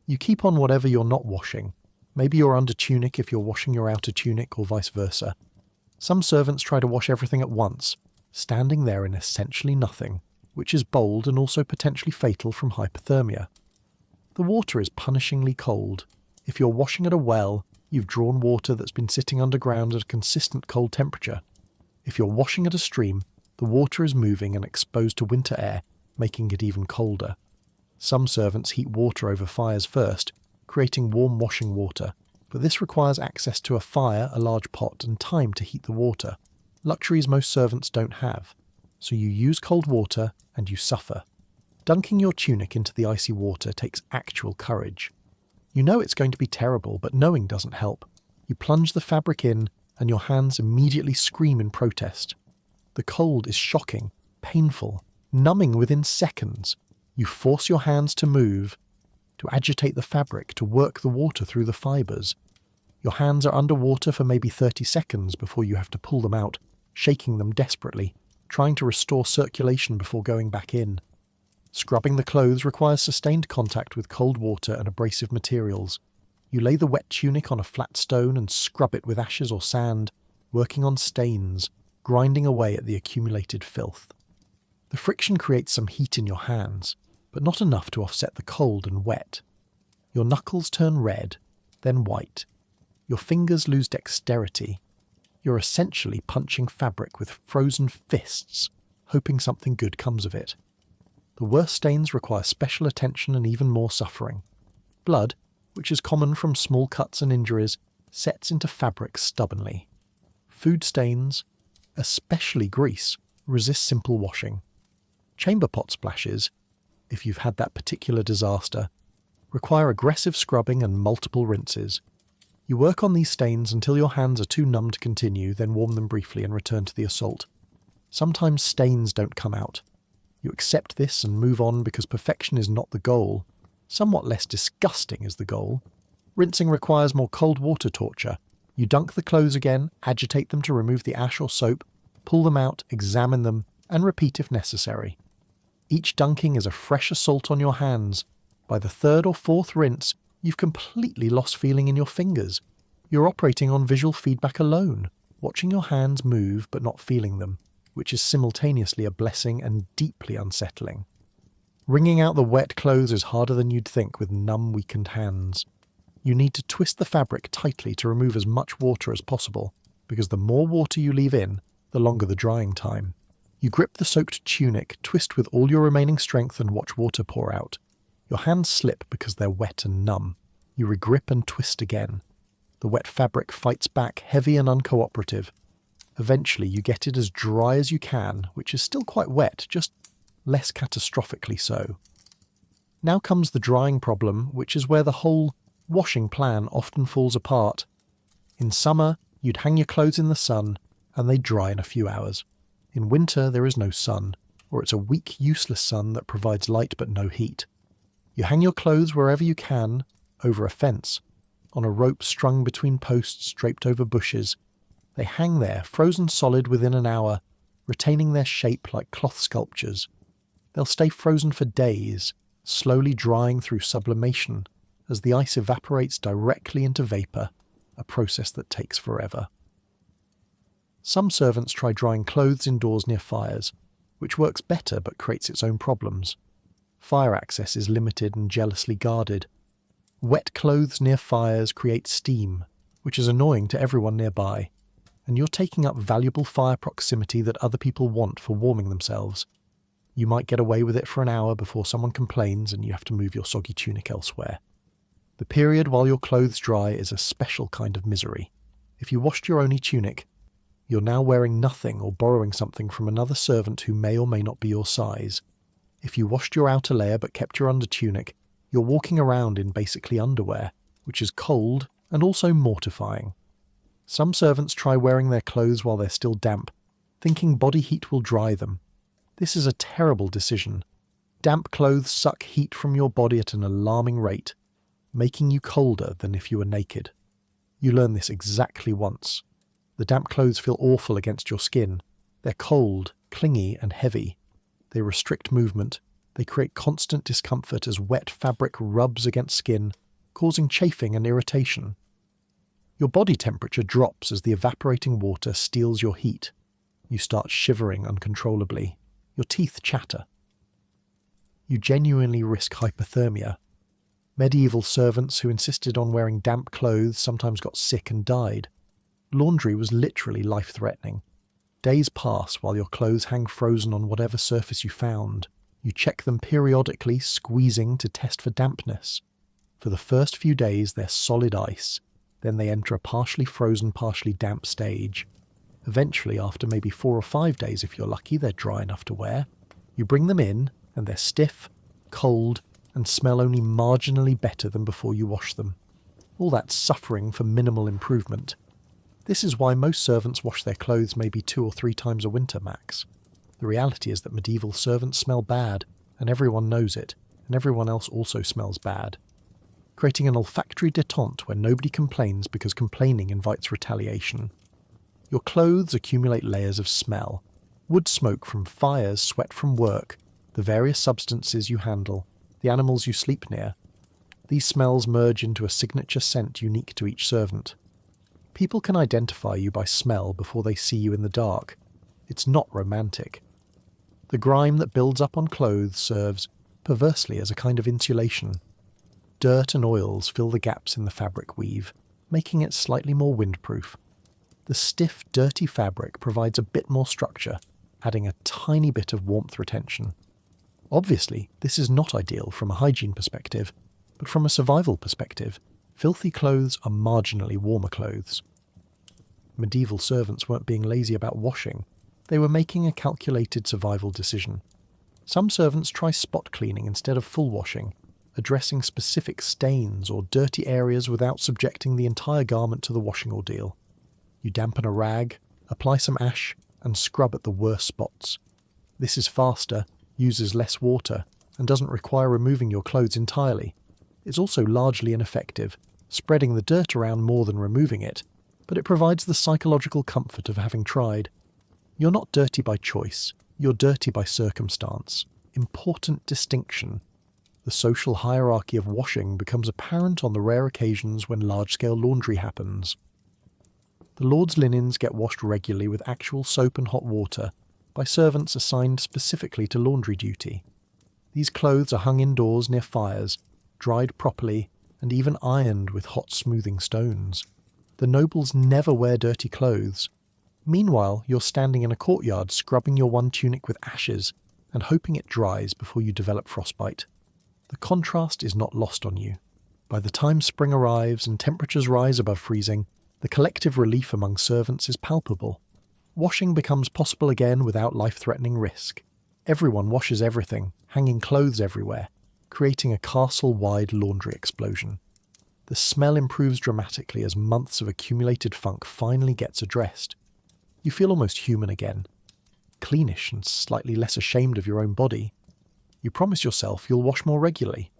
You keep on whatever you're not washing. Maybe your under tunic if you're washing your outer tunic, or vice versa. Some servants try to wash everything at once, standing there in essentially nothing, which is bold and also potentially fatal from hypothermia. The water is punishingly cold. If you're washing at a well, You've drawn water that's been sitting underground at a consistent cold temperature. If you're washing at a stream, the water is moving and exposed to winter air, making it even colder. Some servants heat water over fires first, creating warm washing water, but this requires access to a fire, a large pot, and time to heat the water. Luxuries most servants don't have. So you use cold water and you suffer. Dunking your tunic into the icy water takes actual courage. You know it's going to be terrible, but knowing doesn't help. You plunge the fabric in, and your hands immediately scream in protest. The cold is shocking, painful, numbing within seconds. You force your hands to move, to agitate the fabric, to work the water through the fibres. Your hands are underwater for maybe 30 seconds before you have to pull them out, shaking them desperately, trying to restore circulation before going back in. Scrubbing the clothes requires sustained contact with cold water and abrasive materials. You lay the wet tunic on a flat stone and scrub it with ashes or sand, working on stains, grinding away at the accumulated filth. The friction creates some heat in your hands, but not enough to offset the cold and wet. Your knuckles turn red, then white. Your fingers lose dexterity. You're essentially punching fabric with frozen fists, hoping something good comes of it. The worst stains require special attention and even more suffering. Blood, which is common from small cuts and injuries, sets into fabric stubbornly. Food stains, especially grease, resist simple washing. Chamber pot splashes, if you've had that particular disaster, require aggressive scrubbing and multiple rinses. You work on these stains until your hands are too numb to continue, then warm them briefly and return to the assault. Sometimes stains don't come out. You accept this and move on because perfection is not the goal. Somewhat less disgusting is the goal. Rinsing requires more cold water torture. You dunk the clothes again, agitate them to remove the ash or soap, pull them out, examine them, and repeat if necessary. Each dunking is a fresh assault on your hands. By the third or fourth rinse, you've completely lost feeling in your fingers. You're operating on visual feedback alone, watching your hands move but not feeling them, which is simultaneously a blessing and deeply unsettling. Wringing out the wet clothes is harder than you'd think with numb, weakened hands. You need to twist the fabric tightly to remove as much water as possible, because the more water you leave in, the longer the drying time. You grip the soaked tunic, twist with all your remaining strength and watch water pour out. Your hands slip because they're wet and numb. You regrip and twist again. The wet fabric fights back, heavy and uncooperative. Eventually you get it as dry as you can, which is still quite wet, just less catastrophically so. Now comes the drying problem, which is where the whole washing plan often falls apart. In summer, you'd hang your clothes in the sun, and they dry in a few hours. In winter, there is no sun, or it's a weak, useless sun that provides light but no heat. You hang your clothes wherever you can, over a fence, on a rope strung between posts draped over bushes. They hang there, frozen solid within an hour, retaining their shape like cloth sculptures. They'll stay frozen for days, slowly drying through sublimation, as the ice evaporates directly into vapour, a process that takes forever. Some servants try drying clothes indoors near fires, which works better but creates its own problems. Fire access is limited and jealously guarded. Wet clothes near fires create steam, which is annoying to everyone nearby, and you're taking up valuable fire proximity that other people want for warming themselves. You might get away with it for an hour before someone complains and you have to move your soggy tunic elsewhere. The period while your clothes dry is a special kind of misery. If you washed your only tunic, you're now wearing nothing or borrowing something from another servant who may or may not be your size. If you washed your outer layer but kept your under tunic, you're walking around in basically underwear, which is cold and also mortifying. Some servants try wearing their clothes while they're still damp, thinking body heat will dry them. This is a terrible decision. Damp clothes suck heat from your body at an alarming rate, making you colder than if you were naked. You learn this exactly once. The damp clothes feel awful against your skin. They're cold, clingy, and heavy. They restrict movement. They create constant discomfort as wet fabric rubs against skin, causing chafing and irritation. Your body temperature drops as the evaporating water steals your heat. You start shivering uncontrollably. Your teeth chatter. You genuinely risk hypothermia. Medieval servants who insisted on wearing damp clothes sometimes got sick and died. Laundry was literally life-threatening. Days pass while your clothes hang frozen on whatever surface you found. You check them periodically, squeezing to test for dampness. For the first few days, they're solid ice. Then they enter a partially frozen, partially damp stage. Eventually, after maybe 4 or 5 days if you're lucky, they're dry enough to wear. You bring them in, and they're stiff, cold, and smell only marginally better than before you wash them. All that suffering for minimal improvement. This is why most servants wash their clothes maybe 2 or 3 times a winter max. The reality is that medieval servants smell bad, and everyone knows it, and everyone else also smells bad, creating an olfactory detente where nobody complains because complaining invites retaliation. Your clothes accumulate layers of smell: wood smoke from fires, sweat from work, the various substances you handle, the animals you sleep near. These smells merge into a signature scent unique to each servant. People can identify you by smell before they see you in the dark. It's not romantic. The grime that builds up on clothes serves, perversely, as a kind of insulation. Dirt and oils fill the gaps in the fabric weave, making it slightly more windproof. The stiff, dirty fabric provides a bit more structure, adding a tiny bit of warmth retention. Obviously, this is not ideal from a hygiene perspective, but from a survival perspective, filthy clothes are marginally warmer clothes. Medieval servants weren't being lazy about washing. They were making a calculated survival decision. Some servants try spot cleaning instead of full washing, addressing specific stains or dirty areas without subjecting the entire garment to the washing ordeal. You dampen a rag, apply some ash, and scrub at the worst spots. This is faster, uses less water, and doesn't require removing your clothes entirely. It's also largely ineffective, spreading the dirt around more than removing it, but it provides the psychological comfort of having tried. You're not dirty by choice, you're dirty by circumstance. Important distinction. The social hierarchy of washing becomes apparent on the rare occasions when large-scale laundry happens. The lord's linens get washed regularly with actual soap and hot water by servants assigned specifically to laundry duty. These clothes are hung indoors near fires, dried properly, and even ironed with hot smoothing stones. The nobles never wear dirty clothes. Meanwhile, you're standing in a courtyard scrubbing your one tunic with ashes and hoping it dries before you develop frostbite. The contrast is not lost on you. By the time spring arrives and temperatures rise above freezing, the collective relief among servants is palpable. Washing becomes possible again without life-threatening risk. Everyone washes everything, hanging clothes everywhere, creating a castle-wide laundry explosion. The smell improves dramatically as months of accumulated funk finally gets addressed. You feel almost human again, cleanish and slightly less ashamed of your own body. You promise yourself you'll wash more regularly.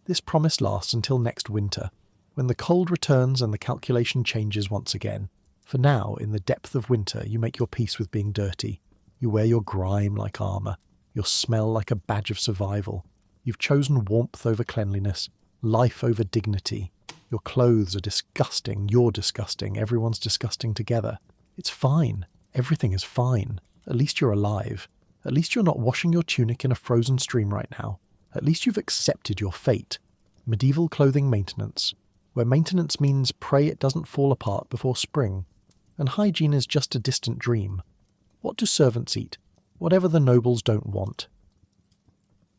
This promise lasts until next winter, when the cold returns and the calculation changes once again. For now, in the depth of winter, you make your peace with being dirty. You wear your grime like armour, your smell like a badge of survival. You've chosen warmth over cleanliness, life over dignity. Your clothes are disgusting, you're disgusting, everyone's disgusting together. It's fine. Everything is fine. At least you're alive. At least you're not washing your tunic in a frozen stream right now. At least you've accepted your fate. Medieval clothing maintenance, where maintenance means pray it doesn't fall apart before spring, and hygiene is just a distant dream. What do servants eat? Whatever the nobles don't want.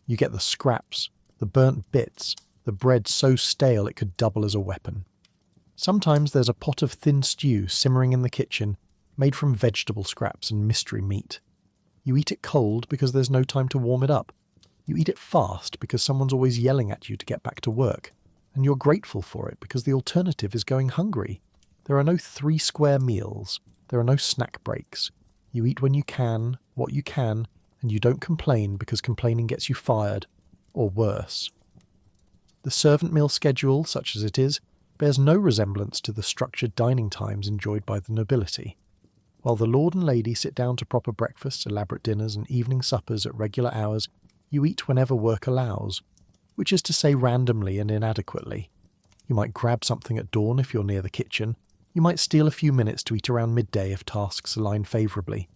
You get the scraps, the burnt bits, the bread so stale it could double as a weapon. Sometimes there's a pot of thin stew simmering in the kitchen, made from vegetable scraps and mystery meat. You eat it cold because there's no time to warm it up. You eat it fast because someone's always yelling at you to get back to work. And you're grateful for it because the alternative is going hungry. There are no 3 square meals. There are no snack breaks. You eat when you can, what you can, and you don't complain because complaining gets you fired, or worse. The servant meal schedule, such as it is, bears no resemblance to the structured dining times enjoyed by the nobility. While the lord and lady sit down to proper breakfasts, elaborate dinners, and evening suppers at regular hours, you eat whenever work allows, which is to say randomly and inadequately. You might grab something at dawn if you're near the kitchen. You might steal a few minutes to eat around midday if tasks align favourably.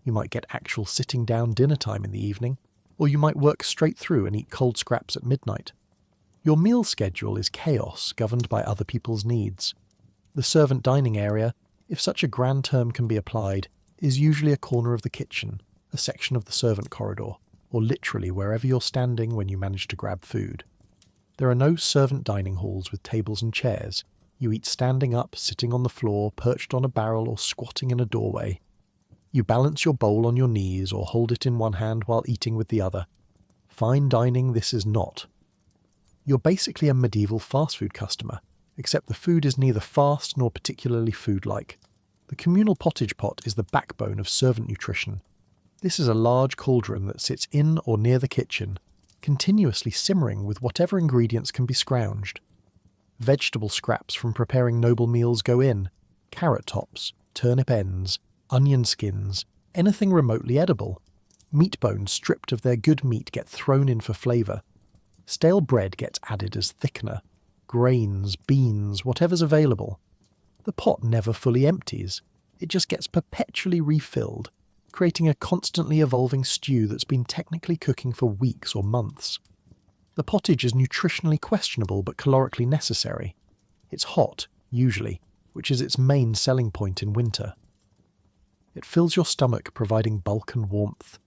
You might get actual sitting down dinner time in the evening, or you might work straight through and eat cold scraps at midnight. Your meal schedule is chaos governed by other people's needs. The servant dining area, if such a grand term can be applied, is usually a corner of the kitchen, a section of the servant corridor, or literally wherever you're standing when you manage to grab food. There are no servant dining halls with tables and chairs. You eat standing up, sitting on the floor, perched on a barrel, or squatting in a doorway. You balance your bowl on your knees or hold it in one hand while eating with the other. Fine dining this is not. You're basically a medieval fast food customer, except the food is neither fast nor particularly food-like. The communal pottage pot is the backbone of servant nutrition. This is a large cauldron that sits in or near the kitchen, continuously simmering with whatever ingredients can be scrounged. Vegetable scraps from preparing noble meals go in, carrot tops, turnip ends, onion skins, anything remotely edible. Meat bones stripped of their good meat get thrown in for flavour. Stale bread gets added as thickener. Grains, beans, whatever's available. The pot never fully empties. It just gets perpetually refilled, creating a constantly evolving stew that's been technically cooking for weeks or months. The pottage is nutritionally questionable but calorically necessary. It's hot, usually, which is its main selling point in winter. It fills your stomach, providing bulk and warmth.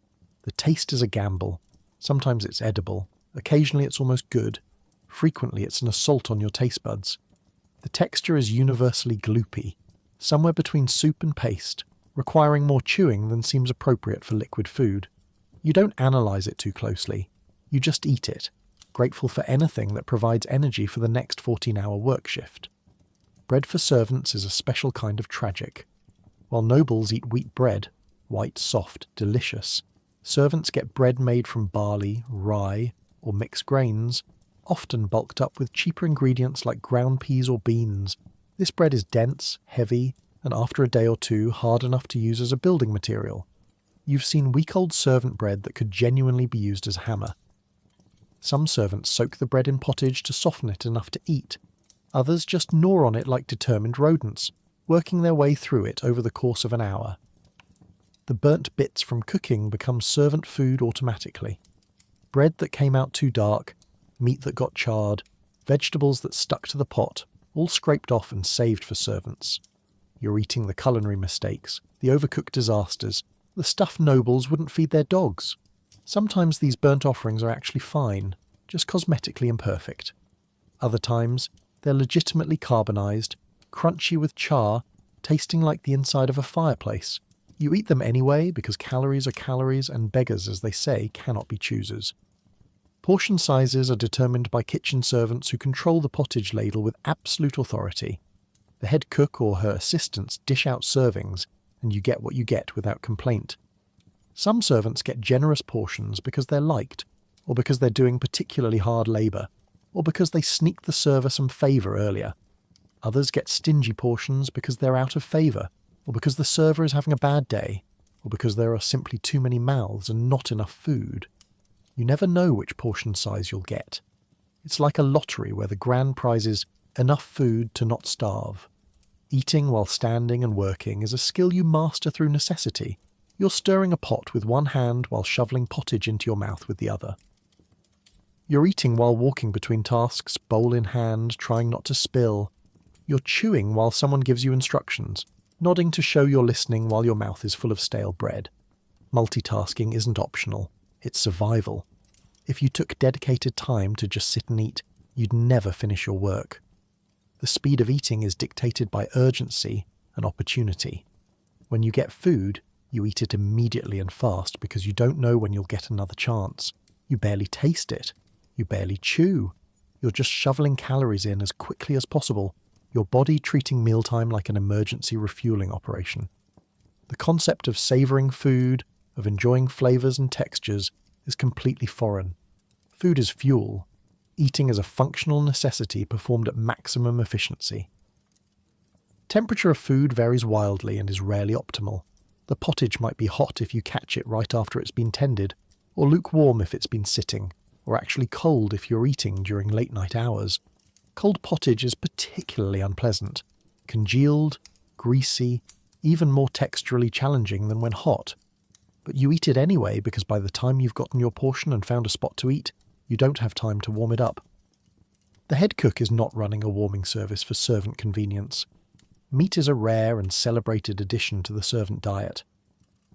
The taste is a gamble. Sometimes it's edible. Occasionally it's almost good. Frequently it's an assault on your taste buds. The texture is universally gloopy, somewhere between soup and paste, requiring more chewing than seems appropriate for liquid food. You don't analyse it too closely. You just eat it, grateful for anything that provides energy for the next 14-hour work shift. Bread for servants is a special kind of tragic. While nobles eat wheat bread, white, soft, delicious, servants get bread made from barley, rye, or mixed grains, often bulked up with cheaper ingredients like ground peas or beans. This bread is dense, heavy, and after a day or two, hard enough to use as a building material. You've seen week-old servant bread that could genuinely be used as hammer. Some servants soak the bread in pottage to soften it enough to eat. Others just gnaw on it like determined rodents, working their way through it over the course of an hour. The burnt bits from cooking become servant food automatically. Bread that came out too dark, meat that got charred, vegetables that stuck to the pot, all scraped off and saved for servants. You're eating the culinary mistakes, the overcooked disasters, the stuff nobles wouldn't feed their dogs. Sometimes these burnt offerings are actually fine, just cosmetically imperfect. Other times, they're legitimately carbonised, crunchy with char, tasting like the inside of a fireplace. You eat them anyway because calories are calories and beggars, as they say, cannot be choosers. Portion sizes are determined by kitchen servants who control the pottage ladle with absolute authority. The head cook or her assistants dish out servings, and you get what you get without complaint. Some servants get generous portions because they're liked, or because they're doing particularly hard labour, or because they sneaked the server some favour earlier. Others get stingy portions because they're out of favour, or because the server is having a bad day, or because there are simply too many mouths and not enough food. You never know which portion size you'll get. It's like a lottery where the grand prize is enough food to not starve. Eating while standing and working is a skill you master through necessity. You're stirring a pot with one hand while shoveling pottage into your mouth with the other. You're eating while walking between tasks, bowl in hand, trying not to spill. You're chewing while someone gives you instructions, nodding to show you're listening while your mouth is full of stale bread. Multitasking isn't optional, it's survival. If you took dedicated time to just sit and eat, you'd never finish your work. The speed of eating is dictated by urgency and opportunity. When you get food, you eat it immediately and fast because you don't know when you'll get another chance. You barely taste it. You barely chew. You're just shoveling calories in as quickly as possible, your body treating mealtime like an emergency refueling operation. The concept of savouring food, of enjoying flavours and textures, is completely foreign. Food is fuel. Eating is a functional necessity performed at maximum efficiency. Temperature of food varies wildly and is rarely optimal. The pottage might be hot if you catch it right after it's been tended, or lukewarm if it's been sitting, or actually cold if you're eating during late-night hours. Cold pottage is particularly unpleasant, congealed, greasy, even more texturally challenging than when hot. But you eat it anyway because by the time you've gotten your portion and found a spot to eat, you don't have time to warm it up. The head cook is not running a warming service for servant convenience. Meat is a rare and celebrated addition to the servant diet.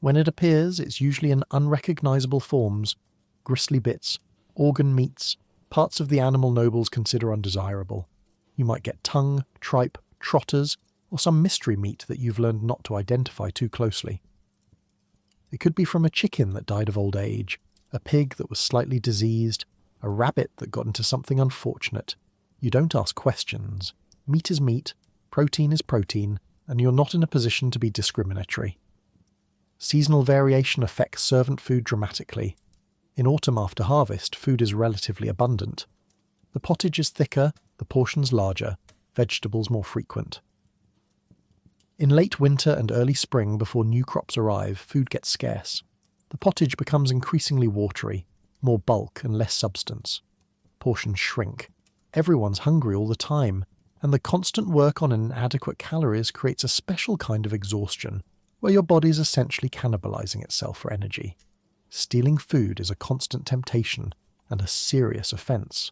When it appears, it's usually in unrecognisable forms, gristly bits, organ meats, parts of the animal nobles consider undesirable. You might get tongue, tripe, trotters, or some mystery meat that you've learned not to identify too closely. It could be from a chicken that died of old age, a pig that was slightly diseased, a rabbit that got into something unfortunate. You don't ask questions. Meat is meat, protein is protein, and you're not in a position to be discriminatory. Seasonal variation affects servant food dramatically. In autumn after harvest, food is relatively abundant. The pottage is thicker, the portions larger, vegetables more frequent. In late winter and early spring, before new crops arrive, food gets scarce. The pottage becomes increasingly watery, more bulk and less substance. Portions shrink. Everyone's hungry all the time, and the constant work on inadequate calories creates a special kind of exhaustion, where your body's essentially cannibalizing itself for energy. Stealing food is a constant temptation and a serious offence.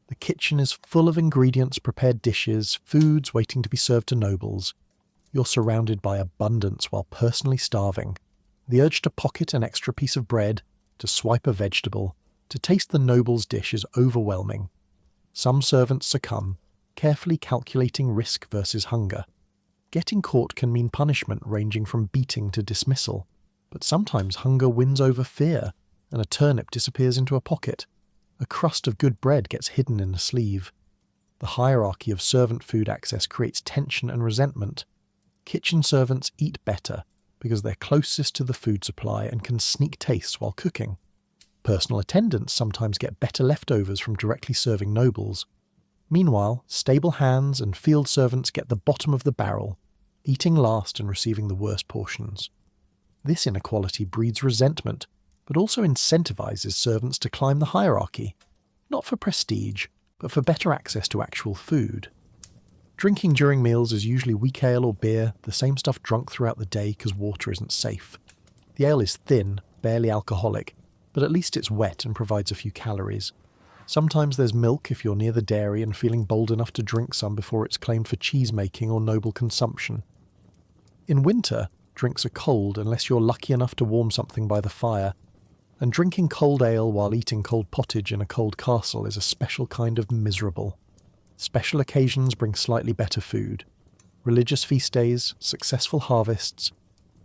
The kitchen is full of ingredients, prepared dishes, foods waiting to be served to nobles. You're surrounded by abundance while personally starving. The urge to pocket an extra piece of bread, to swipe a vegetable, to taste the noble's dish is overwhelming. Some servants succumb, carefully calculating risk versus hunger. Getting caught can mean punishment ranging from beating to dismissal, but sometimes hunger wins over fear, and a turnip disappears into a pocket. A crust of good bread gets hidden in a sleeve. The hierarchy of servant food access creates tension and resentment. Kitchen servants eat better because they're closest to the food supply and can sneak tastes while cooking. Personal attendants sometimes get better leftovers from directly serving nobles. Meanwhile, stable hands and field servants get the bottom of the barrel, eating last and receiving the worst portions. This inequality breeds resentment, but also incentivizes servants to climb the hierarchy, not for prestige, but for better access to actual food. Drinking during meals is usually weak ale or beer, the same stuff drunk throughout the day because water isn't safe. The ale is thin, barely alcoholic, but at least it's wet and provides a few calories. Sometimes there's milk if you're near the dairy and feeling bold enough to drink some before it's claimed for cheese-making or noble consumption. In winter, drinks are cold unless you're lucky enough to warm something by the fire, and drinking cold ale while eating cold pottage in a cold castle is a special kind of miserable. Special occasions bring slightly better food. Religious feast days, successful harvests,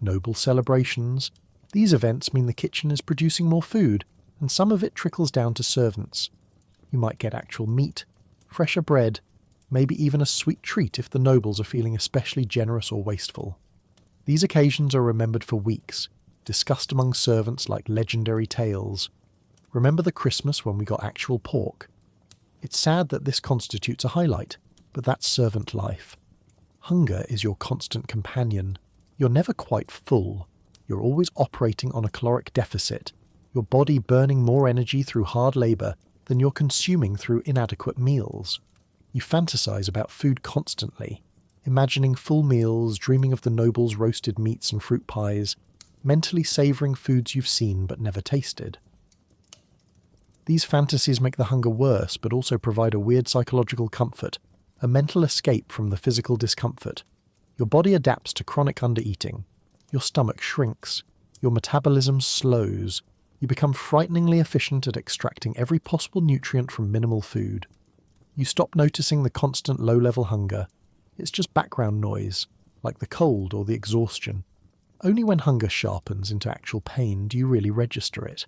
noble celebrations. These events mean the kitchen is producing more food, and some of it trickles down to servants. You might get actual meat, fresher bread, maybe even a sweet treat if the nobles are feeling especially generous or wasteful. These occasions are remembered for weeks, discussed among servants like legendary tales. Remember the Christmas when we got actual pork? It's sad that this constitutes a highlight, but that's servant life. Hunger is your constant companion. You're never quite full. You're always operating on a caloric deficit, your body burning more energy through hard labour than you're consuming through inadequate meals. You fantasize about food constantly, imagining full meals, dreaming of the nobles' roasted meats and fruit pies, mentally savouring foods you've seen but never tasted. These fantasies make the hunger worse, but also provide a weird psychological comfort, a mental escape from the physical discomfort. Your body adapts to chronic undereating. Your stomach shrinks. Your metabolism slows. You become frighteningly efficient at extracting every possible nutrient from minimal food. You stop noticing the constant low-level hunger. It's just background noise, like the cold or the exhaustion. Only when hunger sharpens into actual pain do you really register it.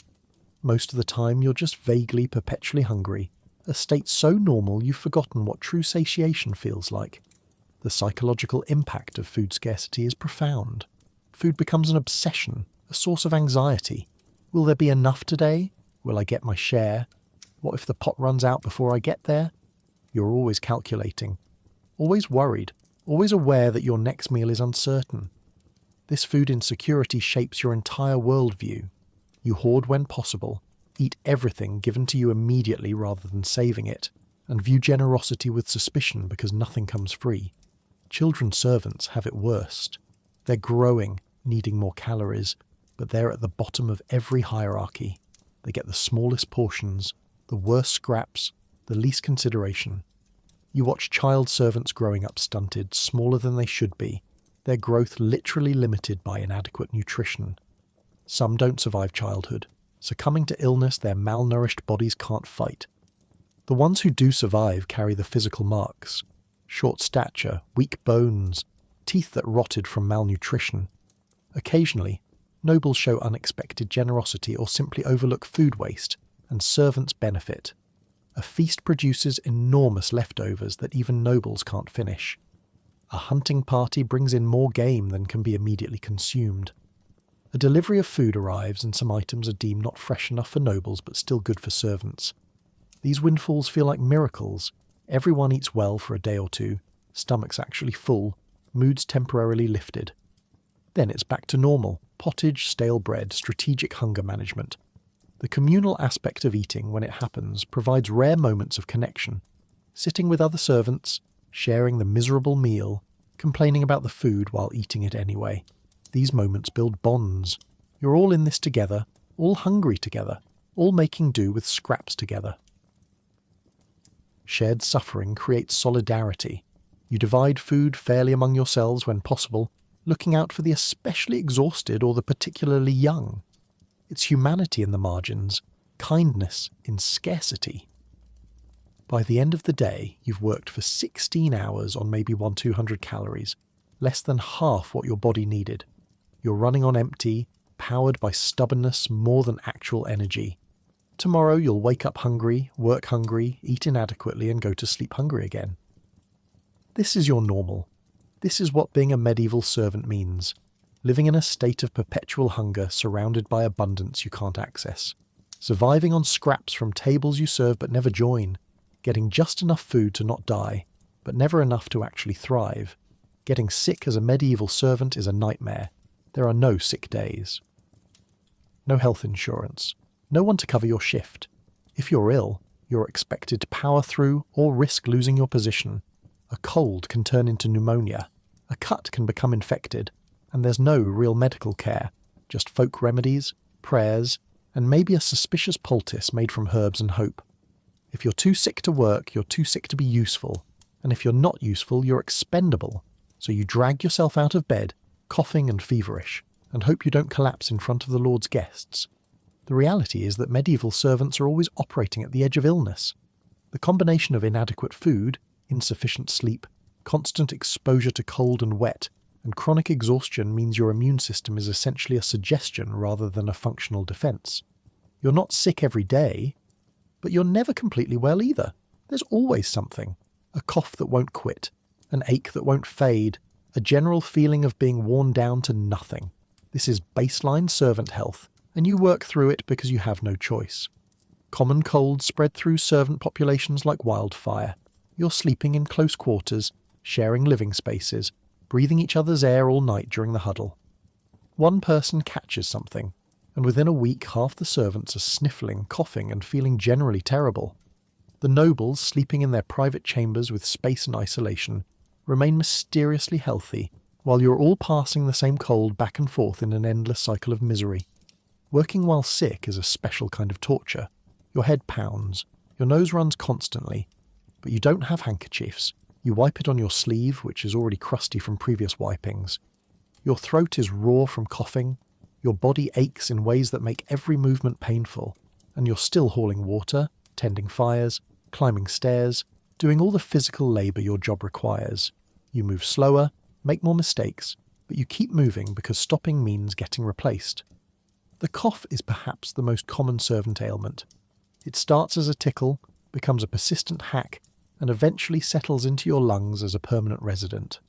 Most of the time you're just vaguely, perpetually hungry, a state so normal you've forgotten what true satiation feels like. The psychological impact of food scarcity is profound. Food becomes an obsession, a source of anxiety. Will there be enough today? Will I get my share? What if the pot runs out before I get there? You're always calculating, always worried, always aware that your next meal is uncertain. This food insecurity shapes your entire worldview. You hoard when possible, eat everything given to you immediately rather than saving it, and view generosity with suspicion because nothing comes free. Children servants have it worst. They're growing, needing more calories, but they're at the bottom of every hierarchy. They get the smallest portions, the worst scraps, the least consideration. You watch child servants growing up stunted, smaller than they should be, their growth literally limited by inadequate nutrition. Some don't survive childhood, succumbing to illness their malnourished bodies can't fight. The ones who do survive carry the physical marks: short stature, weak bones, teeth that rotted from malnutrition. Occasionally, nobles show unexpected generosity or simply overlook food waste, and servants benefit. A feast produces enormous leftovers that even nobles can't finish. A hunting party brings in more game than can be immediately consumed. A delivery of food arrives and some items are deemed not fresh enough for nobles but still good for servants. These windfalls feel like miracles. Everyone eats well for a day or two, stomachs actually full, moods temporarily lifted. Then it's back to normal: pottage, stale bread, strategic hunger management. The communal aspect of eating, when it happens, provides rare moments of connection. Sitting with other servants, sharing the miserable meal, complaining about the food while eating it anyway. These moments build bonds. You're all in this together, all hungry together, all making do with scraps together. Shared suffering creates solidarity. You divide food fairly among yourselves when possible, looking out for the especially exhausted or the particularly young. It's humanity in the margins, kindness in scarcity. By the end of the day, you've worked for 16 hours on maybe 100-200 calories, less than half what your body needed. You're running on empty, powered by stubbornness more than actual energy. Tomorrow you'll wake up hungry, work hungry, eat inadequately, and go to sleep hungry again. This is your normal. This is what being a medieval servant means. Living in a state of perpetual hunger surrounded by abundance you can't access. Surviving on scraps from tables you serve but never join. Getting just enough food to not die, but never enough to actually thrive. Getting sick as a medieval servant is a nightmare. There are no sick days. No health insurance. No one to cover your shift. If you're ill, you're expected to power through or risk losing your position. A cold can turn into pneumonia. A cut can become infected. And there's no real medical care. Just folk remedies, prayers, and maybe a suspicious poultice made from herbs and hope. If you're too sick to work, you're too sick to be useful. And if you're not useful, you're expendable. So you drag yourself out of bed, coughing and feverish, and hope you don't collapse in front of the Lord's guests. The reality is that medieval servants are always operating at the edge of illness. The combination of inadequate food, insufficient sleep, constant exposure to cold and wet, and chronic exhaustion means your immune system is essentially a suggestion rather than a functional defense. You're not sick every day, but you're never completely well either. There's always something. A cough that won't quit, an ache that won't fade, a general feeling of being worn down to nothing. This is baseline servant health, and you work through it because you have no choice. Common colds spread through servant populations like wildfire. You're sleeping in close quarters, sharing living spaces, breathing each other's air all night during the huddle. One person catches something, and within a week half the servants are sniffling, coughing, and feeling generally terrible. The nobles, sleeping in their private chambers with space and isolation, remain mysteriously healthy, while you're all passing the same cold back and forth in an endless cycle of misery. Working while sick is a special kind of torture. Your head pounds, your nose runs constantly, but you don't have handkerchiefs. You wipe it on your sleeve, which is already crusty from previous wipings. Your throat is raw from coughing, your body aches in ways that make every movement painful, and you're still hauling water, tending fires, climbing stairs, doing all the physical labour your job requires. You move slower, make more mistakes, but you keep moving because stopping means getting replaced. The cough is perhaps the most common servant ailment. It starts as a tickle, becomes a persistent hack, and eventually settles into your lungs as a permanent resident.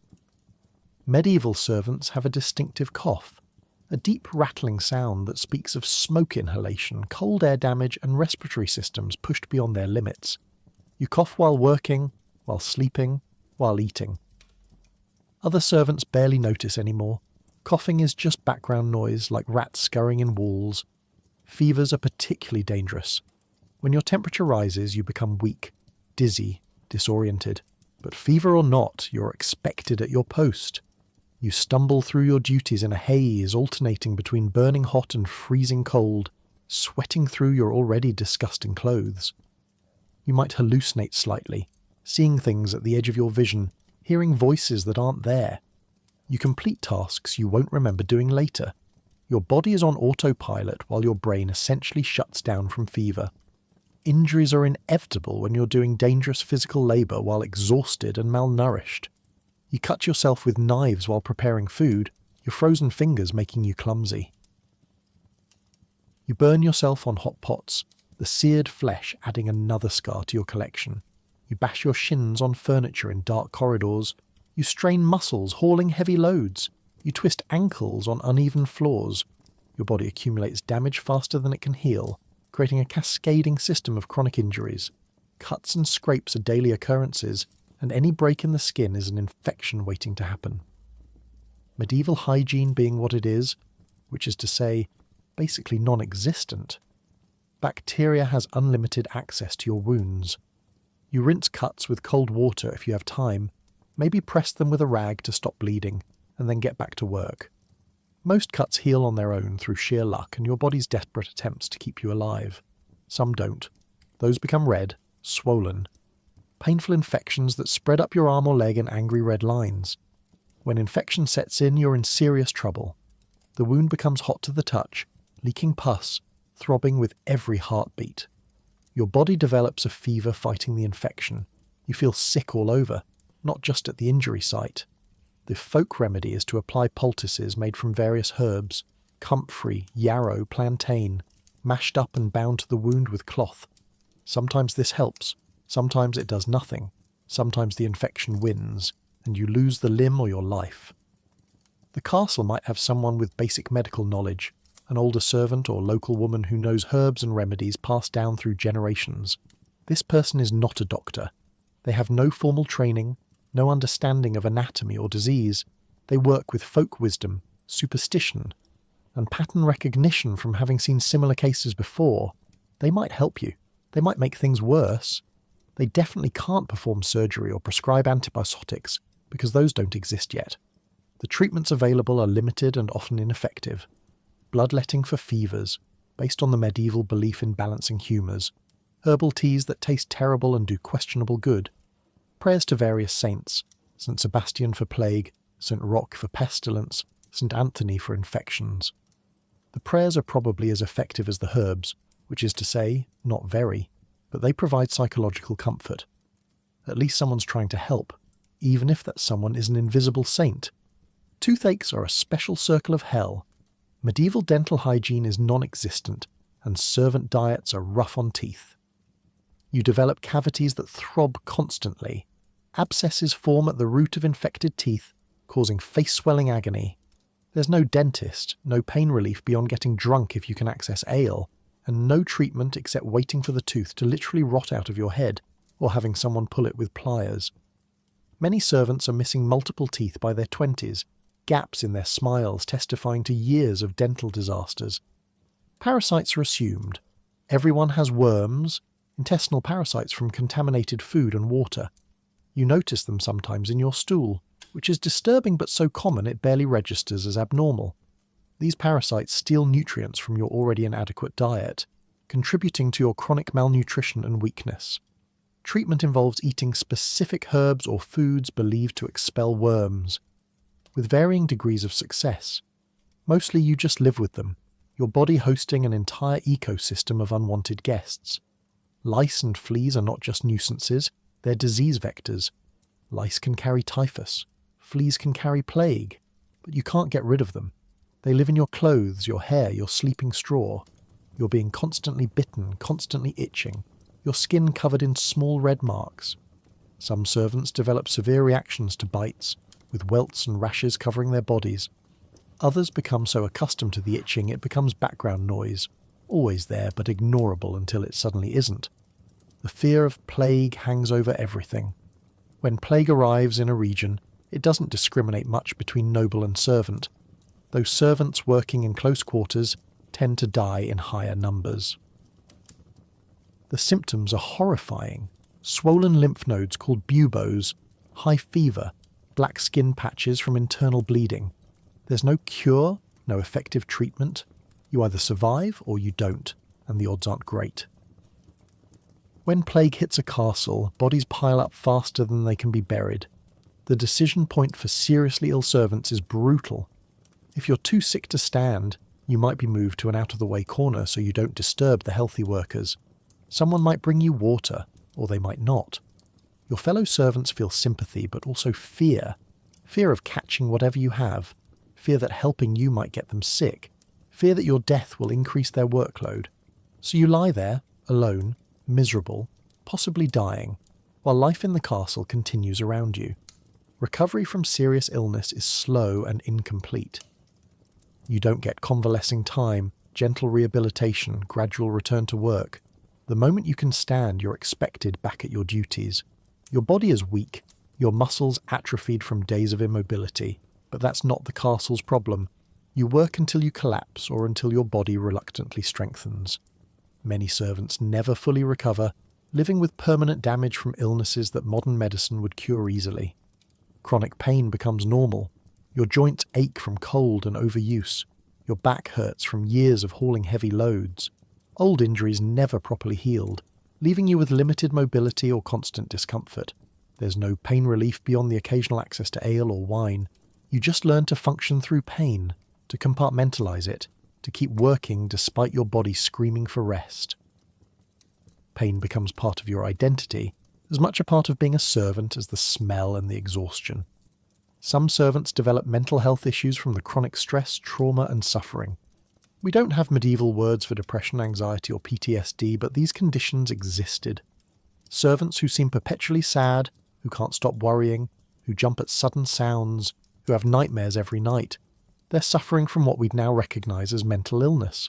Medieval servants have a distinctive cough, a deep rattling sound that speaks of smoke inhalation, cold air damage, and respiratory systems pushed beyond their limits. You cough while working, while sleeping, while eating. Other servants barely notice anymore. Coughing is just background noise, like rats scurrying in walls. Fevers are particularly dangerous. When your temperature rises, you become weak, dizzy, disoriented. But fever or not, you're expected at your post. You stumble through your duties in a haze, alternating between burning hot and freezing cold, sweating through your already disgusting clothes. You might hallucinate slightly, seeing things at the edge of your vision, hearing voices that aren't there. You complete tasks you won't remember doing later. Your body is on autopilot while your brain essentially shuts down from fever. Injuries are inevitable when you're doing dangerous physical labour while exhausted and malnourished. You cut yourself with knives while preparing food, your frozen fingers making you clumsy. You burn yourself on hot pots, the seared flesh adding another scar to your collection. You bash your shins on furniture in dark corridors. You strain muscles hauling heavy loads. You twist ankles on uneven floors. Your body accumulates damage faster than it can heal, creating a cascading system of chronic injuries. Cuts and scrapes are daily occurrences, and any break in the skin is an infection waiting to happen. Medieval hygiene being what it is, which is to say, basically non-existent, bacteria has unlimited access to your wounds. You rinse cuts with cold water if you have time, maybe press them with a rag to stop bleeding, and then get back to work. Most cuts heal on their own through sheer luck and your body's desperate attempts to keep you alive. Some don't. Those become red, swollen. Painful infections that spread up your arm or leg in angry red lines. When infection sets in, you're in serious trouble. The wound becomes hot to the touch, leaking pus, throbbing with every heartbeat. Your body develops a fever fighting the infection. You feel sick all over, not just at the injury site. The folk remedy is to apply poultices made from various herbs, comfrey, yarrow, plantain, mashed up and bound to the wound with cloth. Sometimes this helps, sometimes it does nothing, sometimes the infection wins, and you lose the limb or your life. The castle might have someone with basic medical knowledge, an older servant or local woman who knows herbs and remedies passed down through generations. This person is not a doctor. They have no formal training, no understanding of anatomy or disease. They work with folk wisdom, superstition, and pattern recognition from having seen similar cases before. They might help you. They might make things worse. They definitely can't perform surgery or prescribe antibiotics, because those don't exist yet. The treatments available are limited and often ineffective. Bloodletting for fevers, based on the medieval belief in balancing humours. Herbal teas that taste terrible and do questionable good. Prayers to various saints, St. Sebastian for plague, St. Roch for pestilence, St. Anthony for infections. The prayers are probably as effective as the herbs, which is to say, not very, but they provide psychological comfort. At least someone's trying to help, even if that someone is an invisible saint. Toothaches are a special circle of hell. Medieval dental hygiene is non-existent, and servant diets are rough on teeth. You develop cavities that throb constantly. Abscesses form at the root of infected teeth, causing face-swelling agony. There's no dentist, no pain relief beyond getting drunk if you can access ale, and no treatment except waiting for the tooth to literally rot out of your head, or having someone pull it with pliers. Many servants are missing multiple teeth by their 20s, gaps in their smiles testifying to years of dental disasters. Parasites are assumed. Everyone has worms, intestinal parasites from contaminated food and water. You notice them sometimes in your stool, which is disturbing but so common it barely registers as abnormal. These parasites steal nutrients from your already inadequate diet, contributing to your chronic malnutrition and weakness. Treatment involves eating specific herbs or foods believed to expel worms, with varying degrees of success. Mostly you just live with them, your body hosting an entire ecosystem of unwanted guests. Lice and fleas are not just nuisances, they're disease vectors. Lice can carry typhus, fleas can carry plague, but you can't get rid of them. They live in your clothes, your hair, your sleeping straw. You're being constantly bitten, constantly itching, your skin covered in small red marks. Some servants develop severe reactions to bites, with welts and rashes covering their bodies. Others become so accustomed to the itching it becomes background noise, always there but ignorable until it suddenly isn't. The fear of plague hangs over everything. When plague arrives in a region, it doesn't discriminate much between noble and servant. Those servants working in close quarters tend to die in higher numbers. The symptoms are horrifying. Swollen lymph nodes called buboes, high fever, black skin patches from internal bleeding. There's no cure, no effective treatment. You either survive or you don't, and the odds aren't great. When plague hits a castle, bodies pile up faster than they can be buried. The decision point for seriously ill servants is brutal. If you're too sick to stand, you might be moved to an out-of-the-way corner so you don't disturb the healthy workers. Someone might bring you water, or they might not. Your fellow servants feel sympathy, but also fear. Fear of catching whatever you have. Fear that helping you might get them sick. Fear that your death will increase their workload. So you lie there, alone, miserable, possibly dying, while life in the castle continues around you. Recovery from serious illness is slow and incomplete. You don't get convalescing time, gentle rehabilitation, gradual return to work. The moment you can stand, you're expected back at your duties. Your body is weak, your muscles atrophied from days of immobility, but that's not the castle's problem. You work until you collapse or until your body reluctantly strengthens. Many servants never fully recover, living with permanent damage from illnesses that modern medicine would cure easily. Chronic pain becomes normal. Your joints ache from cold and overuse. Your back hurts from years of hauling heavy loads. Old injuries never properly healed, leaving you with limited mobility or constant discomfort. There's no pain relief beyond the occasional access to ale or wine. You just learn to function through pain, to compartmentalize it, to keep working despite your body screaming for rest. Pain becomes part of your identity, as much a part of being a servant as the smell and the exhaustion. Some servants develop mental health issues from the chronic stress, trauma, and suffering. We don't have medieval words for depression, anxiety, or PTSD, but these conditions existed. Servants who seem perpetually sad, who can't stop worrying, who jump at sudden sounds, who have nightmares every night. They're suffering from what we'd now recognise as mental illness.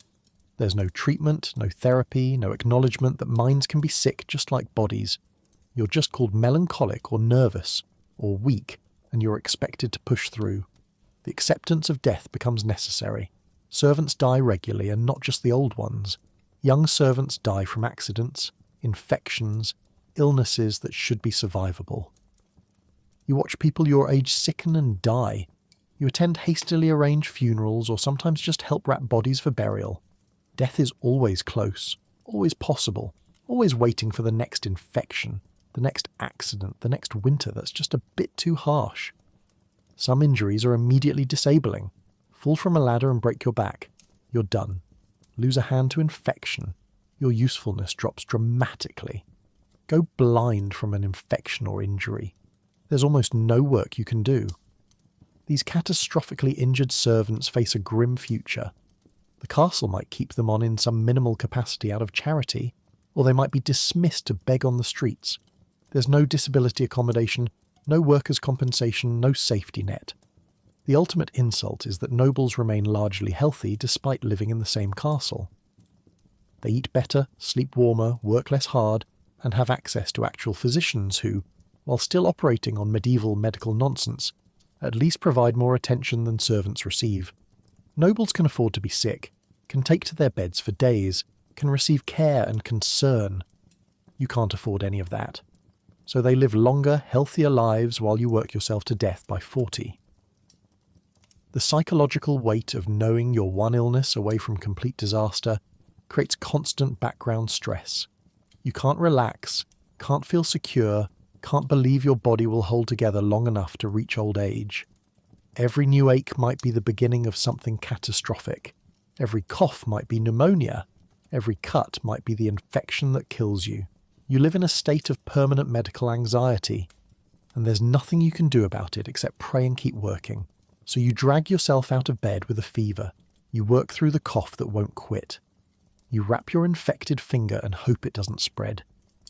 There's no treatment, no therapy, no acknowledgement that minds can be sick just like bodies. You're just called melancholic or nervous, or weak, and you're expected to push through. The acceptance of death becomes necessary. Servants die regularly, and not just the old ones. Young servants die from accidents, infections, illnesses that should be survivable. You watch people your age sicken and die. You attend hastily arranged funerals or sometimes just help wrap bodies for burial. Death is always close, always possible, always waiting for the next infection, the next accident, the next winter that's just a bit too harsh. Some injuries are immediately disabling. Fall from a ladder and break your back. You're done. Lose a hand to infection. Your usefulness drops dramatically. Go blind from an infection or injury. There's almost no work you can do. These catastrophically injured servants face a grim future. The castle might keep them on in some minimal capacity out of charity, or they might be dismissed to beg on the streets. There's no disability accommodation, no workers' compensation, no safety net. The ultimate insult is that nobles remain largely healthy despite living in the same castle. They eat better, sleep warmer, work less hard, and have access to actual physicians who, while still operating on medieval medical nonsense, at least provide more attention than servants receive. Nobles can afford to be sick, can take to their beds for days, can receive care and concern. You can't afford any of that. So they live longer, healthier lives while you work yourself to death by 40. The psychological weight of knowing you're one illness away from complete disaster creates constant background stress. You can't relax, can't feel secure, can't believe your body will hold together long enough to reach old age. Every new ache might be the beginning of something catastrophic. Every cough might be pneumonia. Every cut might be the infection that kills you. You live in a state of permanent medical anxiety, and there's nothing you can do about it except pray and keep working. So you drag yourself out of bed with a fever. You work through the cough that won't quit. You wrap your infected finger and hope it doesn't spread.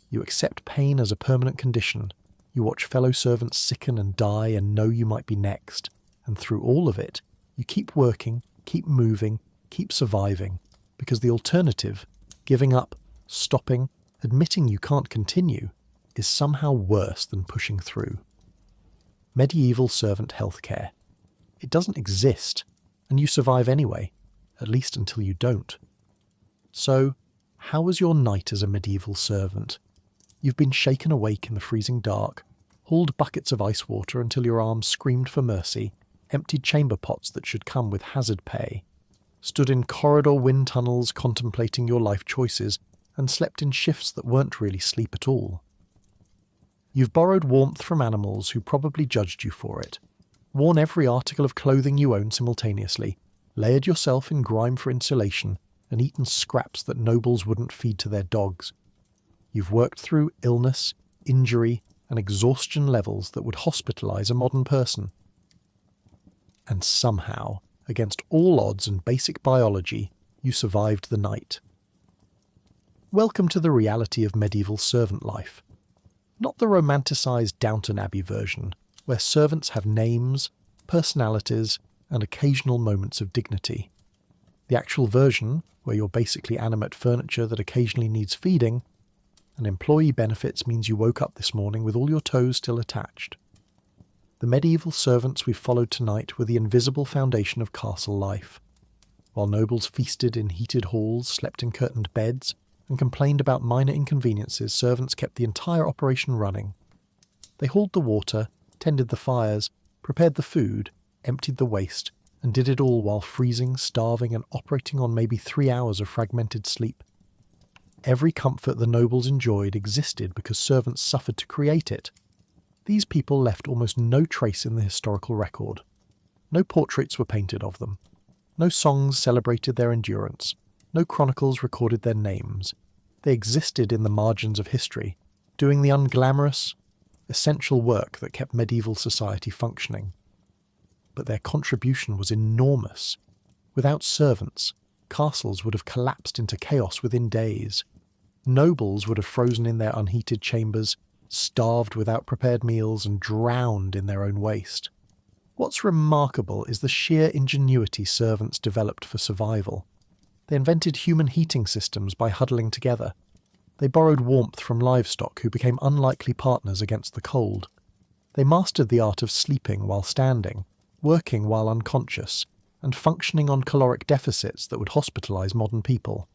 You accept pain as a permanent condition. You watch fellow servants sicken and die and know you might be next. And through all of it, you keep working, keep moving, keep surviving. Because the alternative, giving up, stopping, admitting you can't continue, is somehow worse than pushing through. Medieval servant healthcare. It doesn't exist, and you survive anyway, at least until you don't. So, how was your night as a medieval servant? You've been shaken awake in the freezing dark, hauled buckets of ice water until your arms screamed for mercy, emptied chamber pots that should come with hazard pay, stood in corridor wind tunnels contemplating your life choices, and slept in shifts that weren't really sleep at all. You've borrowed warmth from animals who probably judged you for it, worn every article of clothing you own simultaneously, layered yourself in grime for insulation, and eaten scraps that nobles wouldn't feed to their dogs. You've worked through illness, injury, and exhaustion levels that would hospitalize a modern person. And somehow, against all odds and basic biology, you survived the night. Welcome to the reality of medieval servant life. Not the romanticised Downton Abbey version, where servants have names, personalities, and occasional moments of dignity. The actual version, where you're basically animate furniture that occasionally needs feeding, and employee benefits means you woke up this morning with all your toes still attached. The medieval servants we've followed tonight were the invisible foundation of castle life. While nobles feasted in heated halls, slept in curtained beds, and complained about minor inconveniences, servants kept the entire operation running. They hauled the water, tended the fires, prepared the food, emptied the waste, and did it all while freezing, starving, and operating on maybe 3 hours of fragmented sleep. Every comfort the nobles enjoyed existed because servants suffered to create it. These people left almost no trace in the historical record. No portraits were painted of them. No songs celebrated their endurance. No chronicles recorded their names. They existed in the margins of history, doing the unglamorous, essential work that kept medieval society functioning. But their contribution was enormous. Without servants, castles would have collapsed into chaos within days. Nobles would have frozen in their unheated chambers, starved without prepared meals, and drowned in their own waste. What's remarkable is the sheer ingenuity servants developed for survival. They invented human heating systems by huddling together. They borrowed warmth from livestock who became unlikely partners against the cold. They mastered the art of sleeping while standing, working while unconscious, and functioning on caloric deficits that would hospitalize modern people.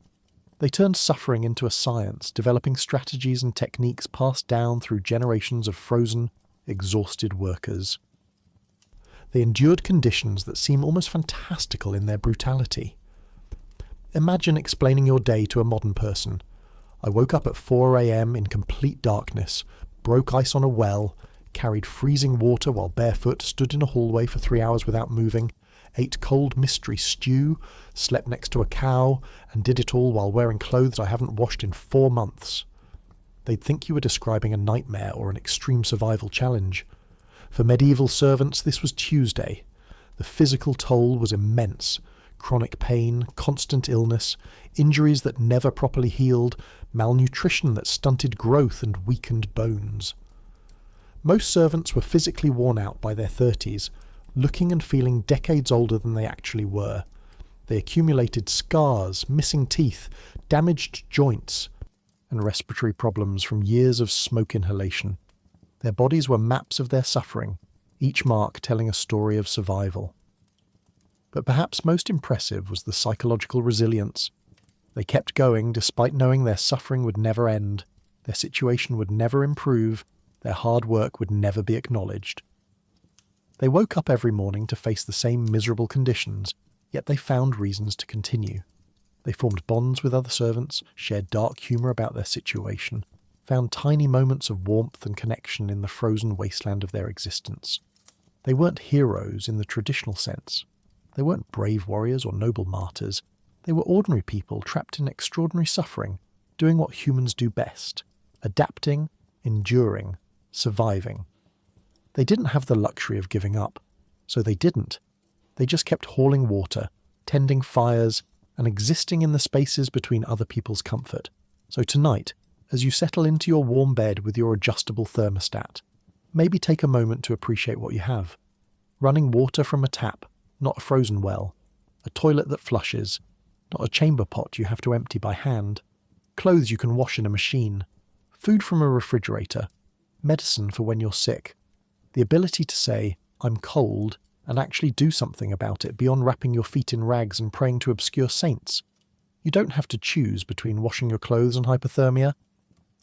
They turned suffering into a science, developing strategies and techniques passed down through generations of frozen, exhausted workers. They endured conditions that seem almost fantastical in their brutality. Imagine explaining your day to a modern person. I woke up at 4 a.m. in complete darkness, broke ice on a well, carried freezing water while barefoot, stood in a hallway for 3 hours without moving, ate cold mystery stew, slept next to a cow, and did it all while wearing clothes I haven't washed in 4 months. They'd think you were describing a nightmare or an extreme survival challenge. For medieval servants, this was Tuesday. The physical toll was immense. Chronic pain, constant illness, injuries that never properly healed, malnutrition that stunted growth and weakened bones. Most servants were physically worn out by their 30s, looking and feeling decades older than they actually were. They accumulated scars, missing teeth, damaged joints, and respiratory problems from years of smoke inhalation. Their bodies were maps of their suffering, each mark telling a story of survival. But perhaps most impressive was the psychological resilience. They kept going despite knowing their suffering would never end, their situation would never improve, their hard work would never be acknowledged. They woke up every morning to face the same miserable conditions, yet they found reasons to continue. They formed bonds with other servants, shared dark humour about their situation, found tiny moments of warmth and connection in the frozen wasteland of their existence. They weren't heroes in the traditional sense. They weren't brave warriors or noble martyrs. They were ordinary people trapped in extraordinary suffering, doing what humans do best, adapting, enduring, surviving. They didn't have the luxury of giving up, so they didn't. They just kept hauling water, tending fires, and existing in the spaces between other people's comfort. So tonight, as you settle into your warm bed with your adjustable thermostat, maybe take a moment to appreciate what you have. Running water from a tap, not a frozen well, a toilet that flushes, not a chamber pot you have to empty by hand, clothes you can wash in a machine, food from a refrigerator, medicine for when you're sick, the ability to say, I'm cold, and actually do something about it beyond wrapping your feet in rags and praying to obscure saints. You don't have to choose between washing your clothes and hypothermia.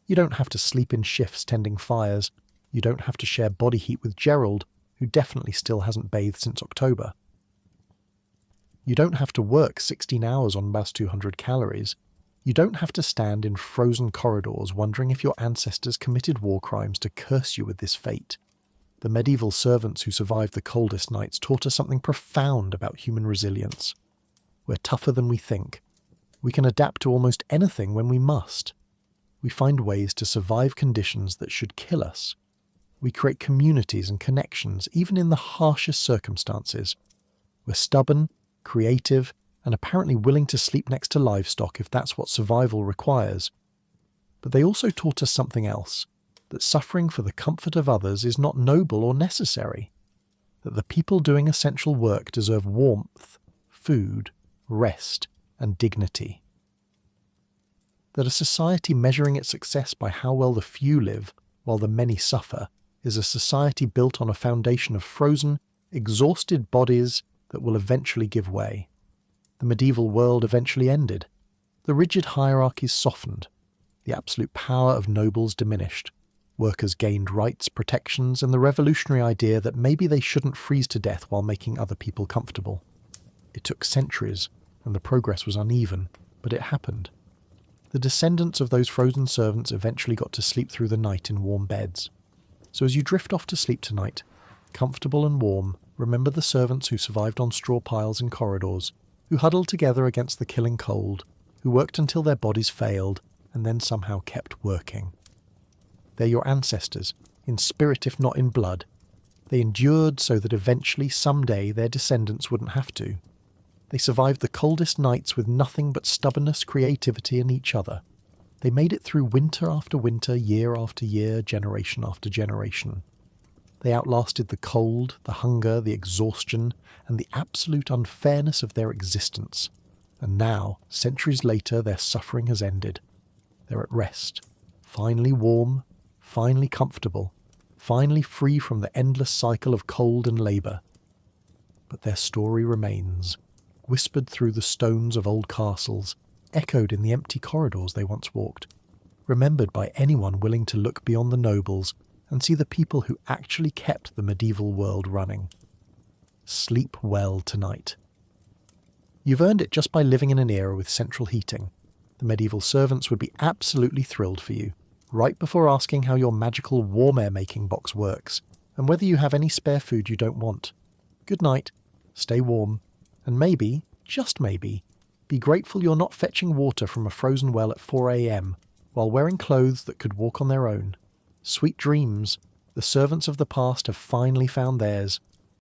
You don't have to sleep in shifts tending fires. You don't have to share body heat with Gerald, who definitely still hasn't bathed since October. You don't have to work 16 hours on bus 200 calories. You don't have to stand in frozen corridors wondering if your ancestors committed war crimes to curse you with this fate. The medieval servants who survived the coldest nights taught us something profound about human resilience. We're tougher than we think. We can adapt to almost anything when we must. We find ways to survive conditions that should kill us. We create communities and connections even in the harshest circumstances. We're stubborn, creative, and apparently willing to sleep next to livestock if that's what survival requires. But they also taught us something else, that suffering for the comfort of others is not noble or necessary, that the people doing essential work deserve warmth, food, rest, and dignity. That a society measuring its success by how well the few live while the many suffer is a society built on a foundation of frozen, exhausted bodies that will eventually give way. The medieval world eventually ended. The rigid hierarchies softened. The absolute power of nobles diminished. Workers gained rights, protections, and the revolutionary idea that maybe they shouldn't freeze to death while making other people comfortable. It took centuries, and the progress was uneven, but it happened. The descendants of those frozen servants eventually got to sleep through the night in warm beds. So as you drift off to sleep tonight, comfortable and warm, remember the servants who survived on straw piles in corridors, who huddled together against the killing cold, who worked until their bodies failed, and then somehow kept working. They're your ancestors, in spirit if not in blood. They endured so that eventually, someday, their descendants wouldn't have to. They survived the coldest nights with nothing but stubbornness, creativity, and each other. They made it through winter after winter, year after year, generation after generation. They outlasted the cold, the hunger, the exhaustion, and the absolute unfairness of their existence. And now, centuries later, their suffering has ended. They're at rest, finally warm, finally comfortable, finally free from the endless cycle of cold and labour. But their story remains, whispered through the stones of old castles, echoed in the empty corridors they once walked, remembered by anyone willing to look beyond the nobles and see the people who actually kept the medieval world running. Sleep well tonight. You've earned it just by living in an era with central heating. The medieval servants would be absolutely thrilled for you, right before asking how your magical warm air making box works, and whether you have any spare food you don't want. Good night, stay warm, and maybe, just maybe, be grateful you're not fetching water from a frozen well at 4 a.m. while wearing clothes that could walk on their own. Sweet dreams. The servants of the past have finally found theirs,